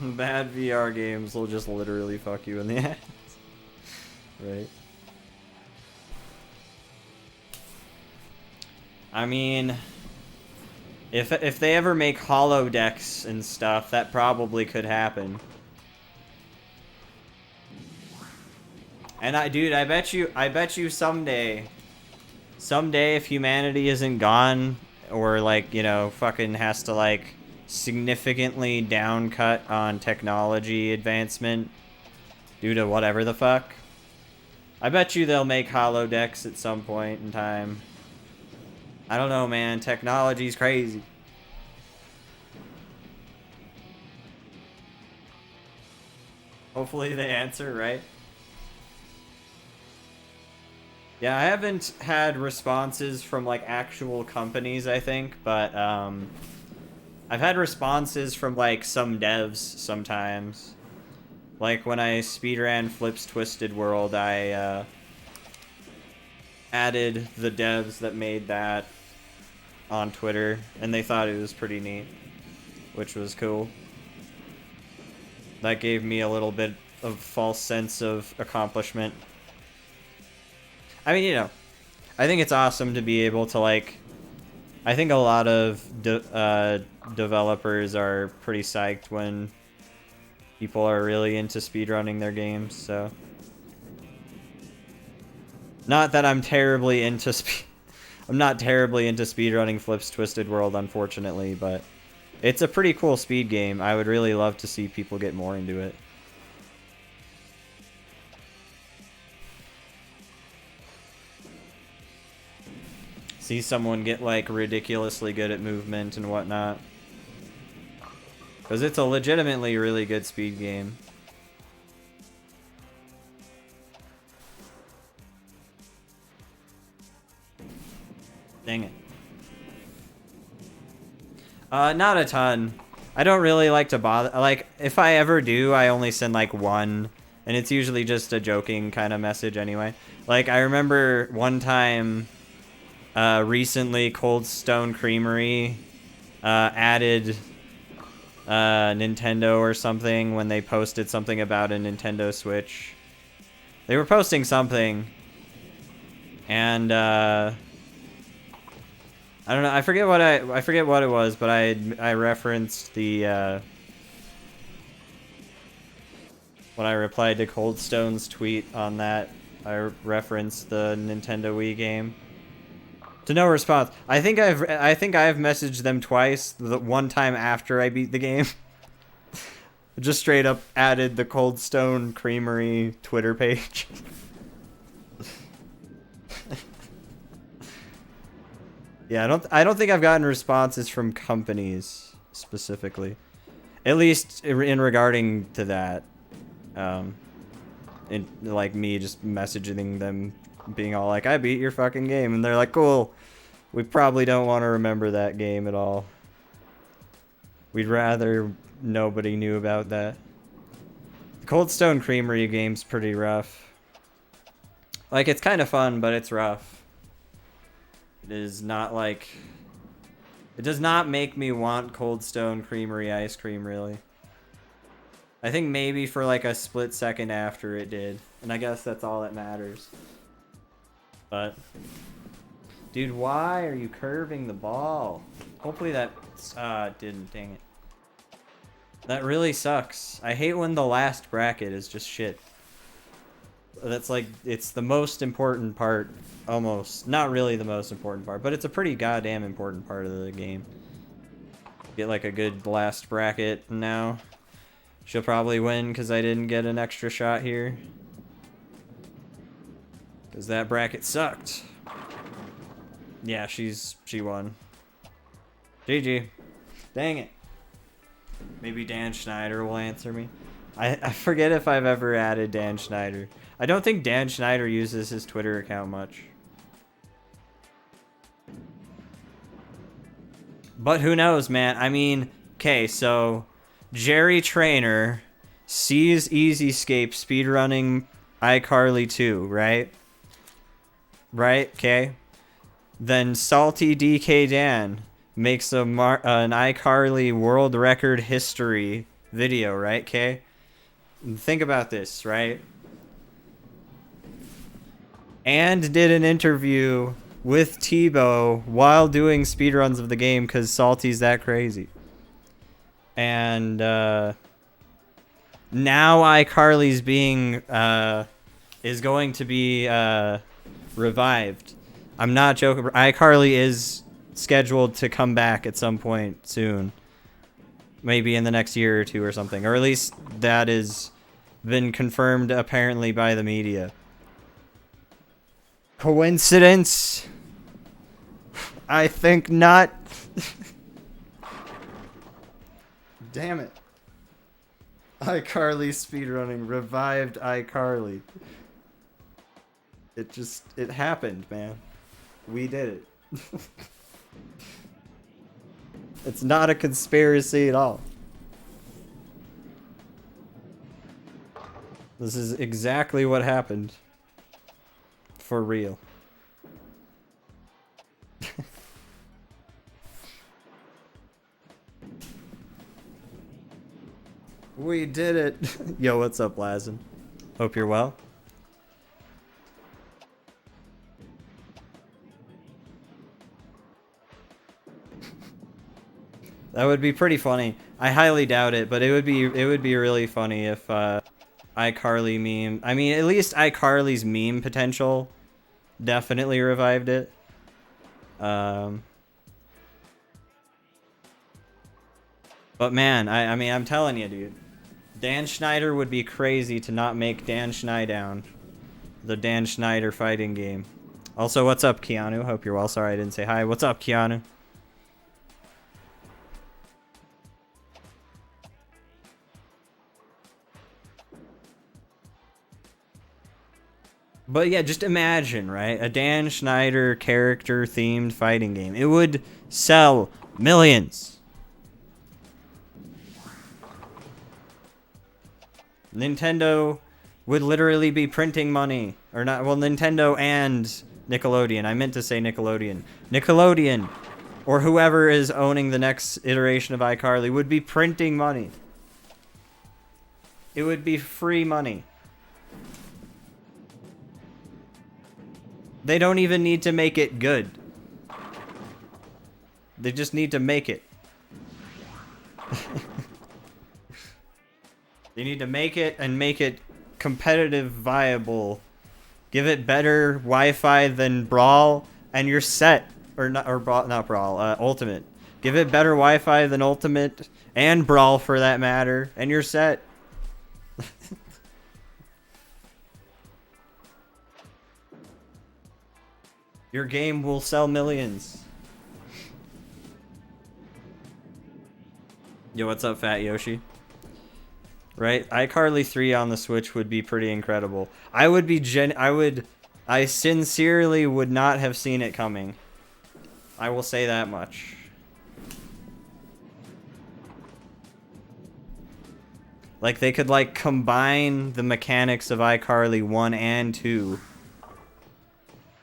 Bad VR games will just literally fuck you in the ass. Right? I mean, if they ever make holodecks and stuff, that probably could happen. And dude, I bet you someday if humanity isn't gone, or like, you know, fucking has to like significantly downcut on technology advancement due to whatever the fuck, I bet you they'll make holodecks at some point in time. I don't know, man. Technology's crazy. Hopefully they answer, right? Yeah, I haven't had responses from like actual companies, I think, but I've had responses from like some devs sometimes. Like when I speedran Flip's Twisted World, I added the devs that made that on Twitter, and they thought it was pretty neat, which was cool. That gave me a little bit of false sense of accomplishment. I mean, you know, I think it's awesome to be able to like. I think a lot of developers are pretty psyched when people are really into speedrunning their games, so. Not that I'm terribly into I'm not terribly into speedrunning Flip's Twisted World, unfortunately, but it's a pretty cool speed game. I would really love to see people get more into it. See someone get like ridiculously good at movement and whatnot. Because it's a legitimately really good speed game. Dang it. Not a ton. I don't really like to bother. Like, if I ever do, I only send like one. And it's usually just a joking kind of message anyway. Like, I remember one time recently Cold Stone Creamery added Nintendo or something when they posted something about a Nintendo Switch. They were posting something, and I don't know. I forget what it was, but I referenced the when I replied to Cold Stone's tweet on that. I referenced the Nintendo Wii game. To no response. I think I've messaged them twice. The one time after I beat the game. Just straight up added the Cold Stone Creamery Twitter page. Yeah, I don't think I've gotten responses from companies specifically. At least in regarding to that. In like me just messaging them being all like, I beat your fucking game, and they're like, cool. We probably don't want to remember that game at all. We'd rather nobody knew about that. The Cold Stone Creamery game's pretty rough. Like, it's kind of fun, but it's rough. It is not like... It does not make me want Cold Stone Creamery ice cream, really. I think maybe for like a split second after it did. And I guess that's all that matters. But... Dude, why are you curving the ball? Hopefully that... didn't, dang it. That really sucks. I hate when the last bracket is just shit. That's like, it's the most important part, almost. Not really the most important part, but it's a pretty goddamn important part of the game. Get like a good last bracket now. She'll probably win because I didn't get an extra shot here. Because that bracket sucked. Yeah, she won. GG. Dang it. Maybe Dan Schneider will answer me. I forget if I've ever added Dan Schneider. I don't think Dan Schneider uses his Twitter account much. But who knows, man? I mean, okay, so Jerry Trainer sees Easyscape speedrunning iCarly 2, right? Right? Okay. Then Salty DK Dan makes an iCarly world record history video, right? Okay. Think about this, right? And did an interview with Tebow while doing speedruns of the game because Salty's that crazy. And now iCarly's being is going to be revived. I'm not joking. iCarly is scheduled to come back at some point soon. Maybe in the next year or two or something. Or at least that has been confirmed apparently by the media. Coincidence? I think not. Damn it. iCarly speedrunning. Revived iCarly. It happened, man. We did it. It's not a conspiracy at all. This is exactly what happened. For real. We did it. Yo, what's up, Lazen? Hope you're well. That would be pretty funny. I highly doubt it, but it would be really funny if iCarly meme. I mean, at least iCarly's meme potential definitely revived it. But man, I mean, I'm telling you, dude. Dan Schneider would be crazy to not make Dan Schneidown the Dan Schneider fighting game. Also, what's up, Keanu? Hope you're well. Sorry I didn't say hi. What's up, Keanu? But yeah, just imagine, right? A Dan Schneider character-themed fighting game. It would sell millions. Nintendo would literally be printing money. Or not, well, Nintendo and Nickelodeon. I meant to say Nickelodeon. Nickelodeon, or whoever is owning the next iteration of iCarly, would be printing money. It would be free money. They don't even need to make it good. They just need to make it. They need to make it and make it competitive viable. Give it better Wi-Fi than Brawl and you're set. Or not, or not Brawl, Ultimate. Give it better Wi-Fi than Ultimate and Brawl for that matter, and you're set. Your game will sell millions. Yo, what's up, Fat Yoshi? Right? iCarly 3 on the Switch would be pretty incredible. I sincerely would not have seen it coming. I will say that much. Like, they could, like, combine the mechanics of iCarly 1 and 2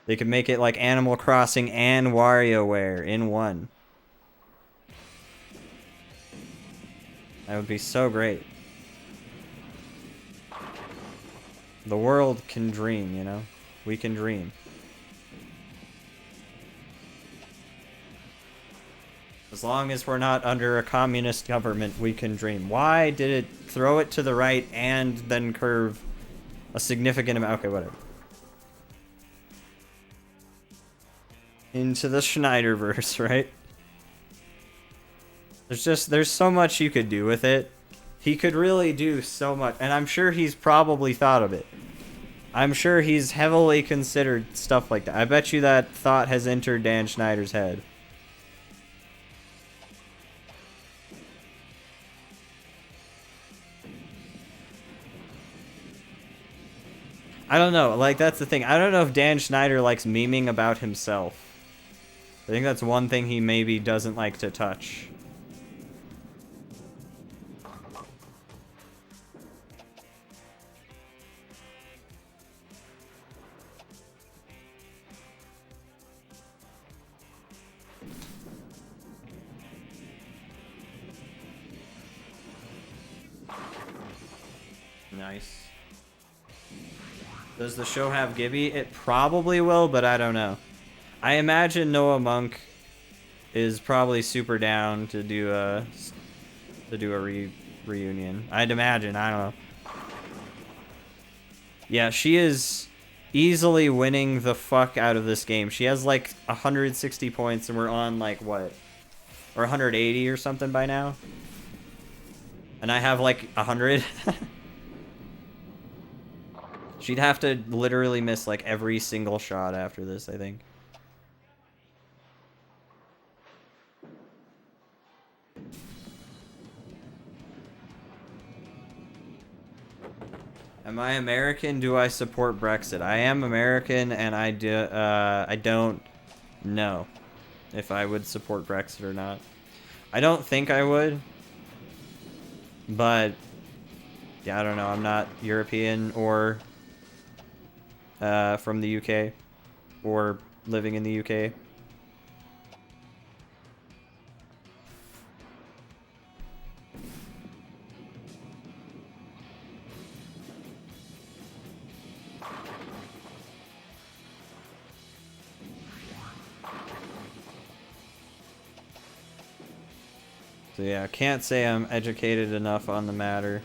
They could make it like Animal Crossing and WarioWare in one. That would be so great. The world can dream, you know? We can dream. As long as we're not under a communist government, we can dream. Why did it throw it to the right and then curve a significant amount? Okay, whatever. Into the Schneiderverse, right? There's so much you could do with it. He could really do so much, and I'm sure he's probably thought of it. I'm sure he's heavily considered stuff like that. I bet you that thought has entered Dan Schneider's head. I don't know, like, that's the thing. I don't know if Dan Schneider likes memeing about himself. I think that's one thing he maybe doesn't like to touch. Nice. Does the show have Gibby? It probably will, but I don't know. I imagine Noah Monk is probably super down to do a reunion. I'd imagine. I don't know. Yeah, she is easily winning the fuck out of this game. She has like 160 points, and we're on like what, or 180 or something by now. And I have like 100. She'd have to literally miss like every single shot after this, I think. Am I American? Do I support Brexit? I am American, and I don't know if I would support Brexit or not. I don't think I would, but yeah, I don't know. I'm not European or from the UK or living in the UK. So yeah, can't say I'm educated enough on the matter.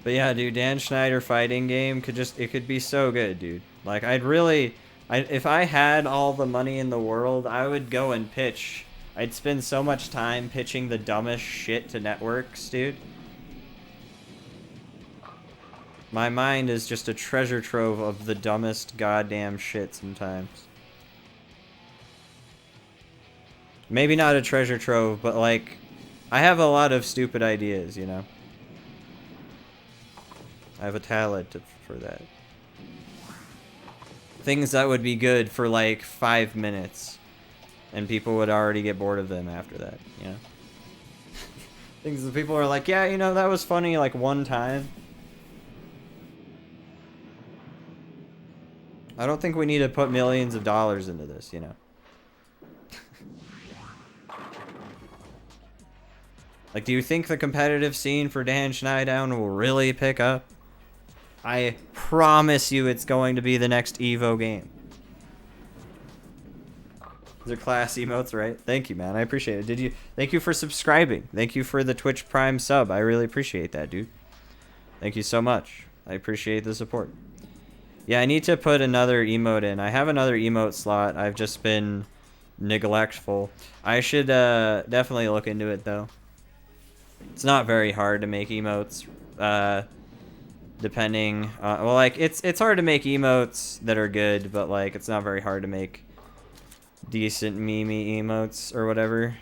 But yeah, dude, Dan Schneider fighting game it could be so good, dude. Like, if I had all the money in the world, I would go and pitch. I'd spend so much time pitching the dumbest shit to networks, dude. My mind is just a treasure trove of the dumbest goddamn shit sometimes. Maybe not a treasure trove, but like, I have a lot of stupid ideas, you know? I have a talent for that. Things that would be good for like 5 minutes, and people would already get bored of them after that, you know? Things that people are like, yeah, you know, that was funny like one time. I don't think we need to put millions of dollars into this, you know? Like, do you think the competitive scene for Dan Schneider will really pick up? I promise you it's going to be the next Evo game. These are class emotes, right? Thank you, man. I appreciate it. Thank you for subscribing. Thank you for the Twitch Prime sub. I really appreciate that, dude. Thank you so much. I appreciate the support. Yeah, I need to put another emote in. I have another emote slot. I've just been neglectful. I should definitely look into it, though. It's not very hard to make emotes. Depending, well, like, it's hard to make emotes that are good, but like, it's not very hard to make decent meme emotes or whatever.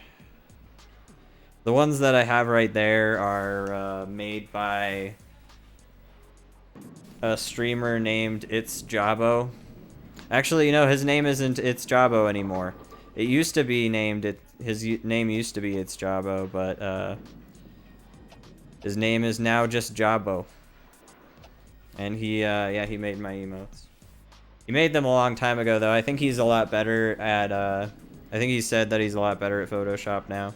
The ones that I have right there are made by a streamer named It's Jabo. Actually, you know, his name isn't It's Jabo anymore. It used to be named name used to be It's Jabo, but his name is now just Jabo. And yeah, he made my emotes. He made them a long time ago, though. I think he's a lot better at, I think he said that he's a lot better at Photoshop now.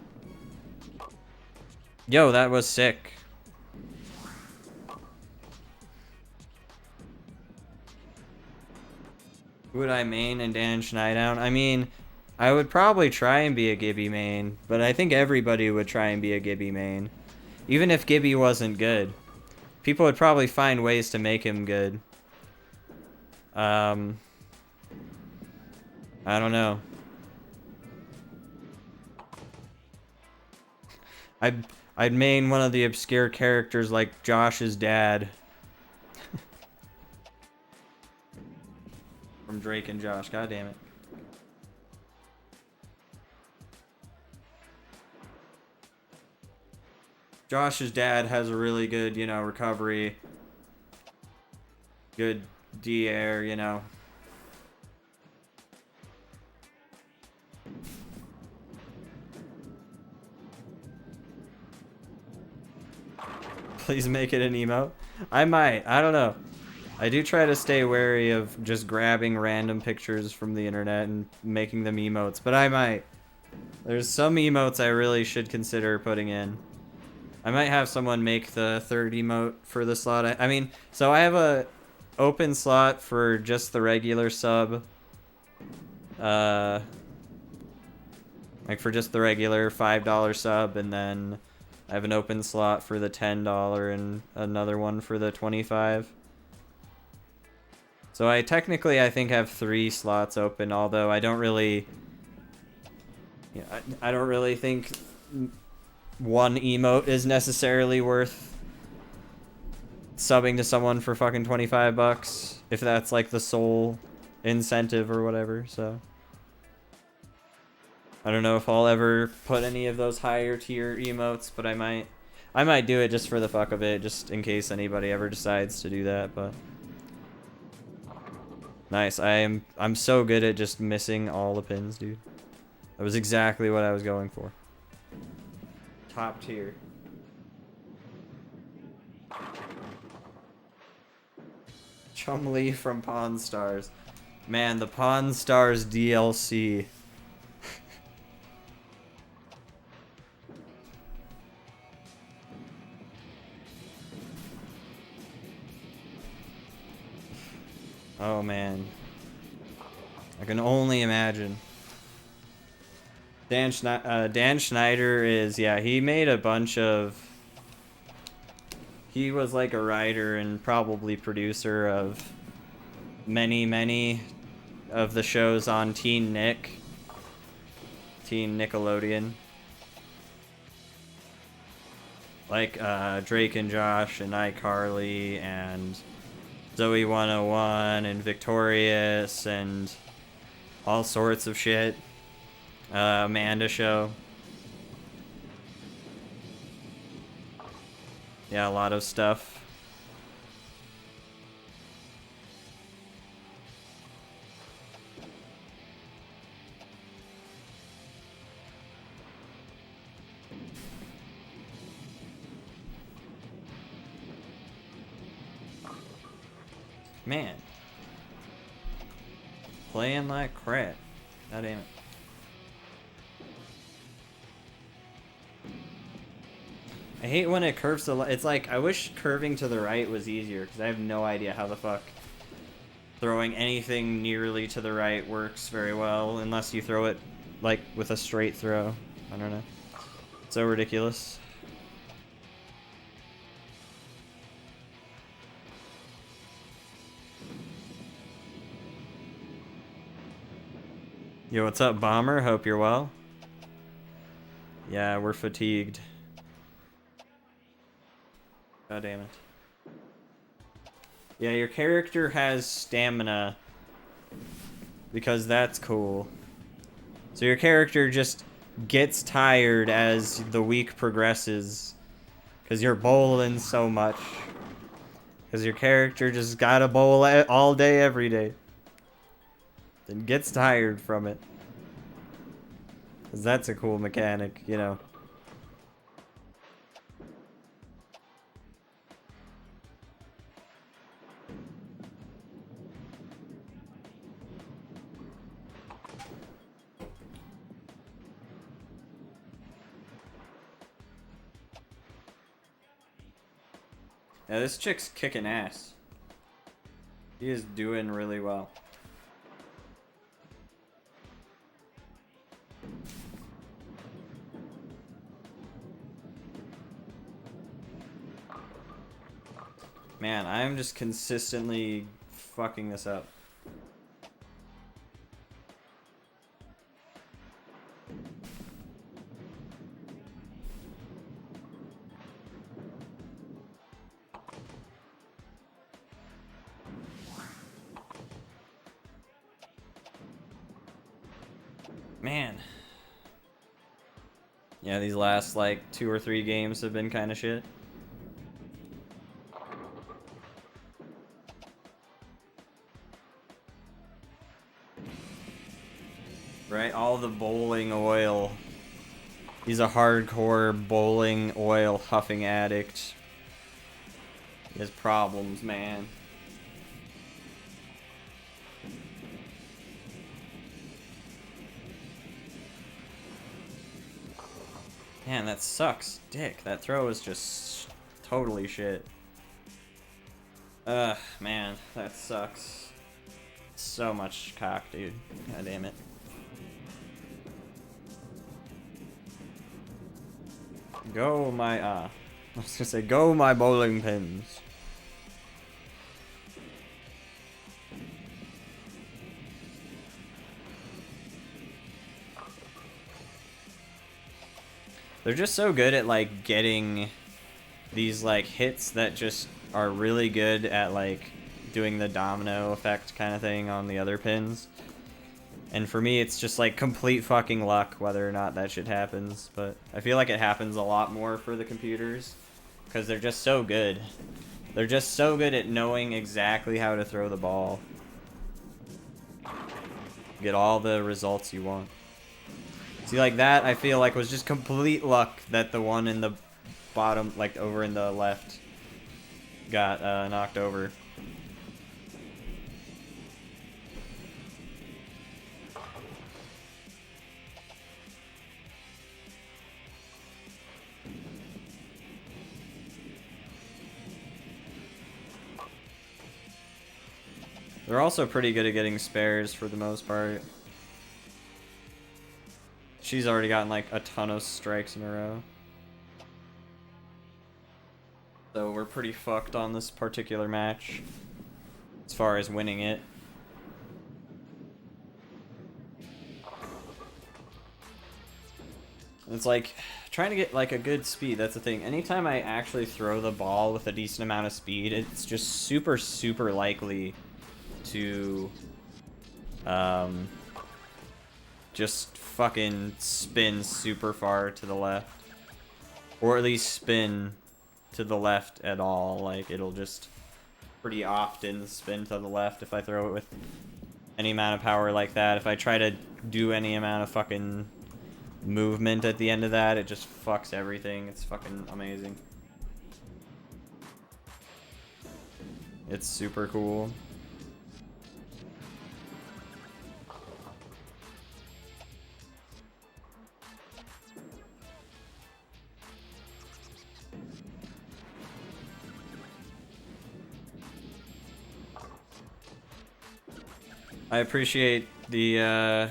Yo, that was sick. Who would I main in Dan Schneidown? I mean, I would probably try and be a Gibby main, but I think everybody would try and be a Gibby main. Even if Gibby wasn't good. People would probably find ways to make him good. I don't know. I'd main one of the obscure characters like Josh's dad. From Drake and Josh, god damn it. Josh's dad has a really good, you know, recovery. Good D-air, you know. Please make it an emote. I might. I don't know. I do try to stay wary of just grabbing random pictures from the internet and making them emotes, but I might. There's some emotes I really should consider putting in. I might have someone make the third emote for the slot. I mean, so I have a open slot for just the regular sub. Like for just the regular $5 sub, and then I have an open slot for the $10 and another one for the $25. So I think have 3 slots open, although I don't really... Yeah, I don't really think one emote is necessarily worth subbing to someone for fucking 25 bucks, if that's like the sole incentive or whatever, so... I don't know if I'll ever put any of those higher tier emotes, but I might do it just for the fuck of it, just in case anybody ever decides to do that, but... Nice, I'm so good at just missing all the pins, dude. That was exactly what I was going for. Top tier. Chumlee from Pawn Stars. Man, the Pawn Stars DLC. Oh man, I can only imagine. Dan Schneider is, yeah, he made a bunch of... He was like a writer and probably producer of many of the shows on Teen Nickelodeon. Like Drake and Josh and iCarly and Zoe 101 and Victorious and all sorts of shit. Amanda Show. Yeah, a lot of stuff. Man. Playing like crap. God damn it. I hate when it curves to it's like, I wish curving to the right was easier, because I have no idea how the fuck throwing anything nearly to the right works very well, unless you throw it, like, with a straight throw. I don't know. It's so ridiculous. Yo, what's up, Bomber? Hope you're well. Yeah, we're fatigued. God damn it. Yeah, your character has stamina. Because that's cool. So your character just gets tired as the week progresses. Because you're bowling so much. Because your character just gotta bowl all day, every day. and gets tired from it. 'Cause that's a cool mechanic, you know. Yeah, this chick's kicking ass. She is doing really well. Man, I'm just consistently fucking this up. Man. Yeah, these last like 2 or 3 games have been kind of shit. Right? All the bowling oil. He's a hardcore bowling oil huffing addict. He has problems, man. Man, that sucks. Dick, that throw is just totally shit. Ugh, man, that sucks. So much cock, dude. God damn it. Go my, I was gonna say, go my bowling pins. They're just so good at, like, getting these, like, hits that just are really good at, like, doing the domino effect kind of thing on the other pins. And for me, it's just, like, complete fucking luck whether or not that shit happens. But I feel like it happens a lot more for the computers because they're just so good. They're just so good at knowing exactly how to throw the ball. Get all the results you want. See, like that, I feel like was just complete luck that the one in the bottom, like over in the left, got knocked over. They're also pretty good at getting spares for the most part. She's already gotten like a ton of strikes in a row. So we're pretty fucked on this particular match as far as winning it. It's like trying to get like a good speed. That's the thing. Anytime I actually throw the ball with a decent amount of speed, it's just super, super likely to just fucking spin super far to the left. Or at least spin to the left at all. Like, it'll just pretty often spin to the left if I throw it with any amount of power like that. If I try to do any amount of fucking movement at the end of that, it just fucks everything. It's fucking amazing. It's super cool. I appreciate the,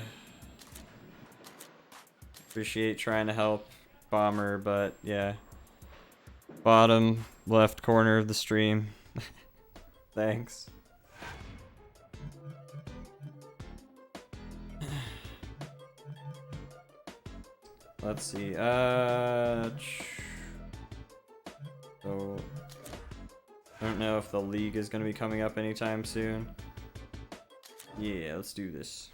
appreciate trying to help Bomber, but yeah. Bottom left corner of the stream. Thanks. Let's see, so I don't know if the league is going to be coming up anytime soon. Yeah, let's do this.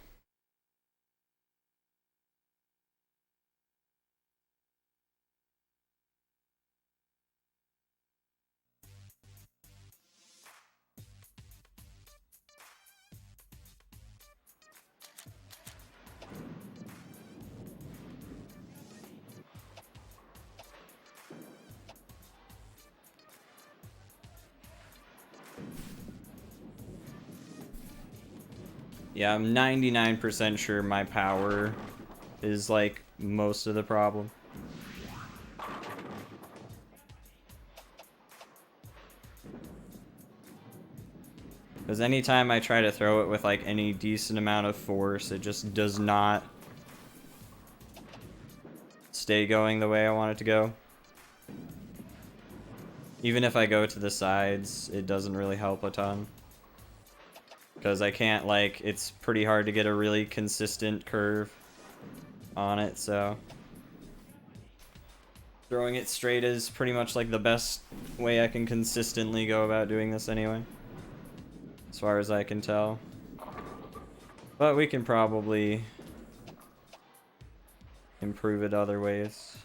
Yeah, I'm 99% sure my power is like most of the problem. Because anytime I try to throw it with like any decent amount of force, it just does not stay going the way I want it to go. Even if I go to the sides, it doesn't really help a ton. Because I can't, like, it's pretty hard to get a really consistent curve on it, so throwing it straight is pretty much like the best way I can consistently go about doing this anyway, as far as I can tell. But we can probably improve it other ways.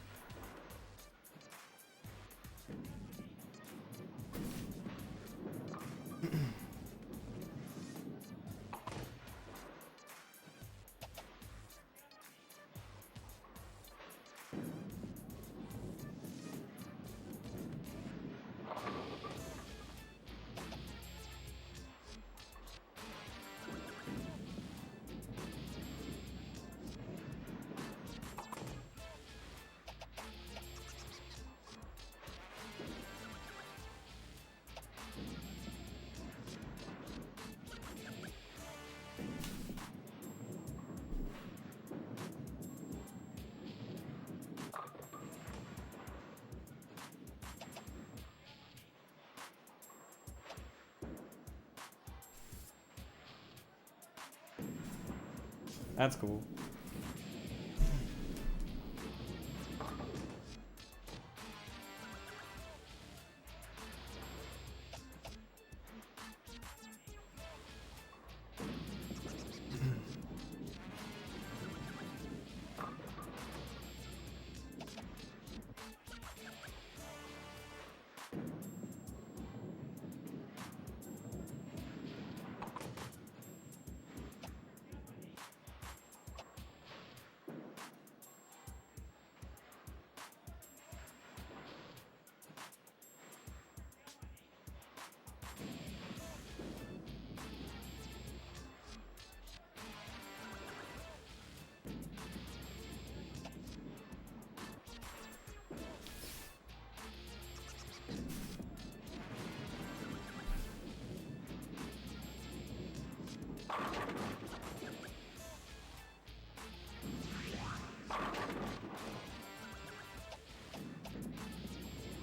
That's cool.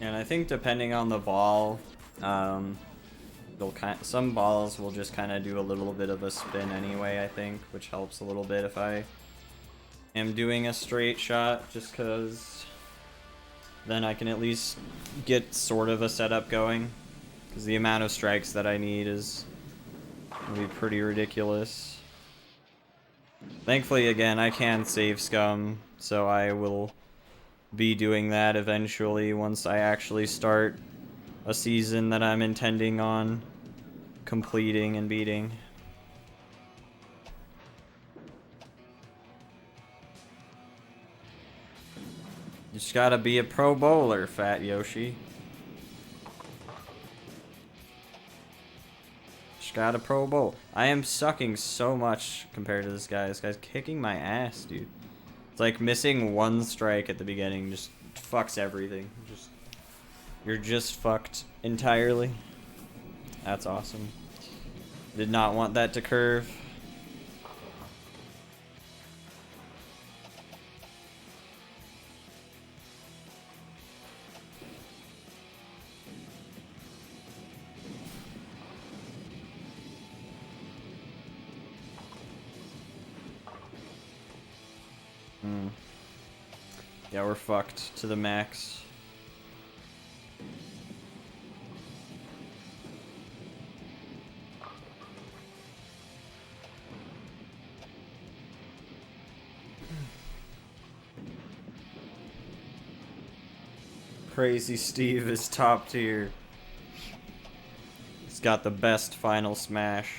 And I think depending on the ball, some balls will just kind of do a little bit of a spin anyway, I think, which helps a little bit if I am doing a straight shot, just because then I can at least get sort of a setup going, because the amount of strikes that I need is going to be pretty ridiculous. Thankfully, again, I can save scum, so I will be doing that eventually once I actually start a season that I'm intending on completing and beating. You just gotta be a pro bowler, Fat Yoshi. Just gotta pro bowl. I am sucking so much compared to this guy. This guy's kicking my ass, dude. It's like missing one strike at the beginning just fucks everything. You're just fucked entirely. That's awesome. Did not want that to curve. Yeah, we're fucked to the max. Crazy Steve is top tier. He's got the best final smash.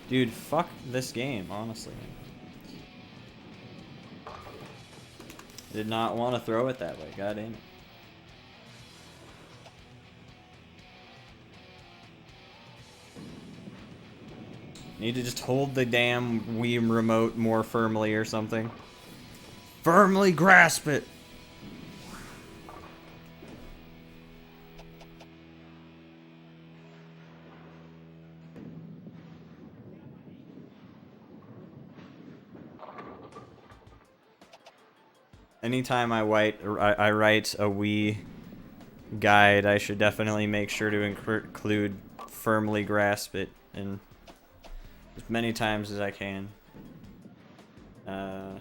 Dude, fuck this game, honestly. Did not want to throw it that way, god damn it. Need to just hold the damn Wii remote more firmly or something. Firmly grasp it! Anytime I write a Wii guide, I should definitely make sure to include firmly grasp it, and as many times as I can. I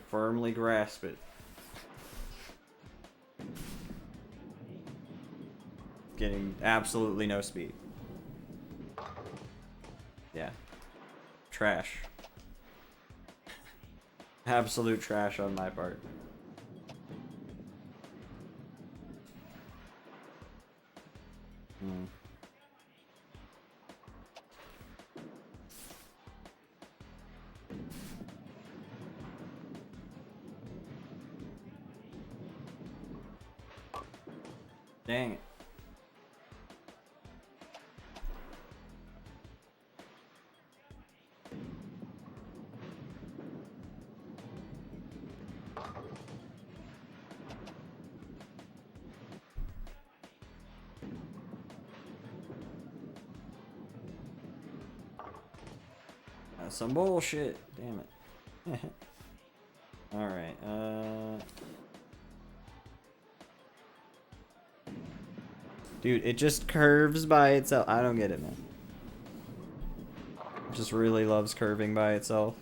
firmly grasp it. Getting absolutely no speed. Yeah. Trash. Absolute trash on my part. Dang it. That's some bullshit. Damn it. Alright, dude, it just curves by itself. I don't get it, man. It just really loves curving by itself.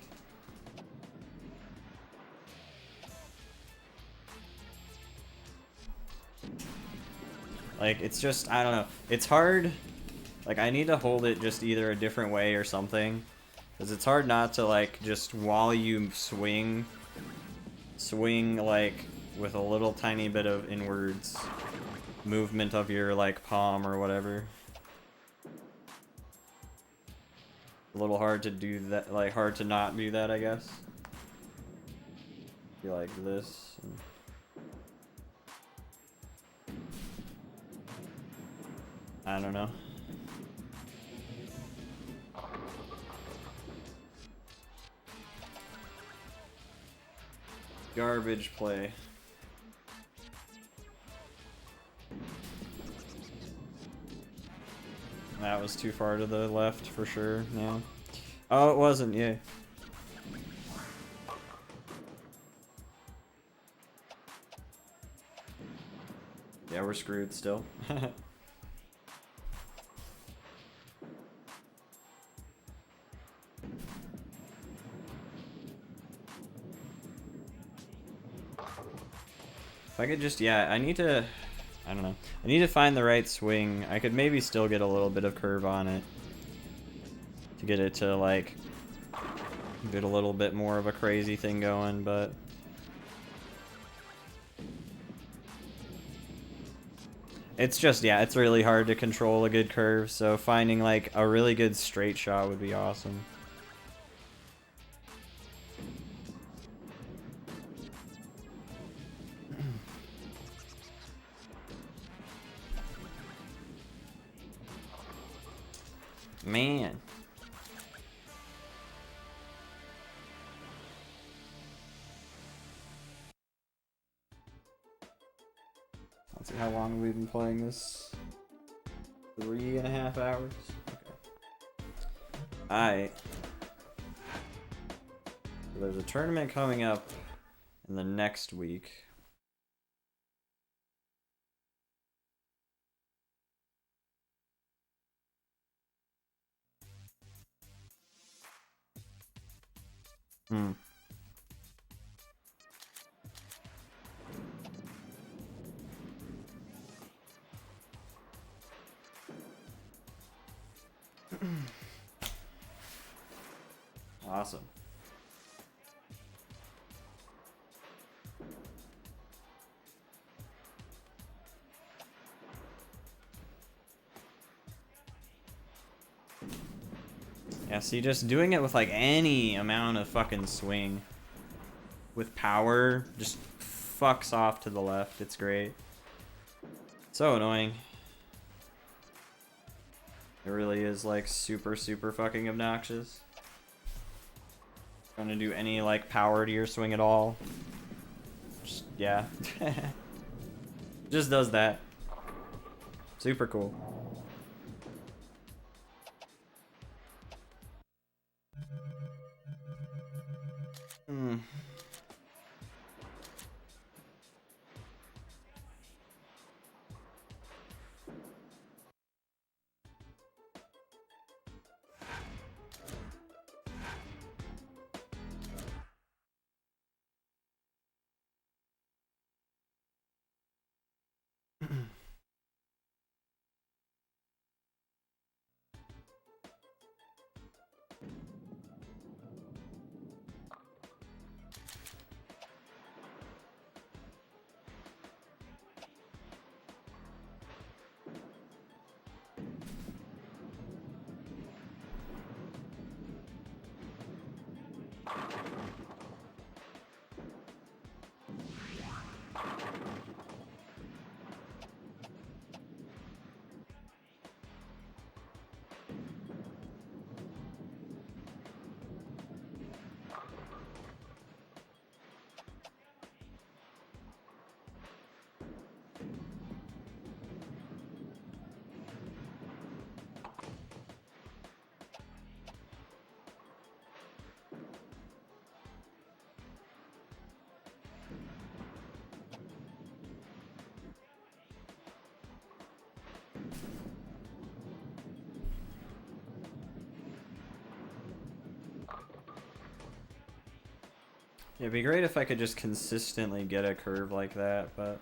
Like, it's just, I don't know. It's hard. Like, I need to hold it just either a different way or something. Because it's hard not to, like, just while you swing, like, with a little tiny bit of inwards movement of your, like, palm or whatever. A little hard to do that, like, hard to not do that, I guess. Be like this. I don't know. Garbage play. That was too far to the left for sure. Yeah. Oh, it wasn't. Yeah. Yeah, we're screwed still. If I could just, yeah, I need to, I don't know. I need to find the right swing. I could maybe still get a little bit of curve on it. To get it to, like, get a little bit more of a crazy thing going, but... It's just, yeah, it's really hard to control a good curve, so finding, like, a really good straight shot would be awesome. Man. Let's see, how long we've been playing this? 3.5 hours? Okay. Alright. So there's a tournament coming up in the next week. Awesome. Yeah, see, just doing it with, like, any amount of fucking swing with power just fucks off to the left. It's great. So annoying. It really is like super fucking obnoxious. Trying to do any like power to your swing at all. Just, yeah. Just does that. Super cool. Hmm. It'd be great if I could just consistently get a curve like that, but...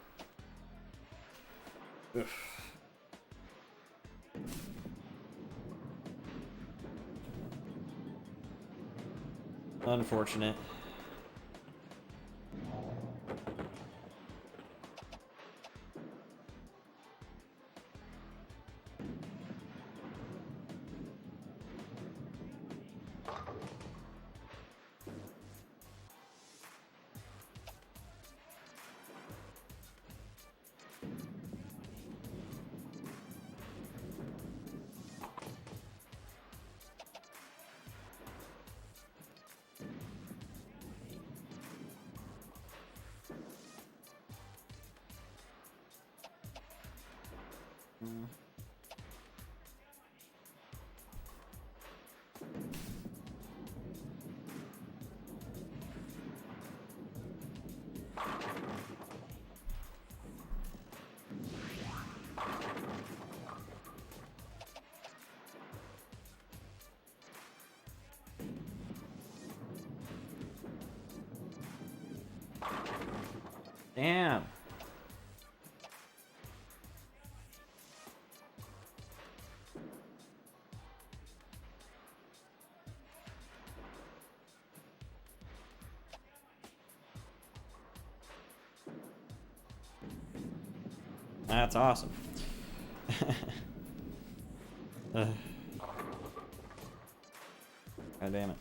Ugh. Unfortunate. Damn. That's awesome. God damn it.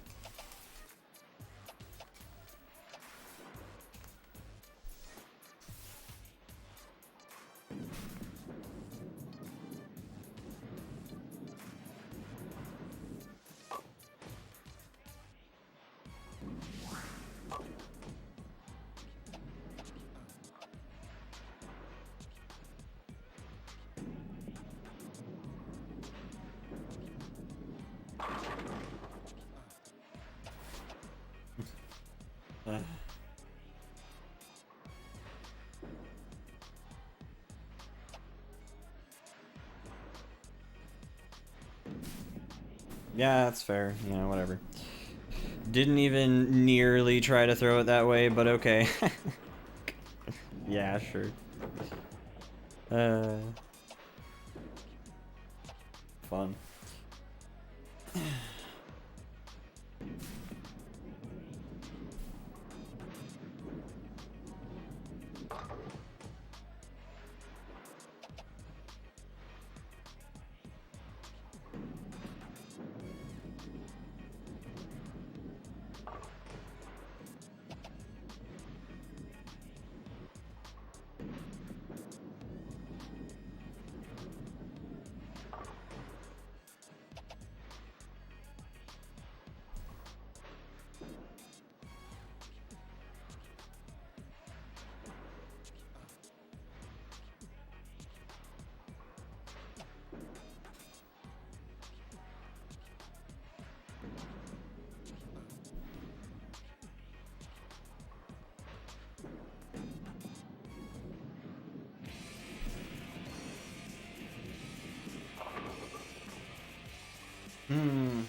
Yeah, that's fair. You know, whatever. Didn't even nearly try to throw it that way, but okay. Yeah, sure. Fun. Hmm.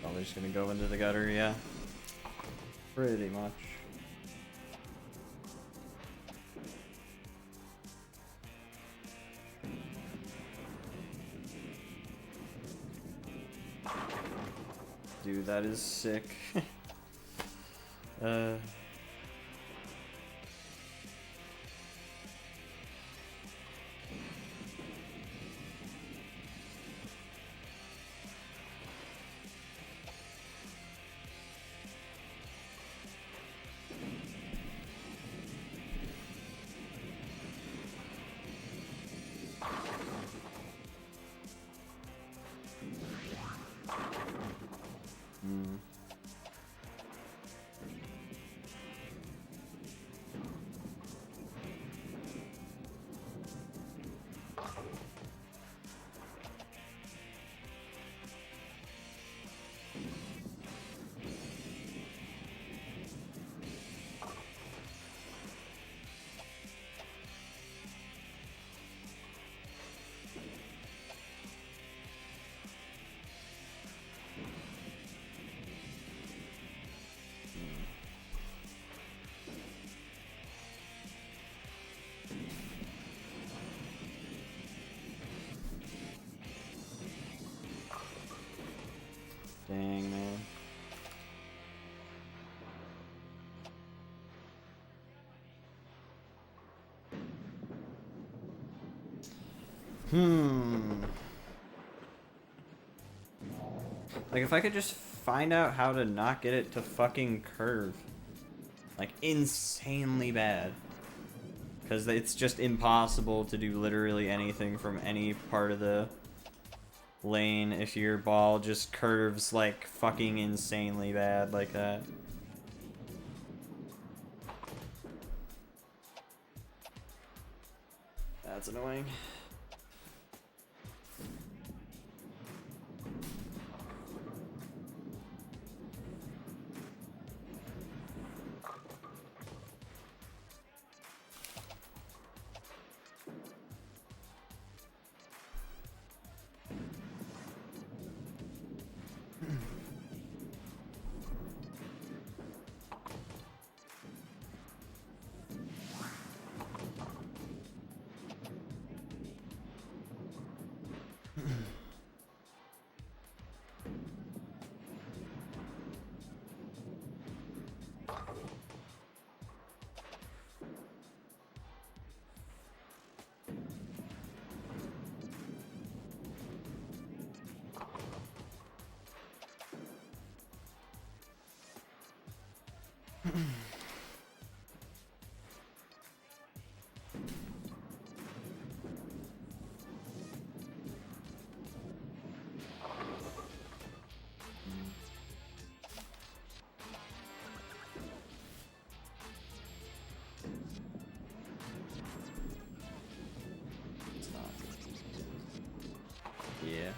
Probably just gonna go into the gutter, yeah. Pretty much. Dude, that is sick. Dang, man. Like, if I could just find out how to not get it to fucking curve. Like, insanely bad. Because it's just impossible to do literally anything from any part of the lane if your ball just curves, like, fucking insanely bad like that. That's annoying. It's not. Yeah.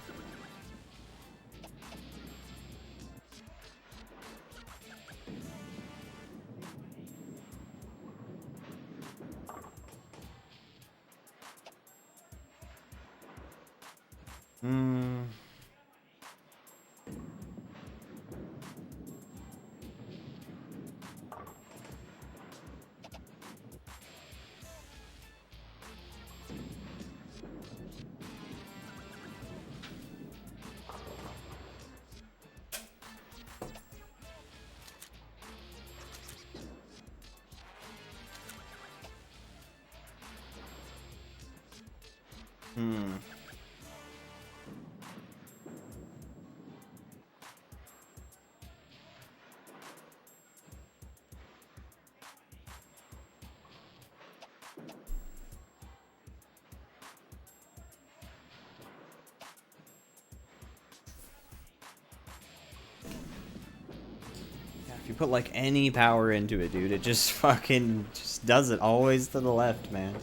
If you put like any power into it, dude, it just fucking just does it always to the left, man.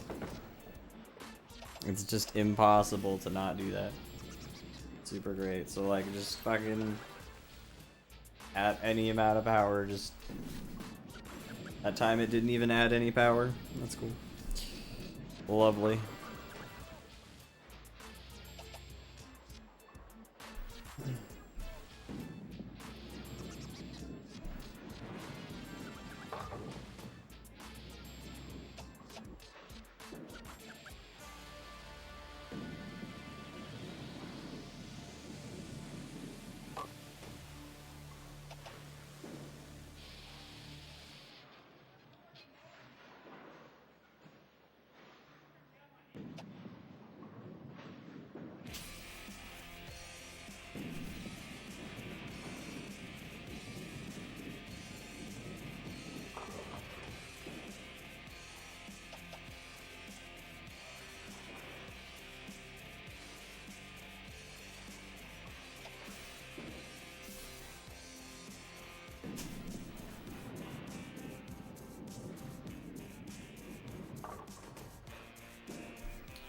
It's just impossible to not do that. Super great. So like just fucking at any amount of power. Just that time it didn't even add any power. That's cool. Lovely.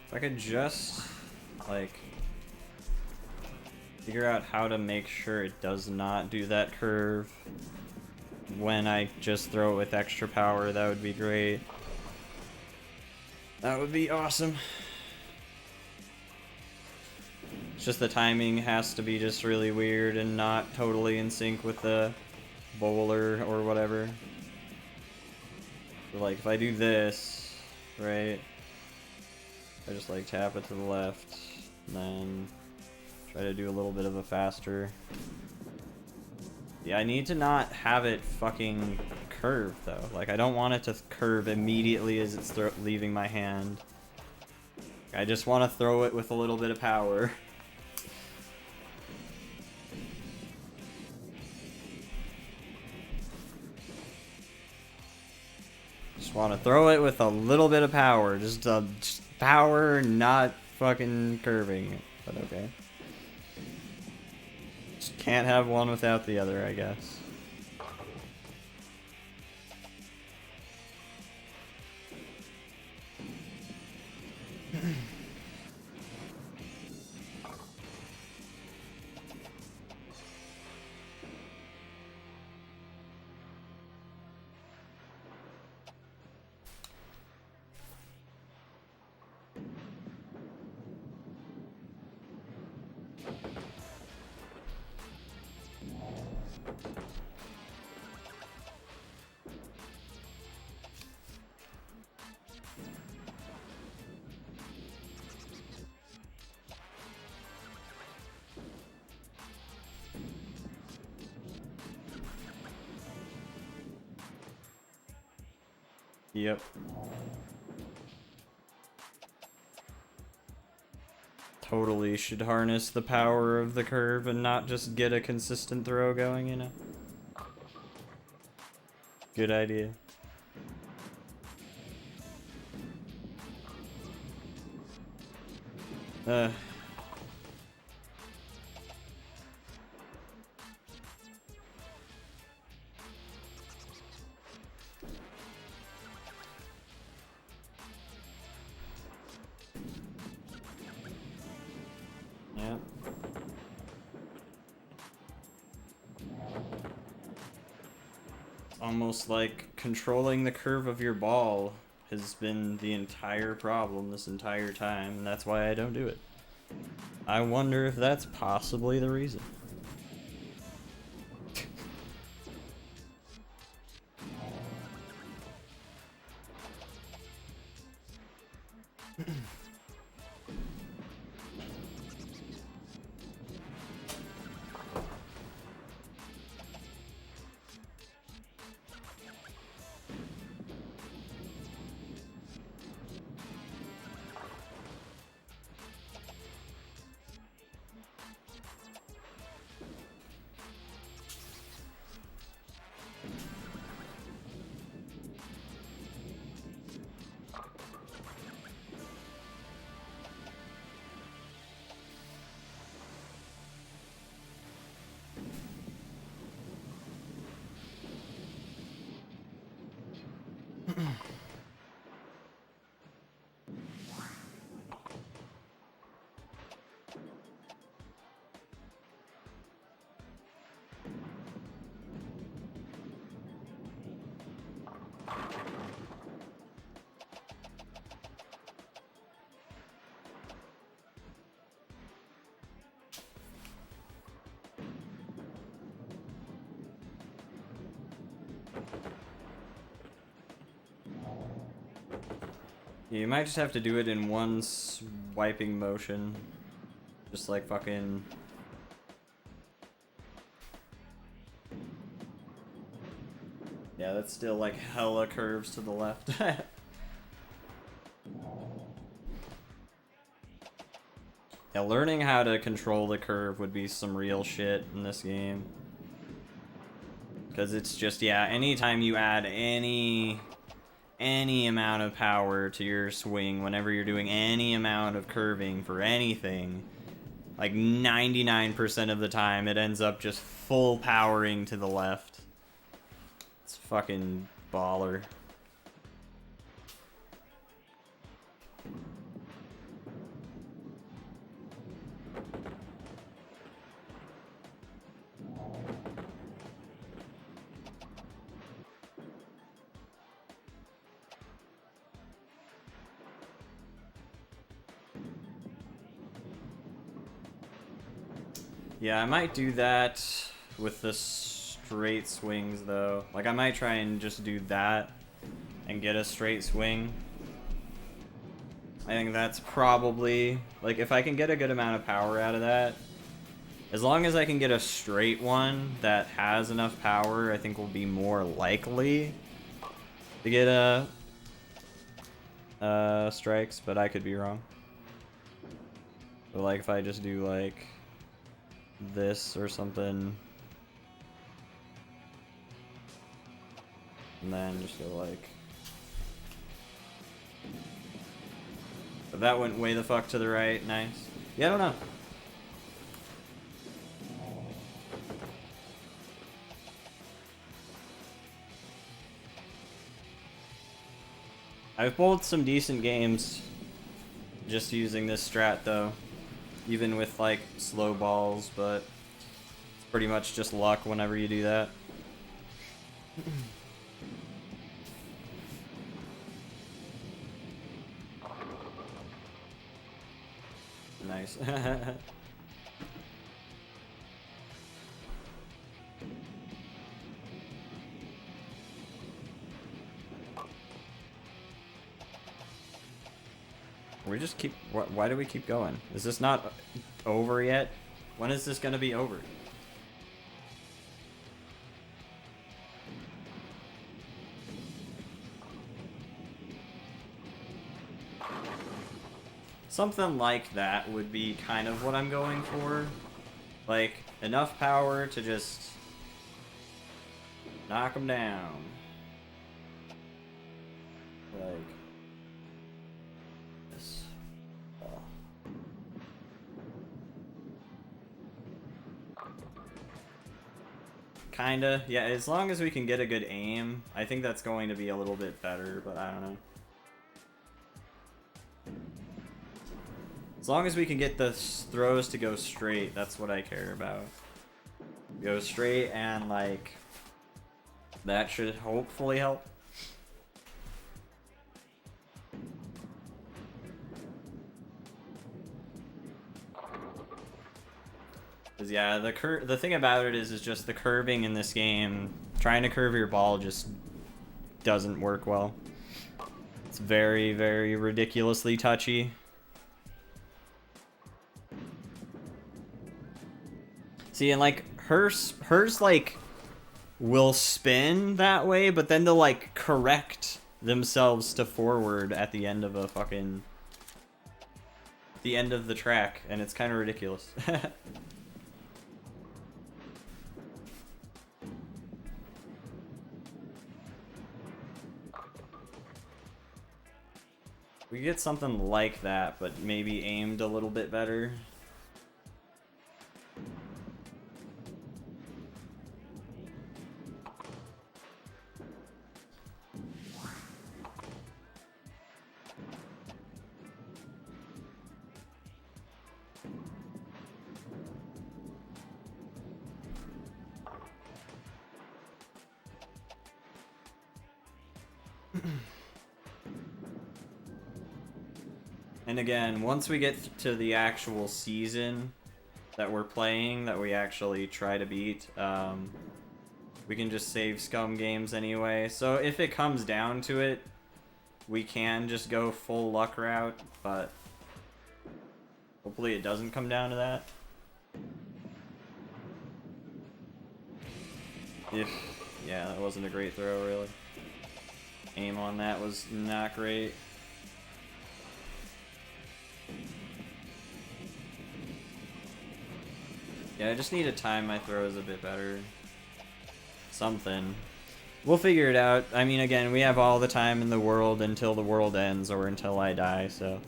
If I could just, like, figure out how to make sure it does not do that curve when I just throw it with extra power, that would be great. That would be awesome. It's just the timing has to be just really weird and not totally in sync with the bowler or whatever. So, like, if I do this, right? I just like tap it to the left, and then try to do a little bit of a faster. Yeah, I need to not have it fucking curve though. Like, I don't want it to curve immediately as it's leaving my hand. I just want to throw it with a little bit of power. Just want to throw it with a little bit of power. Just power, not fucking curving. But okay. Just can't have one without the other, I guess. Yep. Totally should harness the power of the curve and not just get a consistent throw going, you know? Good idea. Yeah. Almost like controlling the curve of your ball has been the entire problem this entire time, and that's why I don't do it. I wonder if that's possibly the reason. Yeah, you might just have to do it in one swiping motion. Just like fucking... Yeah, that's still like hella curves to the left. Yeah, learning how to control the curve would be some real shit in this game. Because it's just, yeah, anytime you add any amount of power to your swing, whenever you're doing any amount of curving for anything, like 99% of the time it ends up just full powering to the left. It's fucking baller. Yeah, I might do that with the straight swings, though. Like, I might try and just do that and get a straight swing. I think that's probably... Like, if I can get a good amount of power out of that, as long as I can get a straight one that has enough power, I think we'll be more likely to get strikes, but I could be wrong. But, like, if I just do, like... this or something, and then just go like, but that went way the fuck to the right. Nice. Yeah, I don't know. I've bowled some decent games just using this strat though, even with like slow balls, but it's pretty much just luck whenever you do that. Nice. We just keep... Why do we keep going? Is this not over yet? When is this gonna be over? Something like that would be kind of what I'm going for. Like, enough power to just knock them down. Like... this. Oh. Kinda. Yeah, as long as we can get a good aim, I think that's going to be a little bit better, but I don't know. As long as we can get the throws to go straight, that's what I care about. Go straight and, like, that should hopefully help. Cause yeah, the thing about it is just the curving in this game. Trying to curve your ball just doesn't work well. It's very, very ridiculously touchy. See, and like hers like will spin that way, but then they'll like correct themselves to forward at the end of a fucking the end of the track, and it's kind of ridiculous. We get something like that, but maybe aimed a little bit better. And again, once we get to the actual season that we're playing, that we actually try to beat, we can just save scum games anyway. So if it comes down to it, we can just go full luck route, but hopefully it doesn't come down to that. Yeah, that wasn't a great throw, really. Aim on that was not great. Yeah, I just need to time my throws a bit better. Something. We'll figure it out. I mean, again, we have all the time in the world until the world ends or until I die, so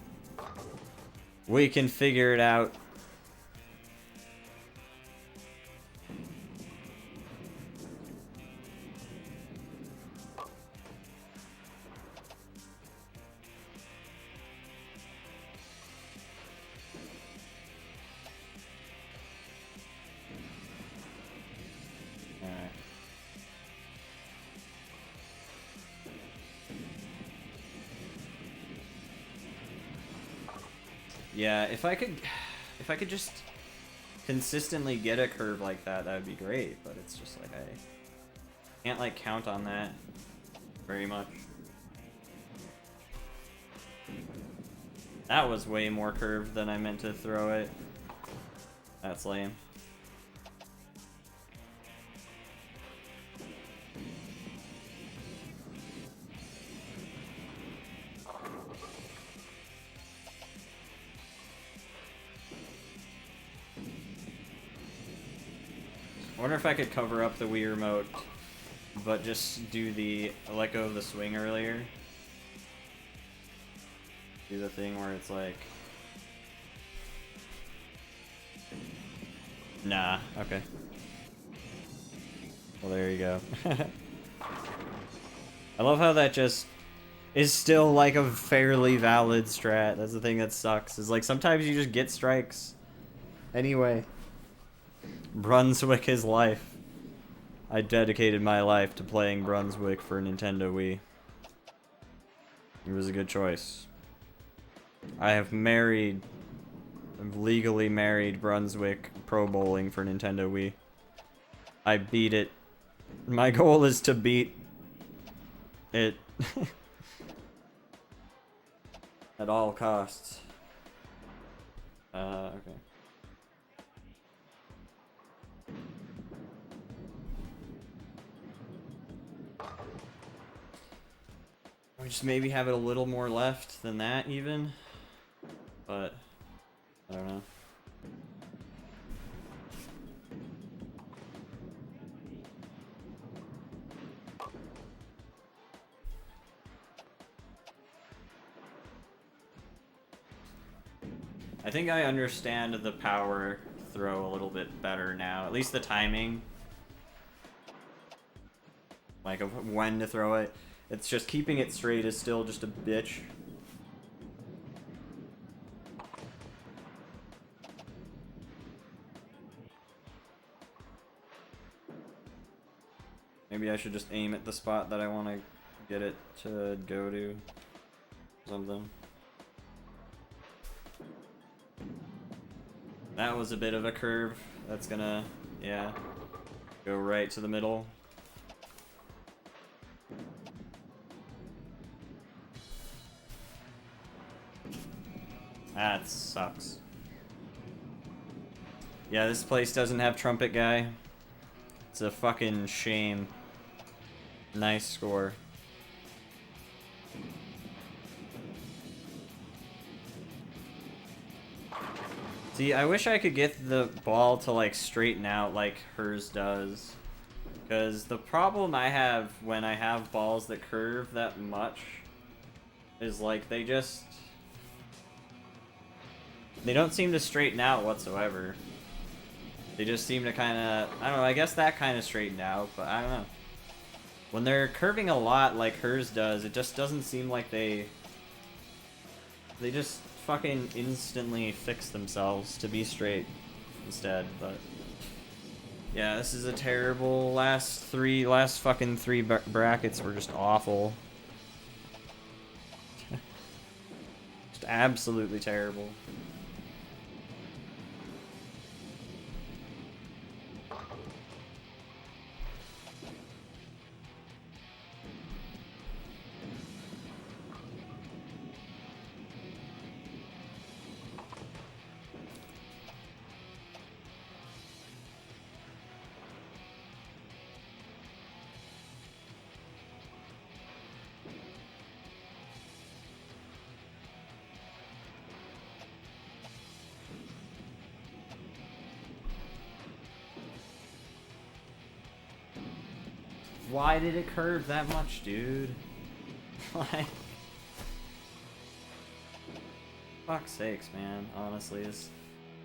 we can figure it out. Yeah, if I could just consistently get a curve like that, that would be great, but it's just like I can't like count on that very much. That was way more curved than I meant to throw it. That's lame. I wonder if I could cover up the Wii Remote, but just do the let go of the swing earlier. Do the thing where it's like... Nah, okay. Well, there you go. I love how that just is still like a fairly valid strat. That's the thing that sucks, is like sometimes you just get strikes. Anyway. Brunswick is life. I dedicated my life to playing Brunswick for Nintendo Wii. It was a good choice. I've legally married Brunswick Pro Bowling for Nintendo Wii. I beat it. My goal is to beat it at all costs. Okay. We just maybe have it a little more left than that even, but I don't know. I think I understand the power throw a little bit better now, at least the timing. Like of when to throw it. It's just keeping it straight is still just a bitch. Maybe I should just aim at the spot that I want to get it to go to. Something. That was a bit of a curve. That's gonna, yeah, go right to the middle. That sucks. Yeah, this place doesn't have trumpet guy. It's a fucking shame. Nice score. See, I wish I could get the ball to like straighten out like hers does. Because the problem I have when I have balls that curve that much is like they don't seem to straighten out whatsoever. They just seem to kind of, I don't know, I guess that kind of straightened out, but I don't know. When they're curving a lot like hers does, it just doesn't seem like they just fucking instantly fix themselves to be straight instead, but yeah, this is a terrible last fucking three brackets were just awful. Just absolutely terrible. Why did it curve that much, dude? Like, fuck's sakes, man. Honestly, it's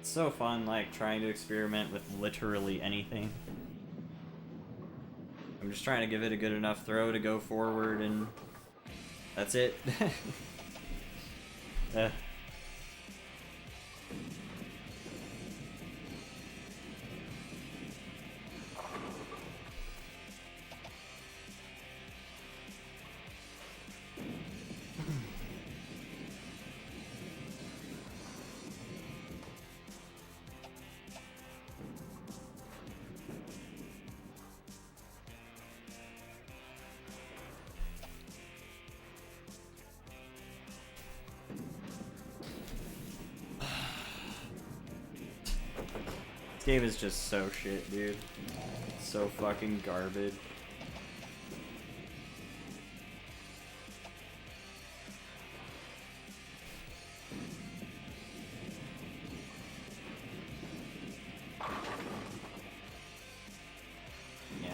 so fun, like, trying to experiment with literally anything. I'm just trying to give it a good enough throw to go forward, and that's it. This game is just so shit, dude. So fucking garbage. Yeah.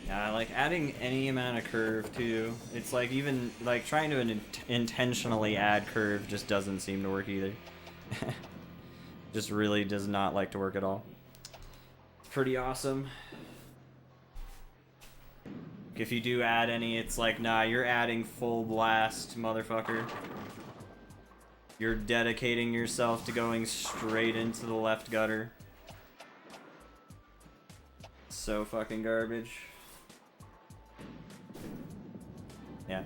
Yeah, like adding any amount of curve too. It's like even like trying to intentionally add curve just doesn't seem to work either. Just really does not like to work at all. Pretty awesome. If you do add any, it's like, nah, you're adding full blast, motherfucker. You're dedicating yourself to going straight into the left gutter. So fucking garbage. Yeah.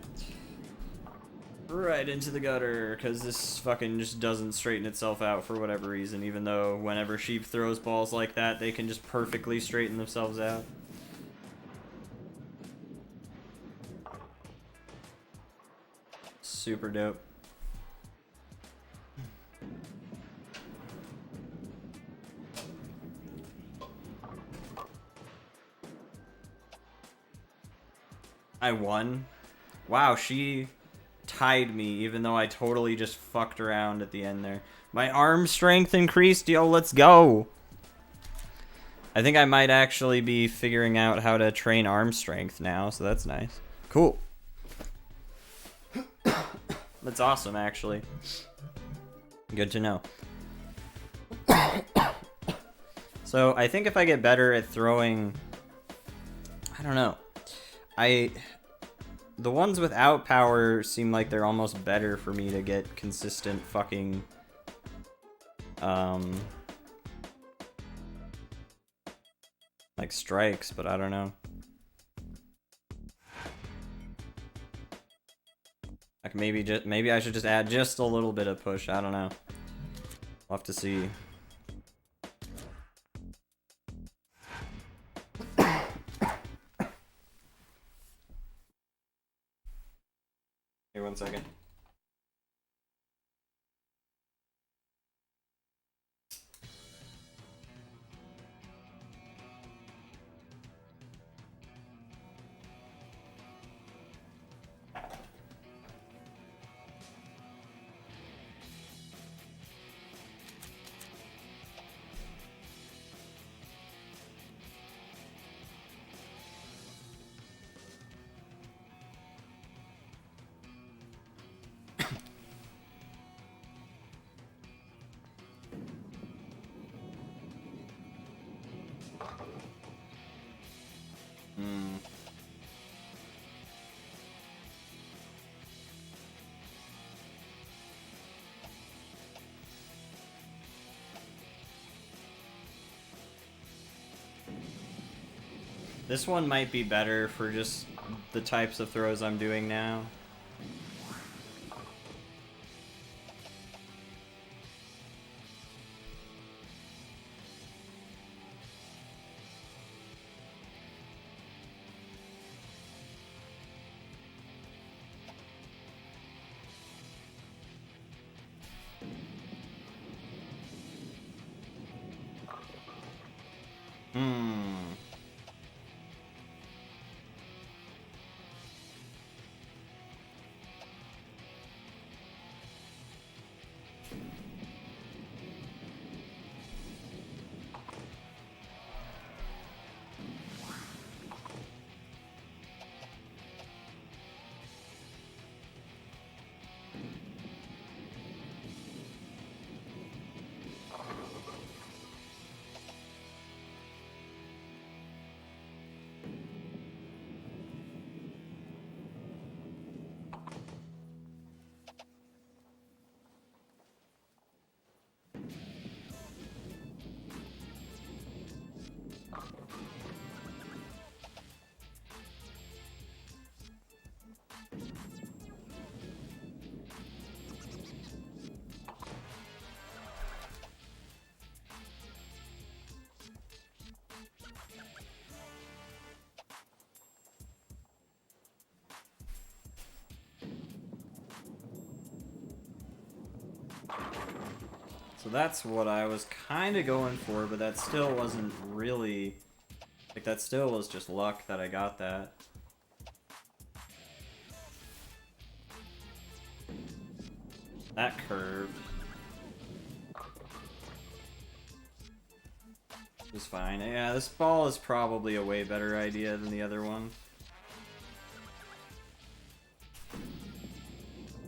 Right into the gutter, because this fucking just doesn't straighten itself out for whatever reason, even though whenever Sheep throws balls like that, they can just perfectly straighten themselves out. Super dope. I won? Wow, she tied me, even though I totally just fucked around at the end there. My arm strength increased, yo, let's go! I think I might actually be figuring out how to train arm strength now, so that's nice. Cool. That's awesome, actually. Good to know. So, I think if I get better at throwing... I don't know. The ones without power seem like they're almost better for me to get consistent fucking... like strikes, but I don't know. Like maybe I should just add just a little bit of push, I don't know. We'll have to see. Here, 1 second. This one might be better for just the types of throws I'm doing now. So that's what I was kind of going for, but that still wasn't really... Like, that still was just luck that I got that. That curved. Is fine. Yeah, this ball is probably a way better idea than the other one.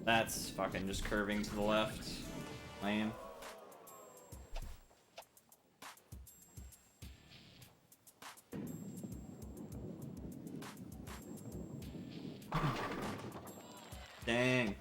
That's fucking just curving to the left. Lame. Dang.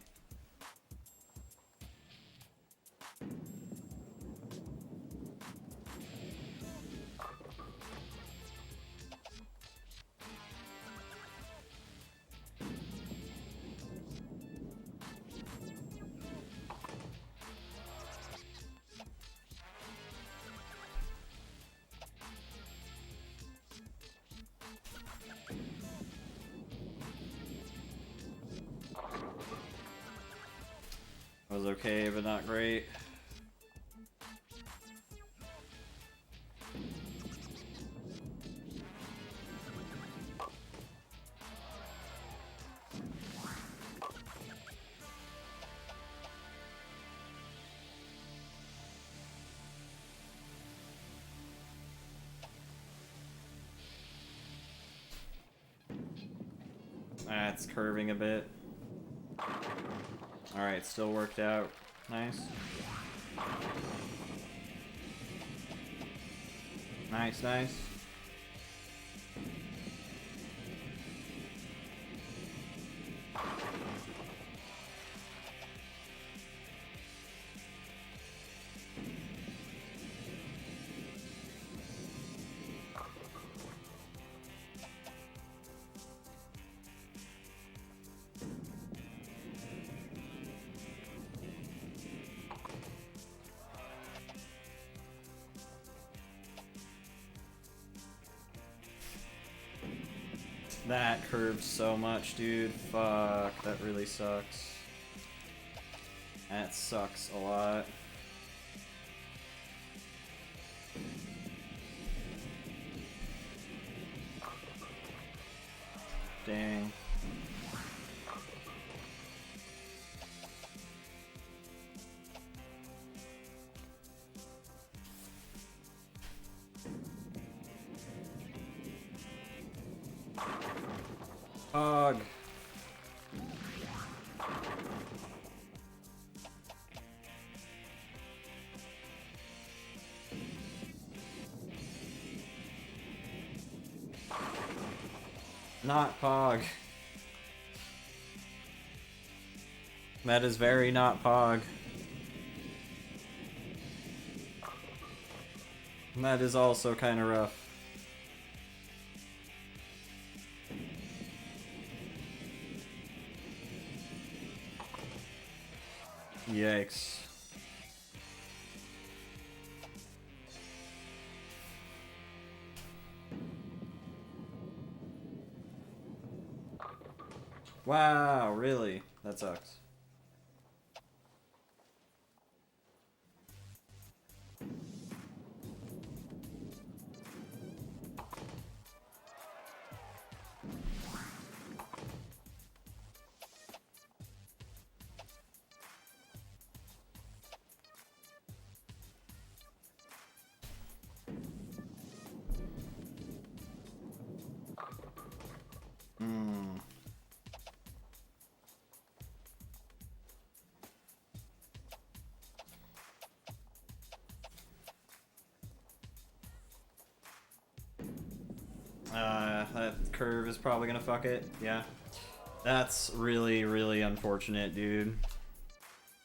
Was okay, but not great. That's curving a bit. Alright, still worked out. Nice. Nice, nice. That curved so much, dude. Fuck, that really sucks. That sucks a lot. Dang. Ugh. Not Pog. That is very not Pog. That is also kind of rough. Yikes. Wow, really? That sucks. That curve is probably gonna fuck it. Yeah. That's really, really unfortunate, dude.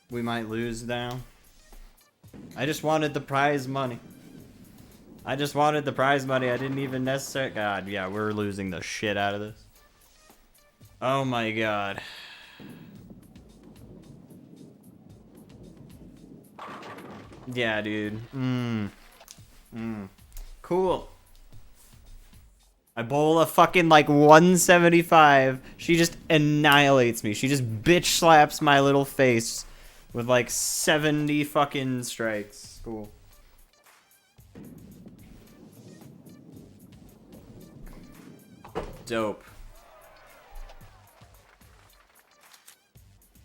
We might lose now. I just wanted the prize money. I just wanted the prize money. I didn't even necessarily... God, yeah, we're losing the shit out of this. Oh my god. Yeah, dude. Cool. I bowl a fucking, like, 175. She just annihilates me. She just bitch slaps my little face with, like, 70 fucking strikes. Cool. Dope.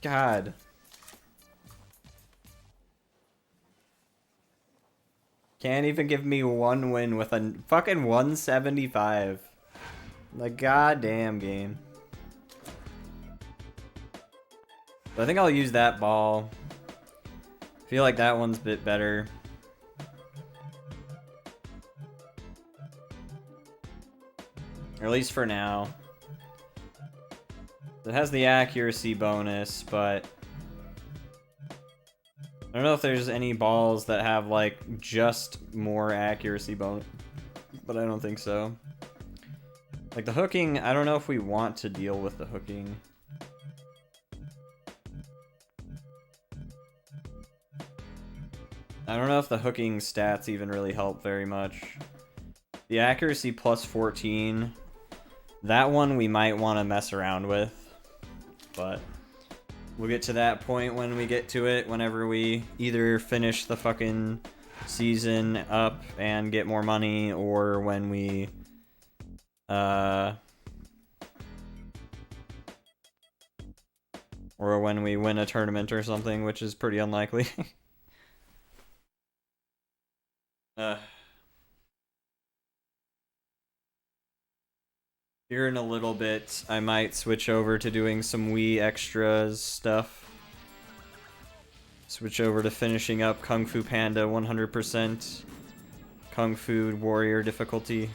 God. Can't even give me one win with a fucking 175. The goddamn game. But I think I'll use that ball. I feel like that one's a bit better. Or at least for now. It has the accuracy bonus, but I don't know if there's any balls that have, like, just more accuracy bonus, but I don't think so. Like, the hooking, I don't know if we want to deal with the hooking. I don't know if the hooking stats even really help very much. The accuracy plus 14, that one we might want to mess around with, but we'll get to that point when we get to it, whenever we either finish the fucking season up and get more money, or when we, or when we win a tournament or something, which is pretty unlikely. Here in a little bit, I might switch over to doing some Wii extras stuff. Switch over to finishing up Kung Fu Panda 100%. Kung Fu Warrior difficulty.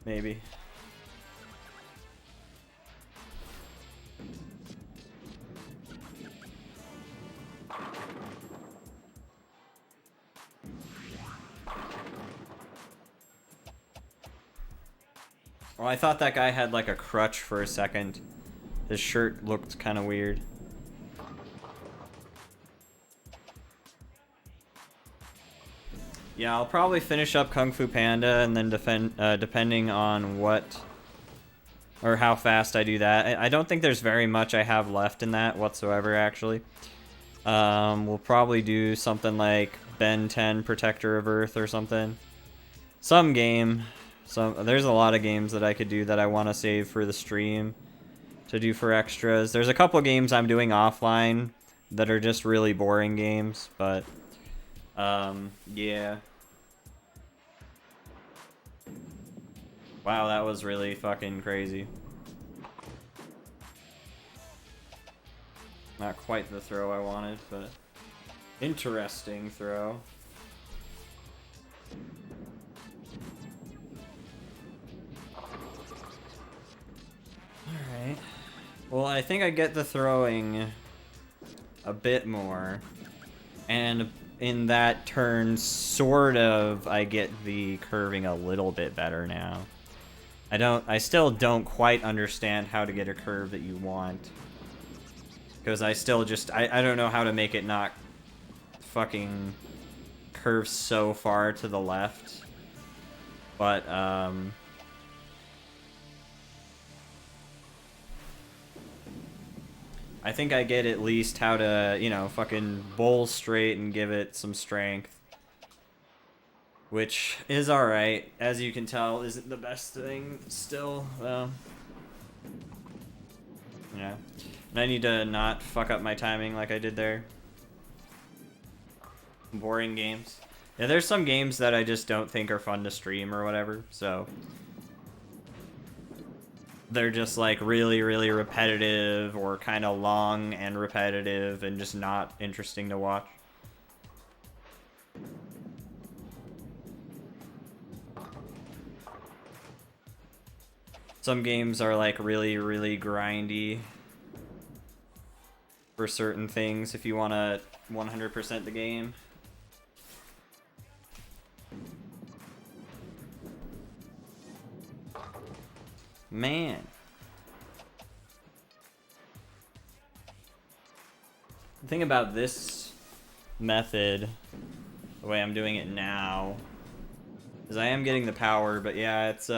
Maybe. Oh, I thought that guy had like a crutch for a second. His shirt looked kind of weird. Yeah, I'll probably finish up Kung Fu Panda and then depending on what or how fast I do that. I don't think there's very much I have left in that whatsoever, actually. We'll probably do something like Ben 10 Protector of Earth or something. Some game. There's a lot of games that I could do that I want to save for the stream to do for extras. There's a couple games I'm doing offline that are just really boring games, but yeah. Wow, that was really fucking crazy. Not quite the throw I wanted, but interesting throw. Alright. Well, I think I get the throwing a bit more. And in that turn, sort of, I get the curving a little bit better now. I still don't quite understand how to get a curve that you want. Because I still just, I don't know how to make it not fucking curve so far to the left. But, I think I get at least how to, you know, fucking bowl straight and give it some strength. Which is alright. As you can tell, isn't the best thing still. Yeah. And I need to not fuck up my timing like I did there. Boring games. Yeah, there's some games that I just don't think are fun to stream or whatever, so... They're just like really, really repetitive or kind of long and repetitive and just not interesting to watch. Some games are like really, really grindy for certain things if you want to 100% the game. Man. The thing about this method, the way I'm doing it now, is I am getting the power, but yeah, it's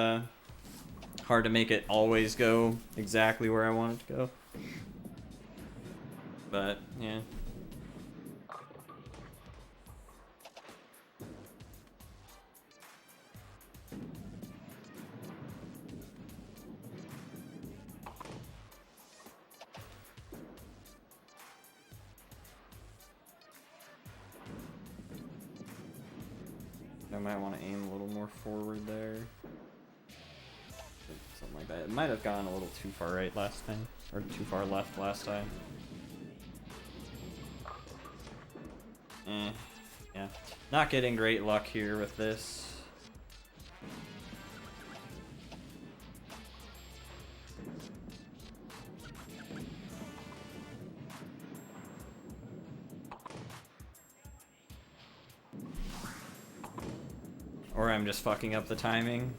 hard to make it always go exactly where I want it to go. But, yeah. I might want to aim a little more forward there. Something like that. It might have gone a little too far right last time. Or too far left last time. Yeah. Not getting great luck here with this. Or I'm just fucking up the timing.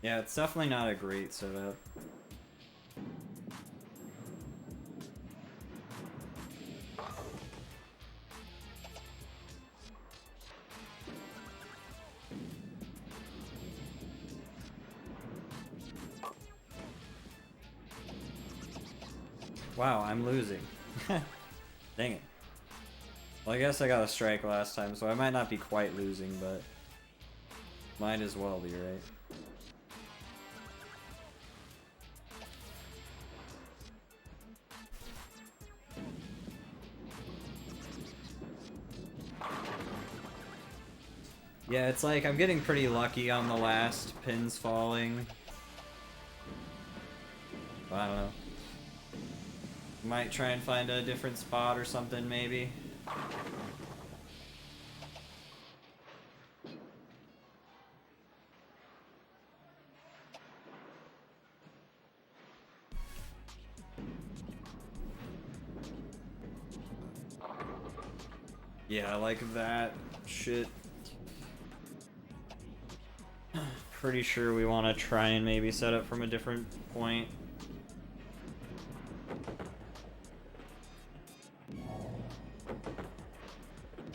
Yeah, it's definitely not a great setup. Wow, I'm losing. Dang it. Well, I guess I got a strike last time, so I might not be quite losing, but might as well be, right? Yeah, it's like I'm getting pretty lucky on the last pins falling. I don't know. Might try and find a different spot or something, maybe. Yeah, like that shit. Pretty sure we want to try and maybe set up from a different point.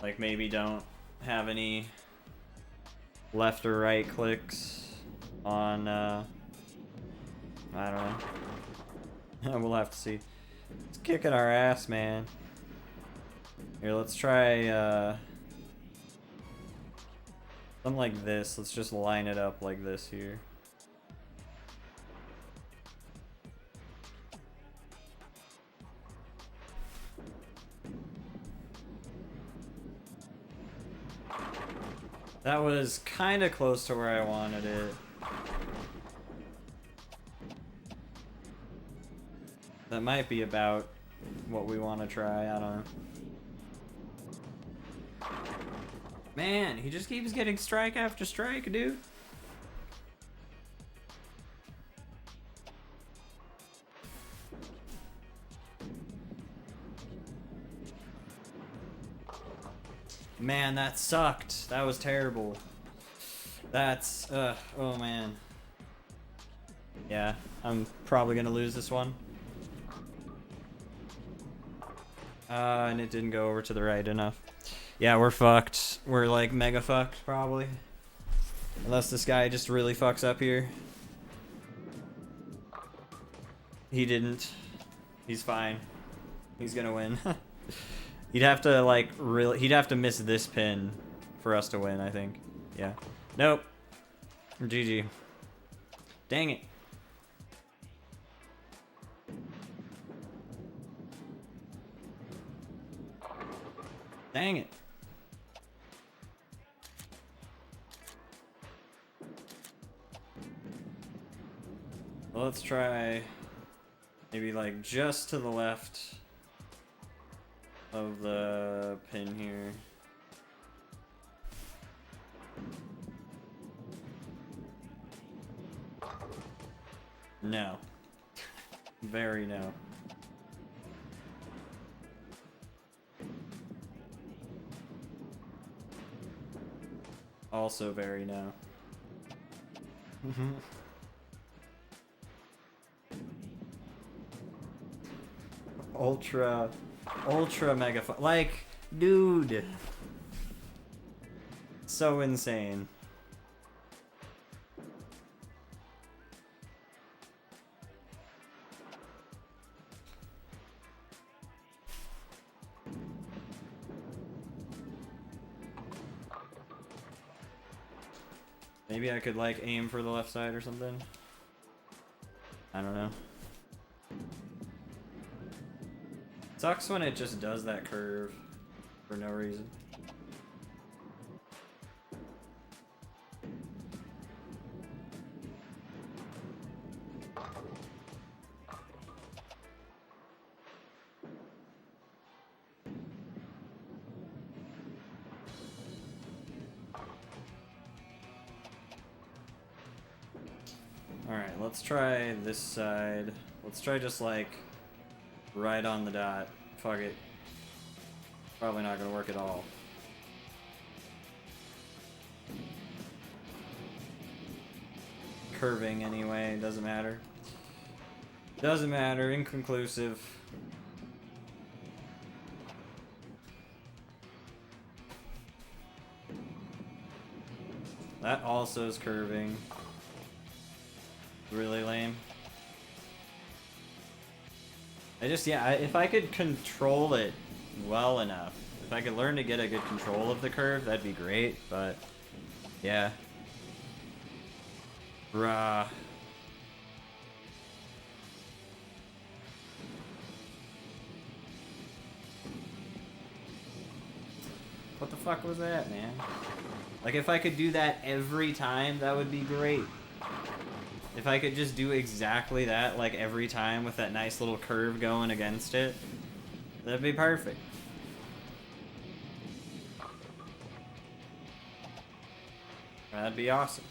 Like maybe don't have any left or right clicks on, I don't know. We'll have to see. It's kicking our ass, man. Here, let's try, something like this. Let's just line it up like this here. That was kind of close to where I wanted it. That might be about what we want to try, I don't know. Man, he just keeps getting strike after strike, dude. Man, that sucked. That was terrible. That's, oh man. Yeah, I'm probably gonna lose this one. And it didn't go over to the right enough. Yeah, we're fucked. We're like mega fucked, probably. Unless this guy just really fucks up here. He didn't. He's fine. He's gonna win. He'd have to like really, he'd have to miss this pin for us to win, I think. Yeah. Nope. GG. Dang it. Dang it. Well, let's try maybe like just to the left of the pin here. No. Very no. Also very no. Ultra mega fun. Like, dude. So insane. Maybe I could like aim for the left side or something. I don't know. Sucks when it just does that curve for no reason. Alright, let's try this side. Let's try just like right on the dot. Fuck it. Probably not gonna work at all. Curving anyway, doesn't matter. Doesn't matter, inconclusive. That also is curving. Really lame. If I could control it well enough, if I could learn to get a good control of the curve, that'd be great, but yeah. Rah. What the fuck was that, man? Like, if I could do that every time, that would be great. If I could just do exactly that, like, every time with that nice little curve going against it, that'd be perfect. That'd be awesome.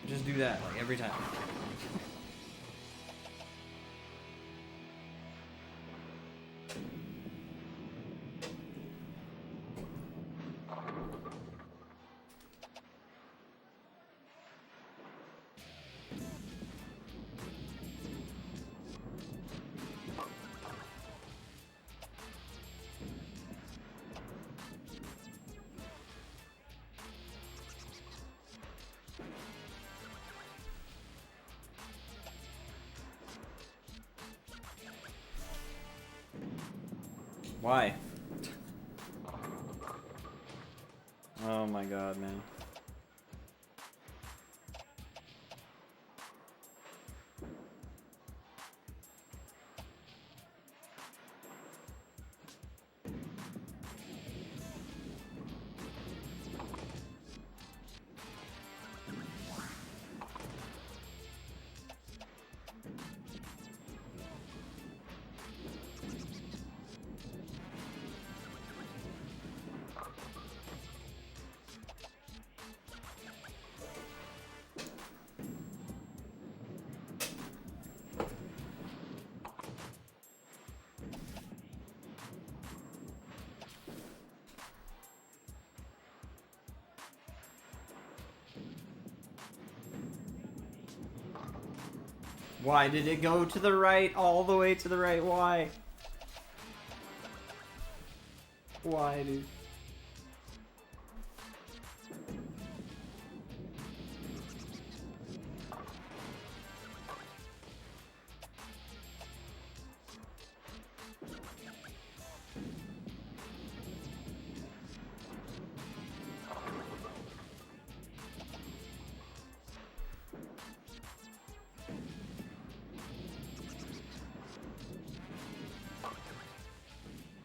Just do that, like, every time. Why? Oh my god, man. Why did it go to the right, all the way to the right? Why? Why, dude?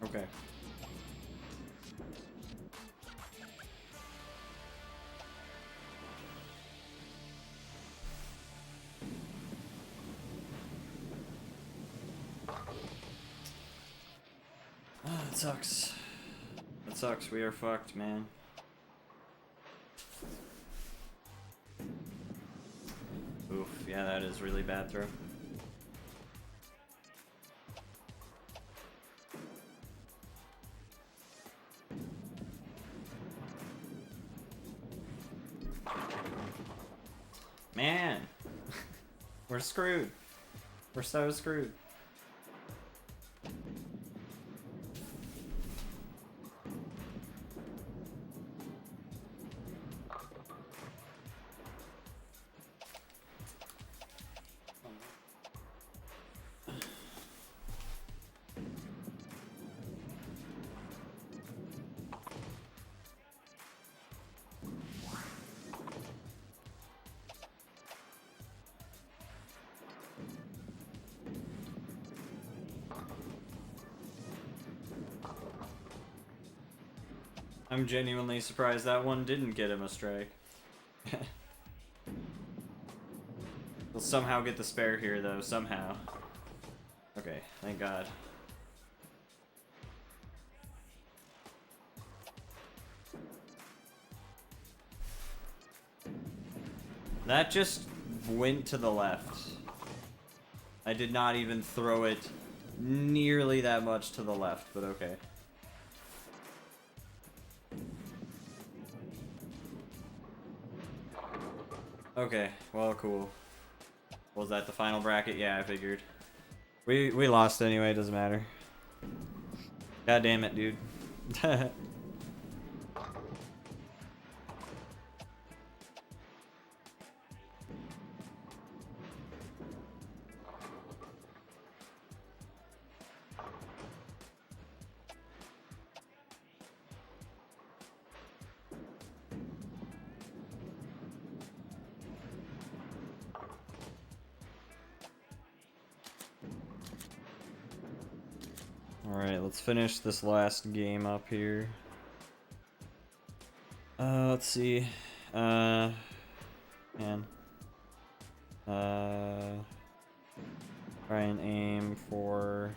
Okay. Oh, that sucks. That sucks. We are fucked, man. Oof. Yeah, that is really bad throw. Man, we're screwed. We're so screwed. I'm genuinely surprised that one didn't get him a strike. We'll somehow get the spare here, though. Somehow. Okay, thank God. That just went to the left. I did not even throw it nearly that much to the left, but okay. Okay, well, cool. Was that the final bracket? Yeah, I figured. We lost anyway, doesn't matter. God damn it, dude. Alright, let's finish this last game up here. Let's see. Man. Try and aim for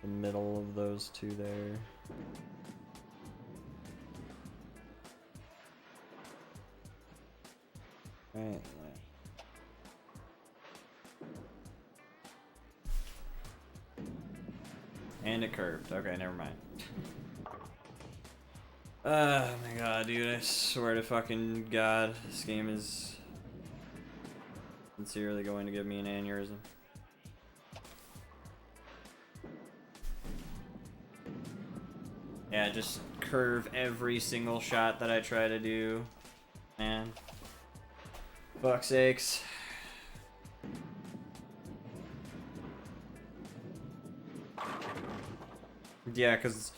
the middle of those two there. Right. And it curved. Okay, never mind. Oh my god, dude, I swear to fucking God, this game is sincerely going to give me an aneurysm. Yeah, just curve every single shot that I try to do. Man. Fuck's sakes. Yeah, because,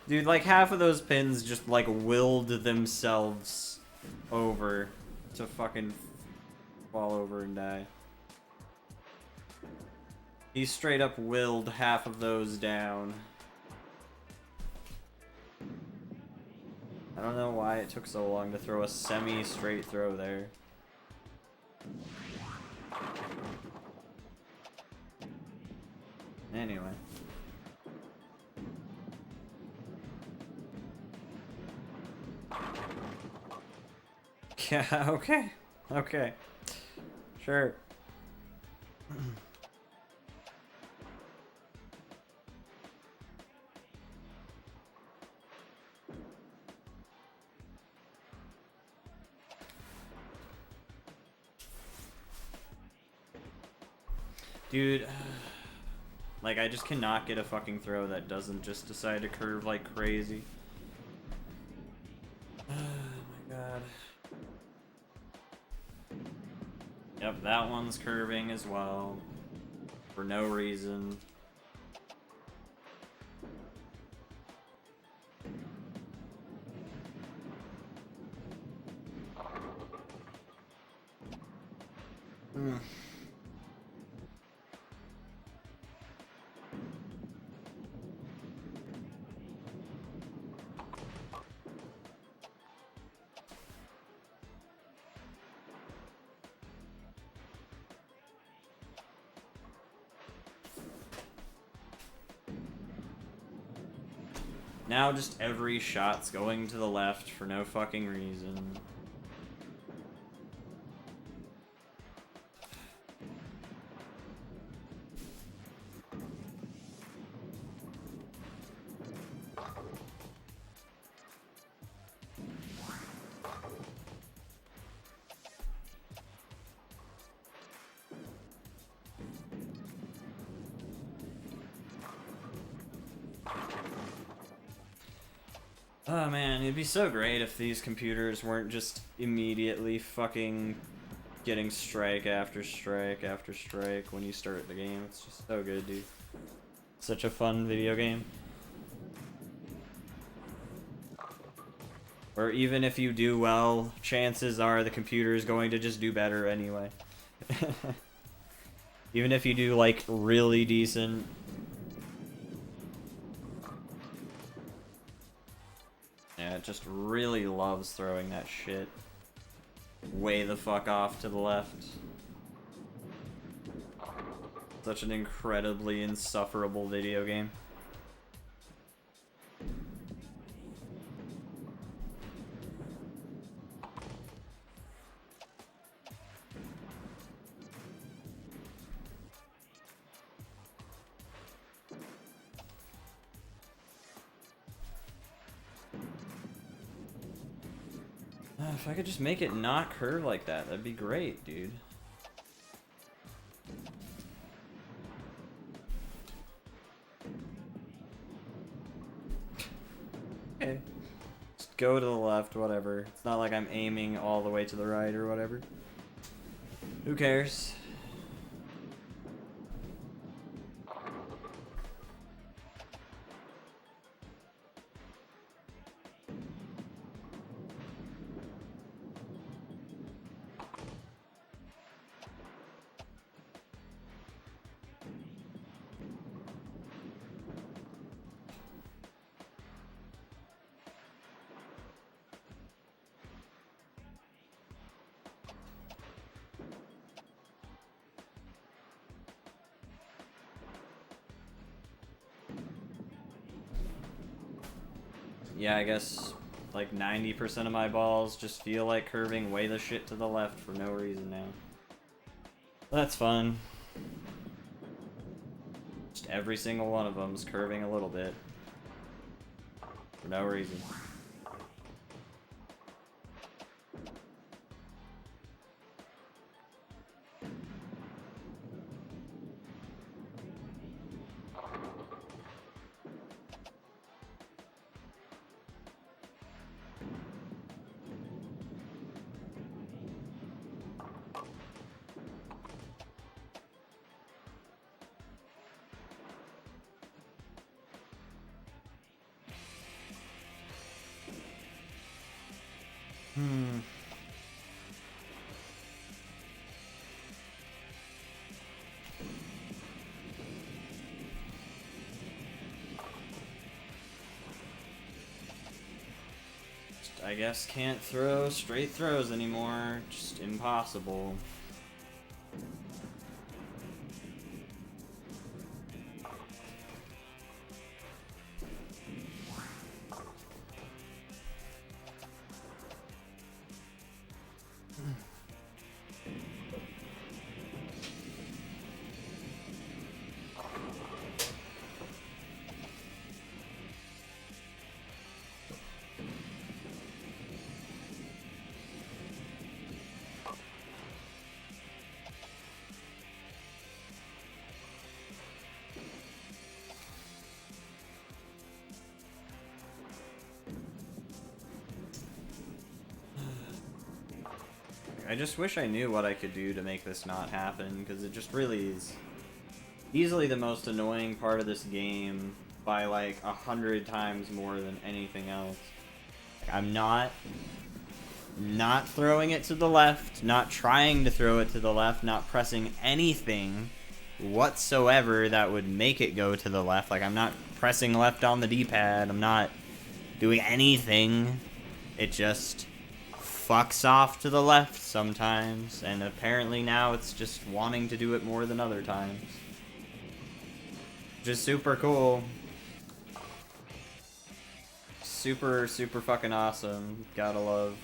dude, like, half of those pins just, like, willed themselves over to fucking fall over and die. He straight up willed half of those down. I don't know why it took so long to throw a semi-straight throw there. Anyway. Yeah, okay. Okay. Sure. Dude, like, I just cannot get a fucking throw that doesn't just decide to curve like crazy. Oh my god. Yep, that one's curving as well. For no reason. Now just every shot's going to the left for no fucking reason. Oh man, it'd be so great if these computers weren't just immediately fucking getting strike after strike after strike when you start the game. It's just so good, dude. Such a fun video game. Or even if you do well, chances are the computer is going to just do better anyway. Even if you do, like, really decent. Yeah, it just really loves throwing that shit way the fuck off to the left. Such an incredibly insufferable video game. If I could just make it not curve like that, that'd be great, dude. Okay. Just go to the left, whatever. It's not like I'm aiming all the way to the right or whatever. Who cares? Yeah, I guess like 90% of my balls just feel like curving way the shit to the left for no reason now. That's fun. Just every single one of them's curving a little bit. For no reason. I guess can't throw straight throws anymore. Just impossible. I just wish I knew what I could do to make this not happen, because it just really is easily the most annoying part of this game by like 100 times more than anything else. I'm not throwing it to the left, not trying to throw it to the left, not pressing anything whatsoever that would make it go to the left. Like, I'm not pressing left on the D-pad, I'm not doing anything. It just fucks off to the left sometimes, and apparently now it's just wanting to do it more than other times. Just super cool. Super fucking awesome. Gotta love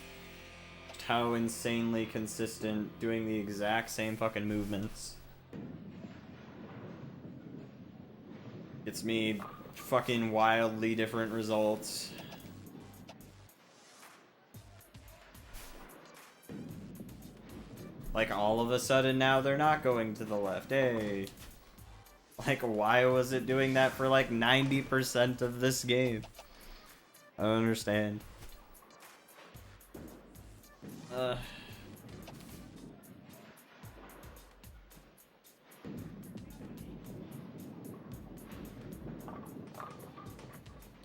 how insanely consistent, doing the exact same fucking movements. It's me fucking wildly different results. Like, all of a sudden now they're not going to the left. Hey. Like, why was it doing that for like 90% of this game? I don't understand.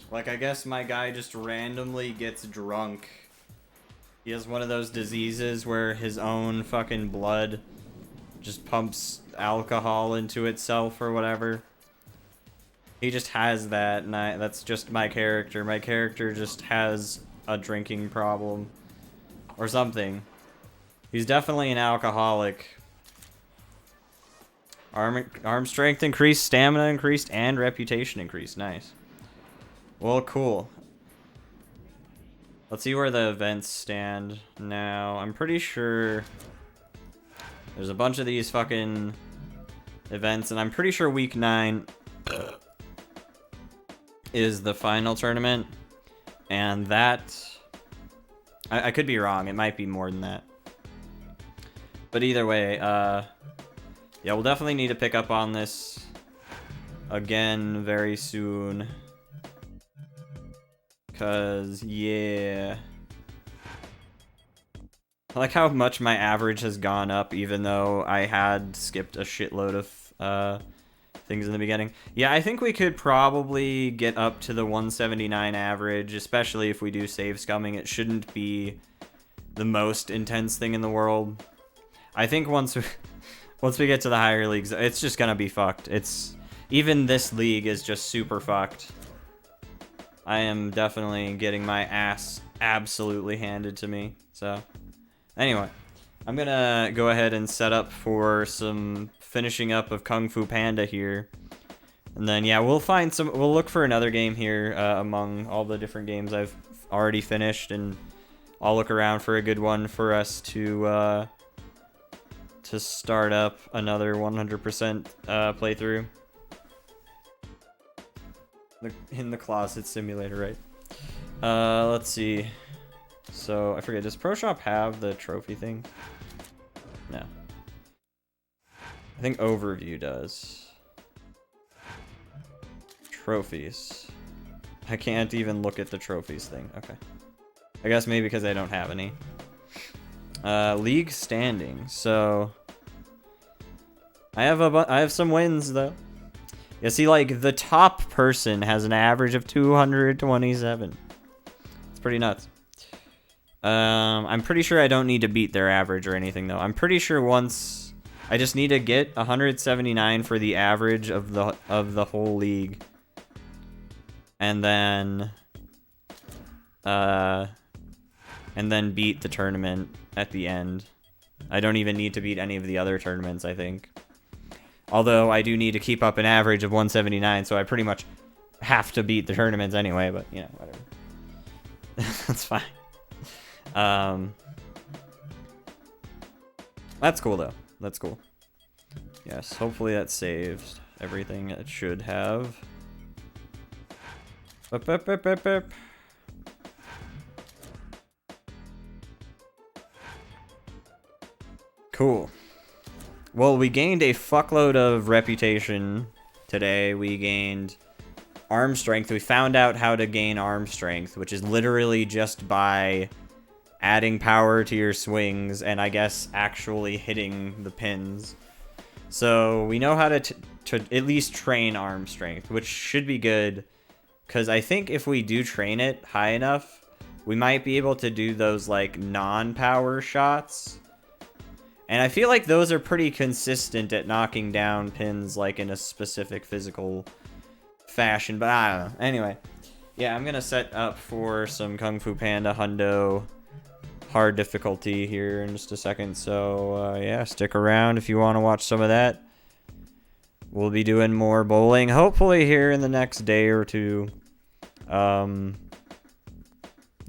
Like, I guess my guy just randomly gets drunk. He has one of those diseases where his own fucking blood just pumps alcohol into itself or whatever. He just has that, and that's just my character. My character just has a drinking problem. Or something. He's definitely an alcoholic. Arm strength increased, stamina increased, and reputation increased. Nice. Well, cool. Let's see where the events stand now. I'm pretty sure there's a bunch of these fucking events, and I'm pretty sure week 9 is the final tournament, and that... I could be wrong. It might be more than that. But either way, yeah, we'll definitely need to pick up on this again very soon. Because, yeah. I like how much my average has gone up, even though I had skipped a shitload of things in the beginning. Yeah, I think we could probably get up to the 179 average, especially if we do save scumming. It shouldn't be the most intense thing in the world. I think once we get to the higher leagues, it's just gonna be fucked. Even this league is just super fucked. I am definitely getting my ass absolutely handed to me. So, anyway, I'm gonna go ahead and set up for some finishing up of Kung Fu Panda here. And then, yeah, we'll look for another game here among all the different games I've already finished, and I'll look around for a good one for us to start up another 100% playthrough. In the closet simulator, right? Let's see. So, I forget, does Pro Shop have the trophy thing? No. I think Overview does. Trophies. I can't even look at the trophies thing. Okay. I guess maybe because I don't have any. League standing. So, I have some wins though. You see, like, the top person has an average of 227. It's pretty nuts. I'm pretty sure I don't need to beat their average or anything, though. I'm pretty sure once... I just need to get 179 for the average of the whole league. And then... and then beat the tournament at the end. I don't even need to beat any of the other tournaments, I think. Although I do need to keep up an average of 179, so I pretty much have to beat the tournaments anyway, but, you know, whatever. That's fine. That's cool, though. That's cool. Yes, hopefully that saved everything it should have. Bup, bup, bup, bup, bup. Cool. Well, we gained a fuckload of reputation today. We gained arm strength. We found out how to gain arm strength, which is literally just by adding power to your swings and I guess actually hitting the pins. So we know how to at least train arm strength, which should be good, because I think if we do train it high enough, we might be able to do those like non-power shots. And I feel like those are pretty consistent at knocking down pins like in a specific physical fashion, but I don't know. Anyway, yeah, I'm gonna set up for some Kung Fu Panda Hundo hard difficulty here in just a second, so yeah, stick around if you want to watch some of that. We'll be doing more bowling, hopefully here in the next day or two.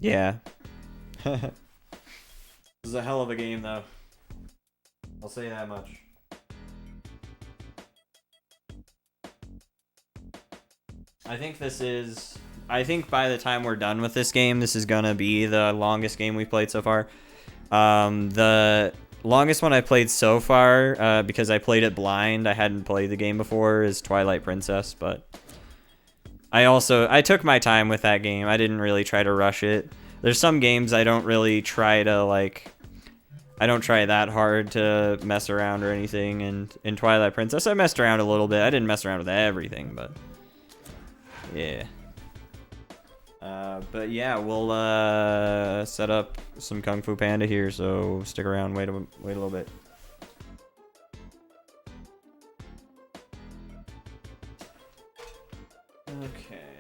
Yeah. This is a hell of a game, though. I'll say that much. I think by the time we're done with this game, this is gonna be the longest game we've played so far. The longest one I played so far, because I played it blind, I hadn't played the game before, is Twilight Princess, but I took my time with that game. I didn't really try to rush it. There's some games I don't really try to, like, I don't try that hard to mess around or anything, and in Twilight Princess, I messed around a little bit. I didn't mess around with everything, but yeah. But yeah, we'll set up some Kung Fu Panda here, so stick around, wait a little bit. Okay.